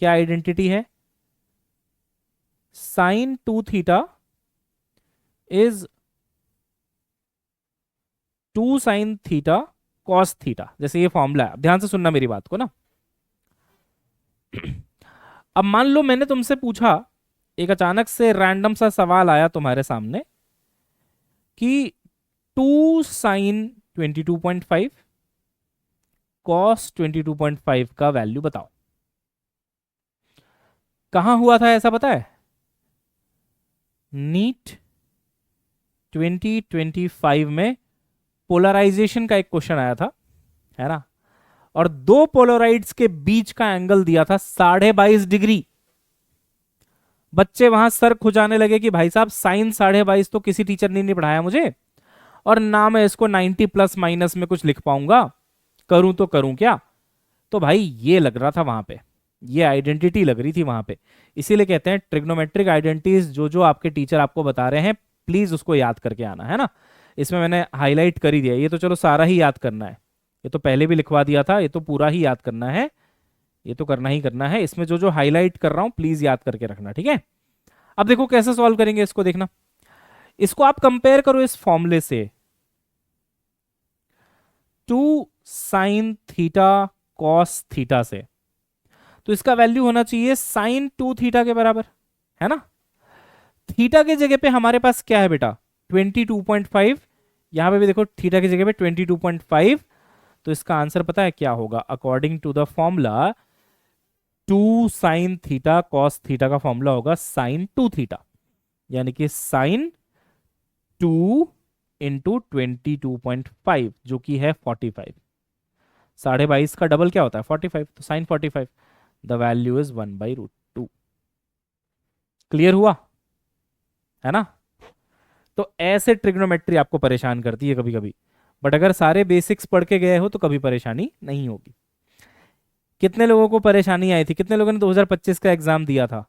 क्या आइडेंटिटी है, sine 2 theta is 2 sin theta cos theta. जैसे ये फॉर्मूला है, अब ध्यान से सुनना मेरी बात को ना। अब मान लो मैंने तुमसे पूछा, एक अचानक से रैंडम सा सवाल आया तुम्हारे सामने कि 2 sin 22.5 कॉस 22.5 का वैल्यू बताओ। कहां हुआ था ऐसा पता है? नीट 2025 में पोलराइजेशन का एक क्वेश्चन आया था, है ना, और दो पोलराइड्स के बीच का एंगल दिया था 22.5 डिग्री। बच्चे वहां सर खुजाने लगे कि भाई साहब साइन 22.5 तो किसी टीचर ने नहीं पढ़ाया मुझे, और ना मैं इसको 90 प्लस माइनस में कुछ लिख पाऊंगा, करूं तो करूं क्या। तो भाई ये लग रहा था वहां पे, ये आइडेंटिटी लग रही थी वहां पे। इसीलिए कहते हैं ट्रिग्नोमेट्रिक आइडेंटिटीज जो जो आपके टीचर आपको बता रहे हैं प्लीज उसको याद करके आना, है ना। इसमें मैंने हाईलाइट कर ही दिया, ये तो चलो सारा ही याद करना है, ये तो पहले भी लिखवा दिया था, ये तो पूरा ही याद करना है, ये तो करना ही करना है। इसमें जो जो हाईलाइट कर रहा हूं प्लीज याद करके रखना, ठीक है। अब देखो कैसे सॉल्व करेंगे इसको, देखना। इसको आप कंपेयर करो इस फॉर्मूले से, 2 sin थीटा कॉस थीटा से, तो इसका वैल्यू होना चाहिए sin 2 थीटा के बराबर, है ना। थीटा की जगह पे हमारे पास क्या है बेटा, 22.5। यहां पे भी देखो थीटा की जगह पे 22.5, तो इसका आंसर पता है क्या होगा, according to the formula 2 sin theta cos theta का फॉर्मूला होगा sin 2 थीटा, यानी कि sin 2 × 22.5 जो कि है 45। 22.5 का डबल क्या होता है 45, तो sin 45, the value is 1/√2। Clear हुआ, है ना। तो ऐसे ट्रिग्नोमेट्री आपको परेशान करती है कभी कभी, बट अगर सारे बेसिक्स पढ़ के गए हो तो कभी परेशानी नहीं होगी। कितने लोगों को परेशानी आई थी, कितने लोगों ने 2025 का एग्जाम दिया था?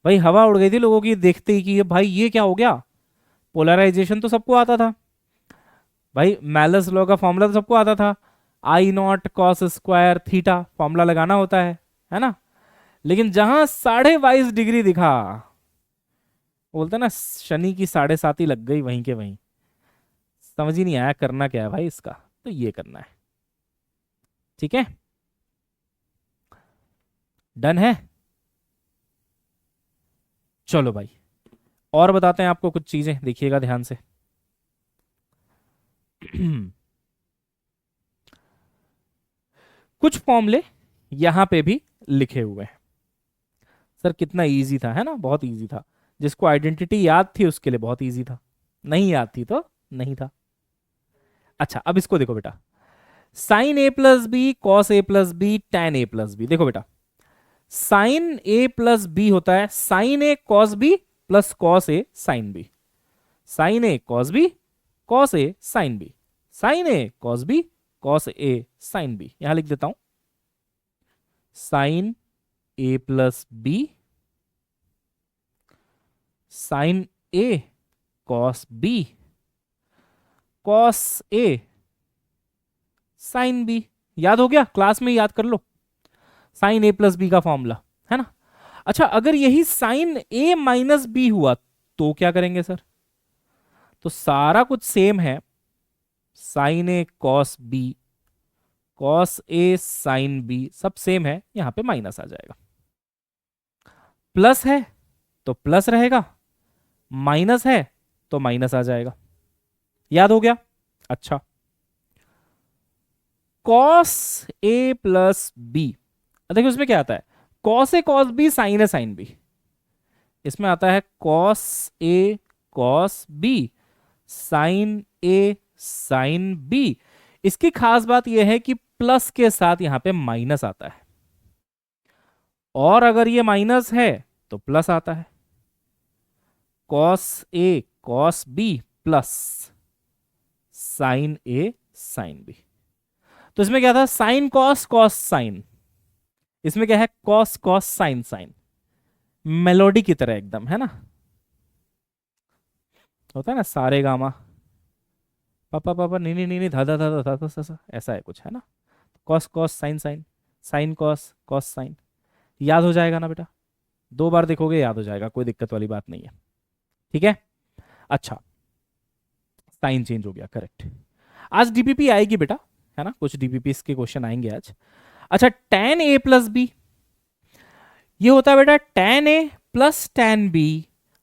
भाई हवा उड़ गई थी लोगों की देखते ही कि ये भाई ये क्या हो गया। पोलराइजेशन तो सबको आता था भाई, मैलस लॉ का फॉर्मूला तो सबको आता था, I0 cos² थीटा फॉर्मूला लगाना होता है ना। लेकिन जहां 22.5 डिग्री दिखा, बोलते ना शनि की 7.5 लग गई वहीं के वहीं, समझ ही नहीं आया करना क्या है भाई इसका, तो ये करना है, ठीक है। डन है, चलो भाई और बताते हैं आपको कुछ चीजें, देखिएगा ध्यान से। कुछ फॉर्मूले यहां पे भी लिखे हुए हैं। सर कितना इजी था, है ना, बहुत इजी था। जिसको आइडेंटिटी याद थी उसके लिए बहुत इजी था, नहीं याद थी तो नहीं था। अच्छा अब इसको देखो बेटा, sign A plus B cos A plus B tan A plus B. देखो बेटा साइन ए प्लस बी होता है sign A cos B plus cos A sine B, sign A cos B cos A sine B, sign A cos B cos A sine B. यहां लिख देता हूं sign A plus B sign A cos B cos A sine B. याद हो गया, class में याद कर लो साइन ए प्लस बी का फॉर्मूला, है ना। अच्छा अगर यही साइन ए माइनस बी हुआ तो क्या करेंगे सर? तो सारा कुछ सेम है, sign A cos B cos A sine B सब सेम है, यहां पे माइनस आ जाएगा। प्लस है तो प्लस रहेगा, माइनस है तो माइनस आ जाएगा। याद हो गया, अच्छा। कॉस ए प्लस बी, देखिए उसमें क्या आता है, cos A cos B sign A sine B. इसमें आता है cos A cos B sign A sine B. इसकी खास बात यह है कि प्लस के साथ यहां पे माइनस आता है, और अगर ये माइनस है तो प्लस आता है, cos A cos B plus sign A sine B. तो इसमें क्या था, साइन कॉस कॉस साइन, इसमें क्या है cos cos sine sine, melody की तरह एकदम, है ना, होता है ना सारे गामा पापा पापा नहीं नहीं नहीं नहीं, धाधा धाधा धाधा सा ऐसा है कुछ, है ना। Cos cos sine sine, sine cos cos sine, याद हो जाएगा ना बेटा, 2 बार देखोगे याद हो जाएगा, कोई दिक्कत वाली बात नहीं है। ठीक है। अच्छा, साइन चेंज हो गया, करेक्ट। आज डीपीपी आएगी बेटा, है ना, कुछ डीपीपी के क्वेश्चन आएंगे आज। अच्छा, tan a प्लस बी, ये होता है बेटा tan a plus tan b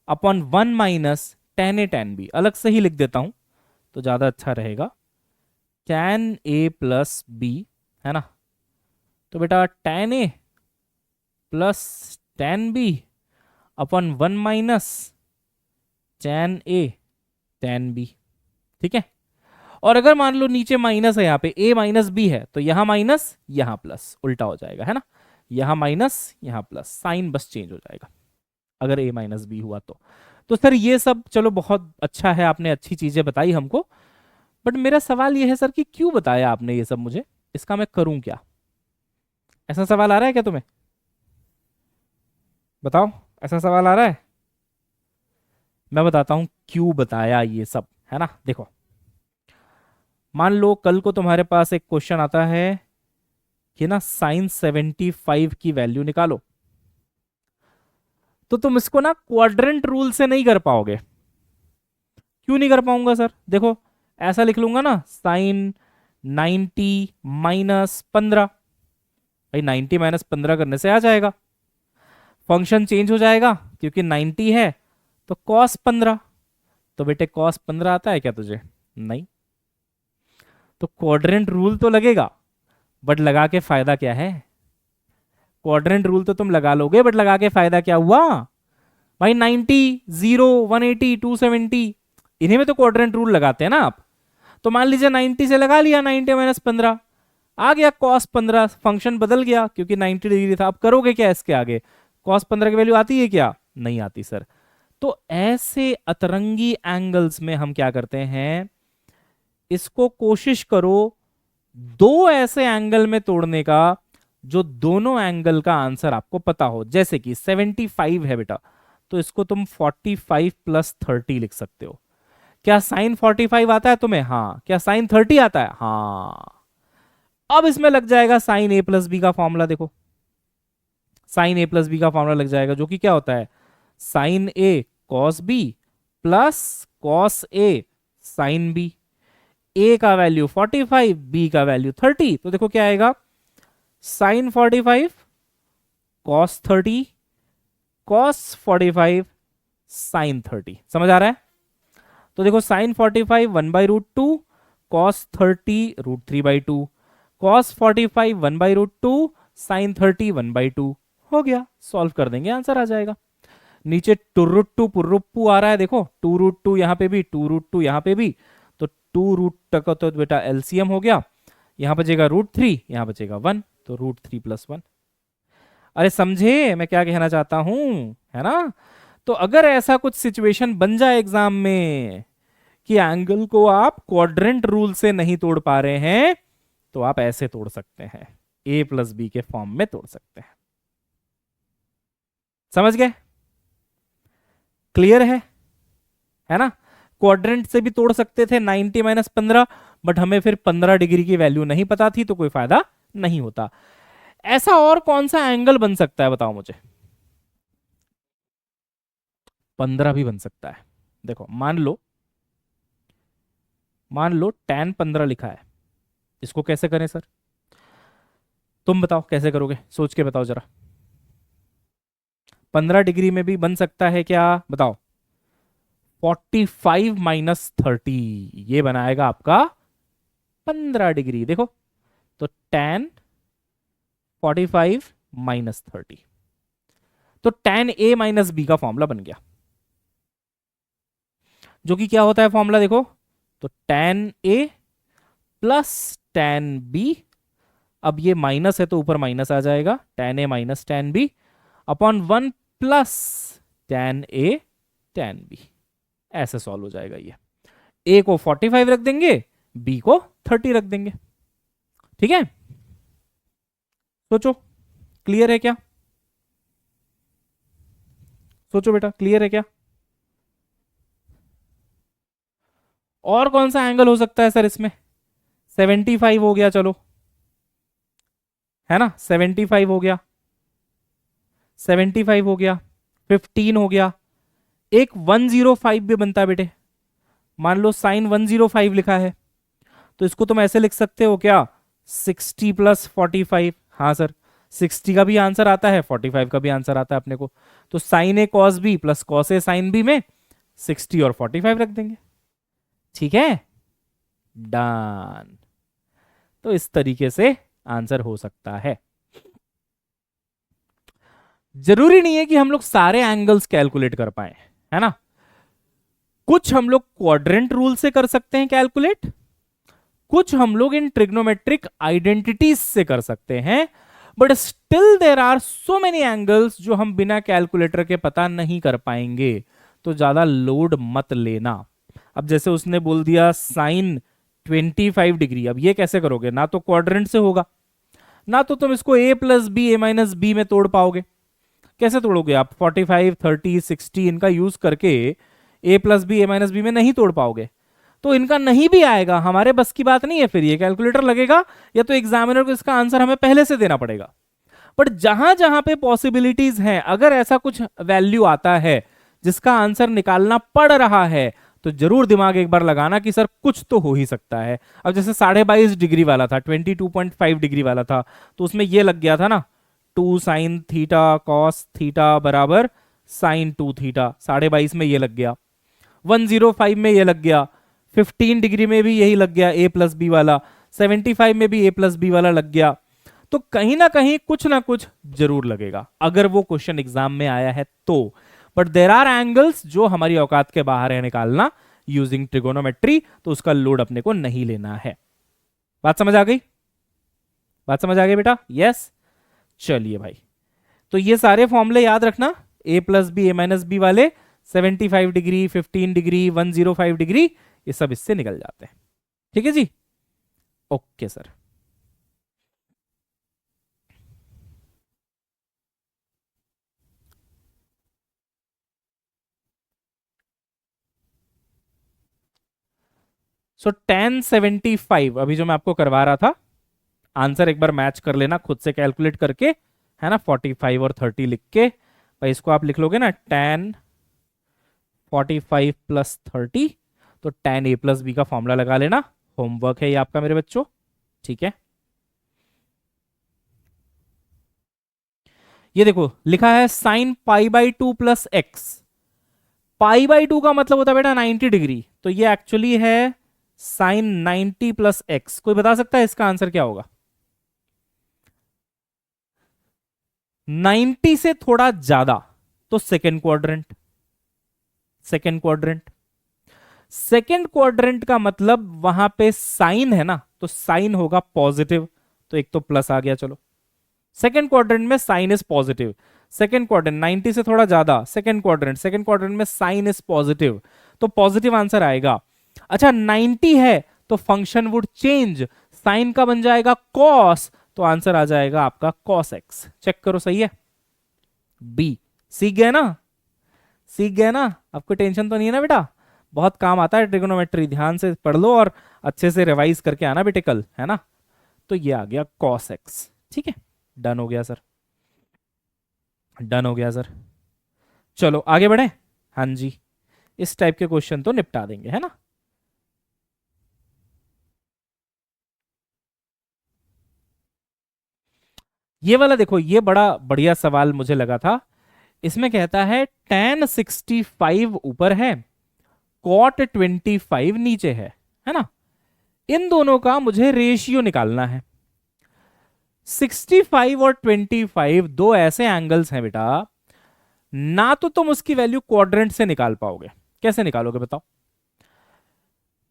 upon 1 - tan a tan b। अलग से ही लिख देता हूं तो ज्यादा अच्छा रहेगा, tan a प्लस b, है ना। तो बेटा tan a plus tan b upon 1 - tan a tan b। ठीक है। और अगर मान लो नीचे माइनस है, यहाँ पे a माइनस बी है, तो यहाँ माइनस यहाँ प्लस, उल्टा हो जाएगा, है ना। यहाँ माइनस यहाँ प्लस, साइन बस चेंज हो जाएगा अगर a माइनस बी हुआ तो सर ये सब चलो बहुत अच्छा है, आपने अच्छी चीजें बताई हमको, बट मेरा सवाल ये है सर कि क्यों बताया आपने ये सब मुझे, इसका मैं करूं क्या? ऐसा सवाल आ रहा है क्या तुम्हें? बताओ, ऐसा सवाल आ रहा है? मैं बताता हूं क्यों बताया ये सब, है ना। देखो, मान लो कल को तुम्हारे पास एक क्वेश्चन आता है कि ना sin 75 की वैल्यू निकालो, तो तुम इसको ना क्वाड्रेंट रूल से नहीं कर पाओगे। क्यों नहीं कर पाऊंगा सर? देखो, ऐसा लिख लूंगा ना, sin 90 - 15, भाई 90 - 15 करने से आ जाएगा, फंक्शन चेंज हो जाएगा क्योंकि 90 है, तो cos 15। तो बेटे cos 15 आता है क्या तुझे? नहीं। तो क्वाड्रेंट रूल तो लगेगा, बट लगा के फायदा क्या है? क्वाड्रेंट रूल तो तुम लगा लोगे, बट लगा के फायदा क्या हुआ भाई? 90, 0, 180, 270, इन्हीं में तो क्वाड्रेंट रूल लगाते हैं ना आप। तो मान लीजिए 90 से लगा लिया, 90 - 15 आ गया, cos 15 फंक्शन बदल गया क्योंकि 90 डिग्री था। अब करोगे क्या इसके आगे? cos 15 की वैल्यू आती है क्या? नहीं आती सर। तो ऐसे अतरंगी एंगल्स में हम क्या करते हैं, इसको कोशिश करो दो ऐसे एंगल में तोड़ने का जो दोनों एंगल का आंसर आपको पता हो। जैसे कि 75 है बेटा, तो इसको तुम 45 + 30 लिख सकते हो। क्या साइन 45 आता है तुम्हें? हाँ। क्या साइन 30 आता है? हाँ। अब इसमें लग जाएगा साइन a प्लस बी का फॉर्मूला। देखो, साइन a प्लस बी का फॉर्मूला लग जाएगा, जो कि क्या होता है, sine a cos B plus cos a sine B. a का वैल्यू 45, b का वैल्यू 30, तो देखो क्या आएगा, साइन 45 कॉस 30 कॉस 45 साइन 30। समझ आ रहा है? तो देखो साइन 45 1/√2, कॉस 30 √3/2, कॉस 45 1/√2, साइन 30 1/2। हो गया, सॉल्व कर देंगे, आंसर आ जाएगा। नीचे 2√2 पुर्रुप्पू आ रहा है, देखो 2√2 यहाँ पे भी, 2√2 यहाँ पे भी, तो 2 रूट तक तो बेटा एलसीएम हो गया, यहाँ बचेगा √3, यहाँ बचेगा 1, तो √3 + 1। अरे समझे मैं क्या कहना चाहता हूं, है ना। तो अगर ऐसा कुछ सिचुएशन बन जाए एग्जाम में कि एंगल को आप क्वाड्रेंट रूल से नहीं तोड़ पा रहे हैं, तो आप ऐसे तोड़ सकते हैं, a प्लस बी के फॉर्म में तोड़ सकते हैं। समझ गए? क्लियर है ना। क्वाड्रेंट से भी तोड़ सकते थे 90 - 15, बट हमें फिर 15 डिग्री की वैल्यू नहीं पता थी, तो कोई फायदा नहीं होता। ऐसा और कौन सा एंगल बन सकता है बताओ मुझे? 15 भी बन सकता है। देखो मान लो tan 15 लिखा है, इसको कैसे करें सर? तुम बताओ कैसे करोगे, सोच के बताओ जरा। 15 डिग्री में भी बन सकता है क्या, बताओ? 45 - 30, ये बनाएगा आपका 15 डिग्री। देखो, तो tan 45 - 30, तो tan a माइनस बी का फॉर्मूला बन गया, जो कि क्या होता है फॉर्मूला, देखो, तो tan a plus tan b, अब ये माइनस है तो ऊपर माइनस आ जाएगा, tan a minus tan b upon 1 plus tan a tan b। ऐसे सॉल्व हो जाएगा ये। a को 45 रख देंगे, b को 30 रख देंगे। ठीक है, सोचो, क्लियर है क्या? सोचो बेटा, क्लियर है क्या? और कौन सा एंगल हो सकता है सर इसमें? 75 हो गया, चलो, है ना, 75 हो गया, 75 हो गया, 15 हो गया, एक 105 भी बनता है बेटे। मान लो साइन 105 लिखा है, तो इसको तुम ऐसे लिख सकते हो क्या, 60 प्लस 45। हाँ सर, 60 का भी आंसर आता है, 45 का भी आंसर आता है अपने को। तो sine A cos B plus cos A sine B में 60 और 45 रख देंगे। ठीक है, डन। तो इस तरीके से आंसर हो सकता है। जरूरी नहीं है कि हम लोग सारे एंगल्स कैलकुलेट कर पाए, है ना। कुछ हम लोग क्वाड्रेंट रूल से कर सकते हैं कैलकुलेट, कुछ हम लोग इन ट्रिग्नोमेट्रिक आइडेंटिटीज से कर सकते हैं, but still there are so many angles जो हम बिना कैलकुलेटर के पता नहीं कर पाएंगे। तो ज्यादा लोड मत लेना। अब जैसे उसने बोल दिया साइन 25 डिग्री, अब ये कैसे करोगे? ना तो क्वाड्रेंट से होगा, ना तो तुम इसको a plus B A minus B में तोड़ पाओगे। कैसे तोड़ोगे आप? 45 30 60 इनका यूज करके a plus B A minus B में नहीं तोड़ पाओगे। तो इनका नहीं भी आएगा, हमारे बस की बात नहीं है, फिर ये कैलकुलेटर लगेगा या तो एग्जामिनर को इसका आंसर हमें पहले से देना पड़ेगा। बट जहां जहां पे पॉसिबिलिटीज हैं, अगर ऐसा कुछ वैल्यू आता है जिसका आंसर निकालना पड़ रहा है, तो जरूर दिमाग एक बार लगाना कि सर कुछ तो हो ही सकता है। अब जैसे 22.5 डिग्री वाला था, 22.5 डिग्री वाला था, तो उसमें ये लग गया था ना, 2 साइन थीटा कॉस थीटा बराबर साइन 2 थीटा, 22.5 में ये लग गया, 105 में ये लग गया, 15 डिग्री में भी यही लग गया ए प्लस बी वाला, 75 में भी ए प्लस बी वाला लग गया। तो कहीं ना कहीं कुछ ना कुछ जरूर लगेगा अगर वो क्वेश्चन एग्जाम में आया है तो। बट देर आर एंगल्स जो हमारी औकात के बाहर है निकालना यूजिंग ट्रिगोनोमेट्री, तो उसका लोड अपने को नहीं लेना है। बात समझ आ गई? बात समझ आ गई बेटा? यस। चलिए भाई, तो ये सारे फॉर्मूले याद रखना, ए plus B A minus B वाले, 75 डिग्री 15 डिग्री 105 डिग्री, ये सब इससे निकल जाते हैं। ठीक है जी, ओके सर। सो 1075 अभी जो मैं आपको करवा रहा था, आंसर एक बार मैच कर लेना खुद से कैलकुलेट करके, है ना, 45 और 30 लिख के। भाई इसको आप लिख लोगे ना, 1045 प्लस 30, तो 10 a प्लस बी का फॉर्मूला लगा लेना। होमवर्क है ये आपका मेरे बच्चों, ठीक है। ये देखो लिखा है sine pi by 2 plus x. Pi by 2 का मतलब होता है बेटा 90 डिग्री, तो ये एक्चुअली है साइन 90 प्लस एक्स। कोई बता सकता है इसका आंसर क्या होगा? 90 से थोड़ा ज्यादा तो second quadrant, second quadrant, second quadrant का मतलब वहां पे साइन है ना, तो साइन होगा पॉजिटिव, तो एक तो प्लस आ गया। चलो, सेकेंड क्वाड्रेंट में sine is positive, second quadrant 90 से थोड़ा ज्यादा, सेकेंड क्वाड्रेंट, सेकेंड क्वाड्रेंट में साइन इज पॉजिटिव, तो पॉजिटिव आंसर आएगा। अच्छा 90 है तो फंक्शन वुड चेंज, साइन का बन जाएगा कॉस, तो आंसर आ जाएगा आपका कॉस एक्स। चेक करो, सही है, बी। सीख गए ना? सीख गए ना? आपको टेंशन तो नहीं है ना बेटा? बहुत काम आता है ट्रिगोनोमेट्री, ध्यान से पढ़ लो और अच्छे से रिवाइज करके आना बेटे कल, है ना। तो ये आ गया कॉस एक्स, ठीक है, डन हो गया सर, डन हो गया सर। चलो आगे बढ़े। हाँ जी, इस टाइप के क्वेश्चन तो निपटा देंगे, है ना। ये वाला देखो, ये बड़ा बढ़िया सवाल मुझे लगा था। इसमें कहता है tan 65 ऊपर है, cot 25 नीचे है ना। इन दोनों का मुझे रेशियो निकालना है। 65 और 25 दो ऐसे एंगल्स हैं बेटा, ना तो तुम उसकी वैल्यू क्वाड्रेंट से निकाल पाओगे। कैसे निकालोगे बताओ?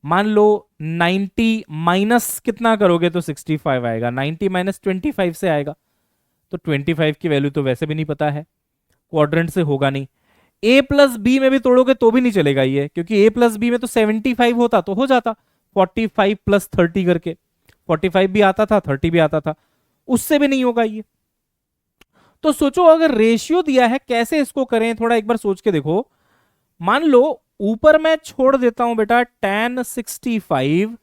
मान लो 90 माइनस कितना करोगे तो 65 आएगा, 90 माइनस 25 से आएगा, तो 25 की वैल्यू तो वैसे भी नहीं पता है, क्वाड्रेंट से होगा नहीं। ए प्लस बी में भी तोड़ोगे तो भी नहीं चलेगा ये, क्योंकि ए प्लस बी में तो 75 होता तो हो जाता 45 प्लस 30 करके, 45 भी आता था 30 भी आता था, उससे भी नहीं होगा ये। तो सोचो अगर रेशियो दिया है कैसे इसको करें, थोड़ा एक बार सोच के देखो। मान लो ऊपर मैं छोड़ देता हूं बेटा tan 65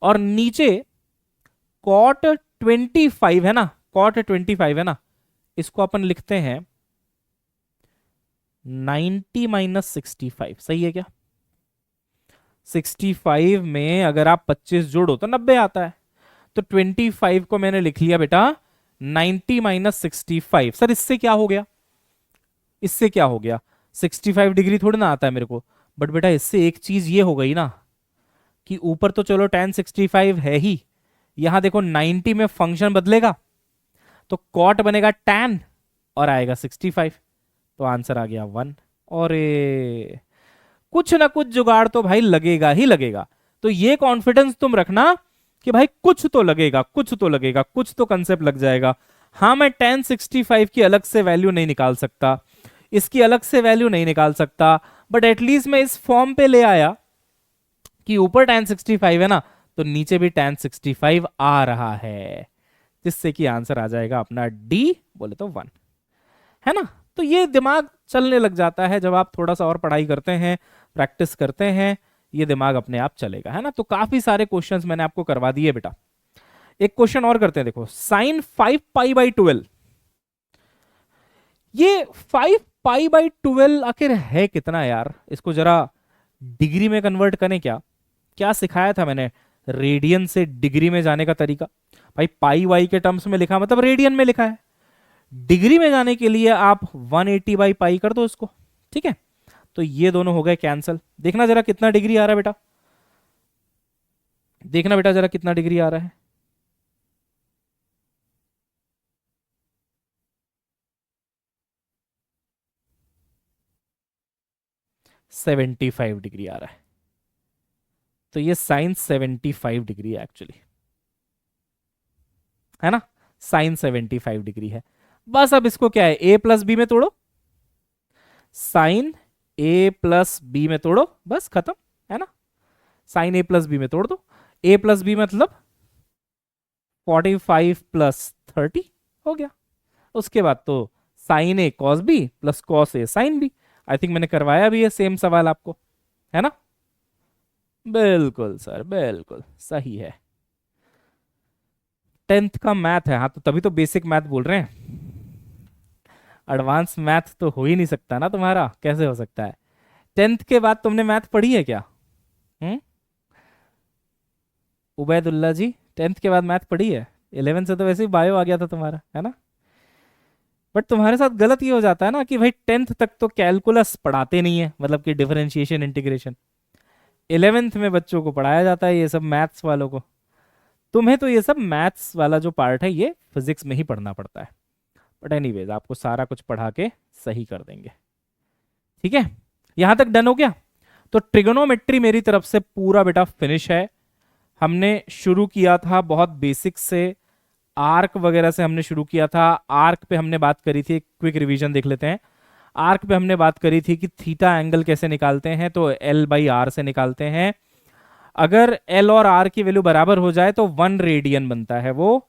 और नीचे cot 25 है ना, cot 25 है ना, इसको अपन लिखते हैं 90 - 65, सही है क्या? 65 में अगर आप 25 जोड़ो तो 90 आता है, तो 25 को मैंने लिख लिया बेटा 90 - 65। सर इससे क्या हो गया, इससे क्या हो गया? 65 डिग्री थोड़ी ना आता है मेरे को, बट बेटा इससे एक चीज ये हो गई ना कि ऊपर तो चलो tan 65 है ही, यहां देखो 90 में फंक्शन बदलेगा तो कॉट बनेगा tan और आएगा 65, तो आंसर आ गया 1। और कुछ ना कुछ जुगाड़ तो भाई लगेगा ही लगेगा, तो ये कॉन्फिडेंस तुम रखना कि भाई कुछ तो लगेगा, कुछ तो लगेगा, कुछ तो कंसेप्ट लग जाएगा। हाँ मैं tan 65 की अलग से वैल्यू नहीं निकाल सकता, इसकी अलग से वैल्यू नहीं निकाल सकता, बट एटलीस्ट मैं इस फॉर्म पे ले आया कि ऊपर tan 65 है ना, तो नीचे भी tan 65 आ रहा है, जिससे कि आंसर आ जाएगा अपना डी, बोले तो 1, है ना। तो ये दिमाग चलने लग जाता है जब आप थोड़ा सा और पढ़ाई करते हैं, प्रैक्टिस करते हैं, ये दिमाग अपने आप चलेगा, है ना। तो काफी सारे क्वेश्चंस मैंने आपको करवा दिए बेटा। एक क्वेश्चन और करते हैं, देखो sin 5π/12, ये 5π/12 आखिर है कितना यार, इसको जरा डिग्री में कन्वर्ट करें क्या? क्या सिखाया था मैंने, रेडियन से डिग्री में जाने का तरीका। भाई पाई वाई के टर्म्स में लिखा मतलब रेडियन में लिखा है, डिग्री में जाने के लिए आप 180/पाई कर दो इसको, ठीक है। तो ये दोनों हो गए कैंसल। देखना जरा कितना डिग्री आ रहा है बेटा, देखना बेटा जरा कितना डिग्री आ रहा है। $75 आ रहा है, तो ये साइन 75 डिग्री है एक्चुअली, है ना। साइन 75 डिग्री है। बस अब इसको क्या है, ए प्लस बी में तोड़ो, साइन ए प्लस बी में तोड़ो, बस खत्म, है ना। साइन ए प्लस बी में तोड़ दो, ए प्लस बी मतलब 45 प्लस 30 हो गया। उसके बाद तो sine A cos B plus cos A sine B. I think मैंने करवाया भी है सेम सवाल आपको, है ना। बिल्कुल सर, बिल्कुल सही है। 10th का मैथ है, हाँ तो तभी तो बेसिक मैथ बोल रहे हैं, एडवांस मैथ तो हो ही नहीं सकता ना तुम्हारा, कैसे हो सकता है? 10th के बाद तुमने मैथ पढ़ी है क्या? हम्म, उबैदुल्ला जी 10th के बाद मैथ पढ़ी है? 11 से तो वैसे ही बायो आ गया था तुम्हारा, है ना। बट तुम्हारे साथ गलत ये हो जाता है ना कि भाई 10th तक तो कैलकुलस पढ़ाते नहीं है, मतलब कि डिफरेंशिएशन इंटीग्रेशन 11th में बच्चों को पढ़ाया जाता है ये सब मैथ्स वालों को। तुम्हें तो ये सब मैथ्स वाला जो पार्ट है ये फिजिक्स में ही पढ़ना पड़ता है। बट एनीवेज आपको सारा कुछ पढ़ा के सही कर देंगे, ठीक है। यहां तक डन हो गया। तो ट्रिगोनोमेट्री मेरी तरफ से पूरा बेटा फिनिश है। हमने शुरू किया था बहुत बेसिक से, आर्क वगैरह से हमने शुरू किया था। आर्क पे हमने बात करी थी, क्विक रिवीजन देख लेते हैं। आर्क पे हमने बात करी थी कि थीटा एंगल कैसे निकालते हैं, तो L/R से निकालते हैं। अगर L और R की वैल्यू बराबर हो जाए तो 1 रेडियन बनता है वो।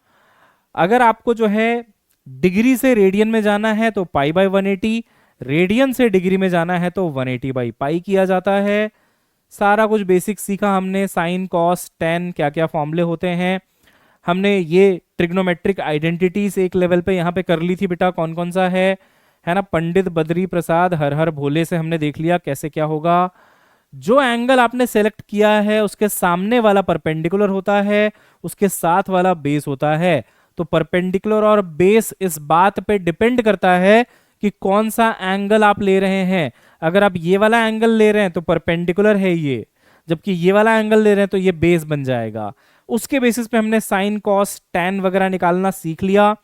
अगर आपको जो है डिग्री से रेडियन में जाना है तो π/180, रेडियन से डिग्री में जाना है तो 180/पाई किया जाता है। सारा कुछ बेसिक सीखा हमने, साइन कॉस टेन क्या क्या फॉर्मूले होते हैं। हमने ये ट्रिग्नोमेट्रिक आइडेंटिटीज एक लेवल पे यहाँ पे कर ली थी बेटा, कौन कौन सा है ना। पंडित बद्री प्रसाद हर हर भोले से हमने देख लिया कैसे क्या होगा। जो एंगल आपने सेलेक्ट किया है उसके सामने वाला परपेंडिकुलर होता है, उसके साथ वाला बेस होता है। तो परपेंडिकुलर और बेस इस बात पे डिपेंड करता है कि कौन सा एंगल आप ले रहे हैं। अगर आप ये वाला एंगल ले रहे हैं तो परपेंडिकुलर है ये, जबकि ये वाला एंगल ले रहे हैं तो ये बेस बन जाएगा। उसके बेसिस पे हमने साइन कॉस टैन वगैरह निकालना सीख लिया,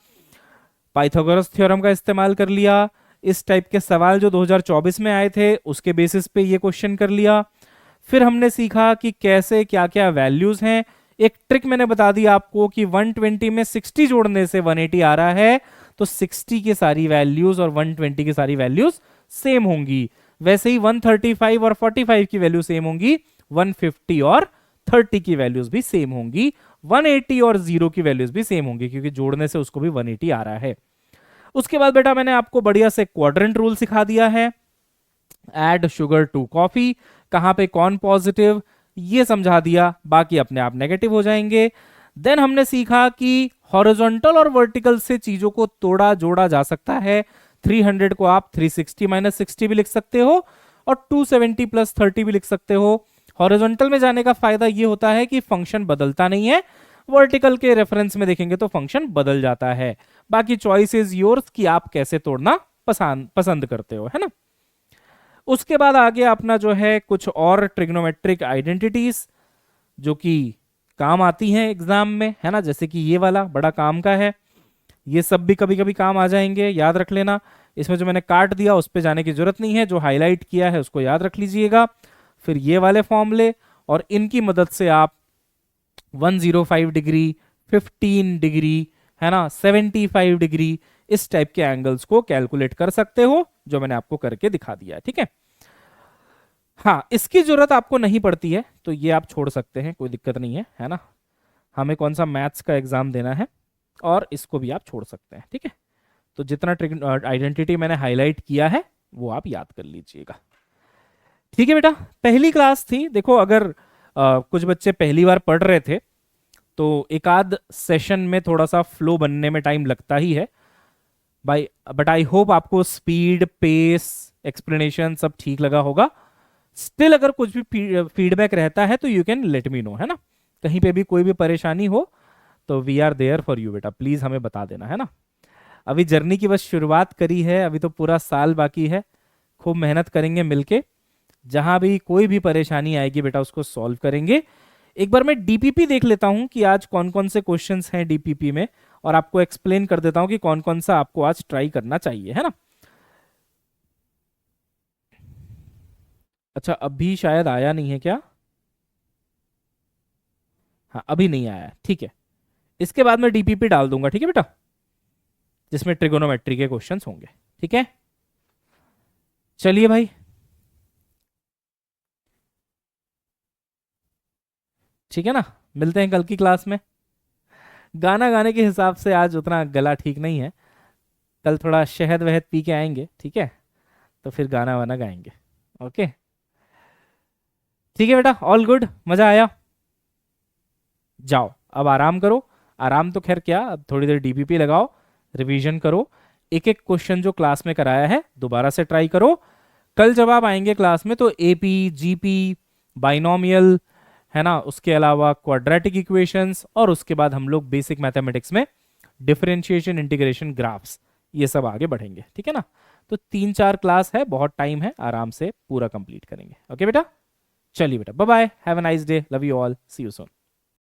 पाइथागोरस थ्योरम का इस्तेमाल कर लिया। इस टाइप के सवाल जो 2024 में आए थे उसके बेसिस पे ये क्वेश्चन कर लिया। फिर हमने सीखा कि कैसे क्या क्या वैल्यूज हैं। एक ट्रिक मैंने बता दी आपको कि 120 में 60 जोड़ने से 180 आ रहा है, तो 60 की सारी वैल्यूज और 120 की सारी वैल्यूज सेम होंगी। वैसे ही 135 और 45 की वैल्यू सेम होंगी, 150 और 30 की वैल्यूज भी सेम होंगी, 180 और 0 की वैल्यूज भी सेम होंगी, क्योंकि जोड़ने से उसको भी 180 आ रहा है। उसके बाद बेटा मैंने आपको बढ़िया से क्वाड्रेंट रूल सिखा दिया है ऐड शुगर टू कॉफी, कहाँ पे कौन पॉजिटिव, ये समझा दिया, बाकी अपने आप नेगेटिव हो जाएंगे। देन हमने सीखा कि हॉरिजॉन्टल और वर्टिकल से चीजों को तोड़ा जोड़ा जा सकता है। 300 को आप 360 माइनस 60 भी लिख सकते हो और 270 प्लस 30 भी लिख सकते हो। हॉरिजॉन्टल में जाने का फायदा ये होता है कि फंक्शन बदलता नहीं है, वर्टिकल के रेफरेंस में देखेंगे तो फंक्शन बदल जाता है। बाकी चॉइस इज योर्स कि आप कैसे तोड़ना पसंद करते हो, है ना। उसके बाद आगे अपना जो है कुछ और ट्रिग्नोमेट्रिक आइडेंटिटीज जो कि काम आती हैं एग्जाम में, है ना, जैसे कि ये वाला बड़ा काम का है। ये सब भी कभी कभी काम आ जाएंगे, याद रख लेना। इसमें जो मैंने काट दिया उस पर जाने की जरूरत नहीं है, जो हाईलाइट किया है उसको याद रख लीजिएगा। फिर ये वाले फॉर्मूले, और इनकी मदद से आप 105 डिग्री, 15 डिग्री, है ना, 75 डिग्री, इस टाइप के एंगल्स को कैलकुलेट कर सकते हो, जो मैंने आपको करके दिखा दिया है, ठीक है। हाँ, इसकी जरूरत आपको नहीं पड़ती है तो ये आप छोड़ सकते हैं, कोई दिक्कत नहीं है ना। हमें कौन सा मैथ्स का एग्जाम देना है, और इसको भी आप छोड़ सकते हैं, ठीक है। तो जितना आइडेंटिटी मैंने हाईलाइट किया है वो आप याद कर लीजिएगा, ठीक है बेटा। पहली क्लास थी, देखो अगर कुछ बच्चे पहली बार पढ़ रहे थे तो एक आध सेशन में थोड़ा सा फ्लो बनने में टाइम लगता ही है भाई, बट आई होप आपको स्पीड, पेस, एक्सप्लेनेशन सब ठीक लगा होगा। स्टिल अगर कुछ भी फीडबैक रहता है तो you can let me no, है ना। कहीं पे भी कोई भी परेशानी हो तो we are there for you बेटा, प्लीज हमें बता देना, है ना। अभी जर्नी की बस शुरुआत करी है, अभी तो पूरा साल बाकी है। खूब मेहनत करेंगे मिलके, जहां भी कोई भी परेशानी आएगी बेटा उसको सॉल्व करेंगे। एक बार मैं डीपीपी देख लेता हूं कि आज कौन कौन से क्वेश्चंस हैं डीपीपी में, और आपको एक्सप्लेन कर देता हूं कि कौन कौन सा आपको आज ट्राई करना चाहिए, है ना। अच्छा, अभी शायद आया नहीं है क्या? हाँ, अभी नहीं आया है, ठीक है। इसके बाद मैं डीपीपी डाल दूंगा, ठीक है बेटा, जिसमें ट्रिगोनोमेट्री के क्वेश्चंस होंगे, ठीक है। चलिए भाई, ठीक है ना, मिलते हैं कल की क्लास में। गाना गाने के हिसाब से आज उतना गला ठीक नहीं है, कल थोड़ा शहद वहद पी के आएंगे, ठीक है, तो फिर गाना वाना गाएंगे। ओके, ठीक है बेटा, ऑल गुड, मजा आया। जाओ अब आराम करो। आराम तो खैर क्या, अब थोड़ी देर डीपीपी लगाओ, रिवीजन करो, एक एक क्वेश्चन जो क्लास में कराया है दोबारा से ट्राई करो। कल जब आप आएंगे क्लास में तो एपी, जीपी, बाइनोमियल, है ना, उसके अलावा क्वाड्रेटिक इक्वेशंस, और उसके बाद हम लोग बेसिक मैथमेटिक्स में डिफरेंशिएशन, इंटीग्रेशन, ग्राफ्स, ये सब आगे बढ़ेंगे, ठीक है ना। तो 3-4 क्लास है, बहुत टाइम है, आराम से पूरा कंप्लीट करेंगे। ओके बेटा, चलिए बेटा, bye bye, have a nice day, love you all, see you soon.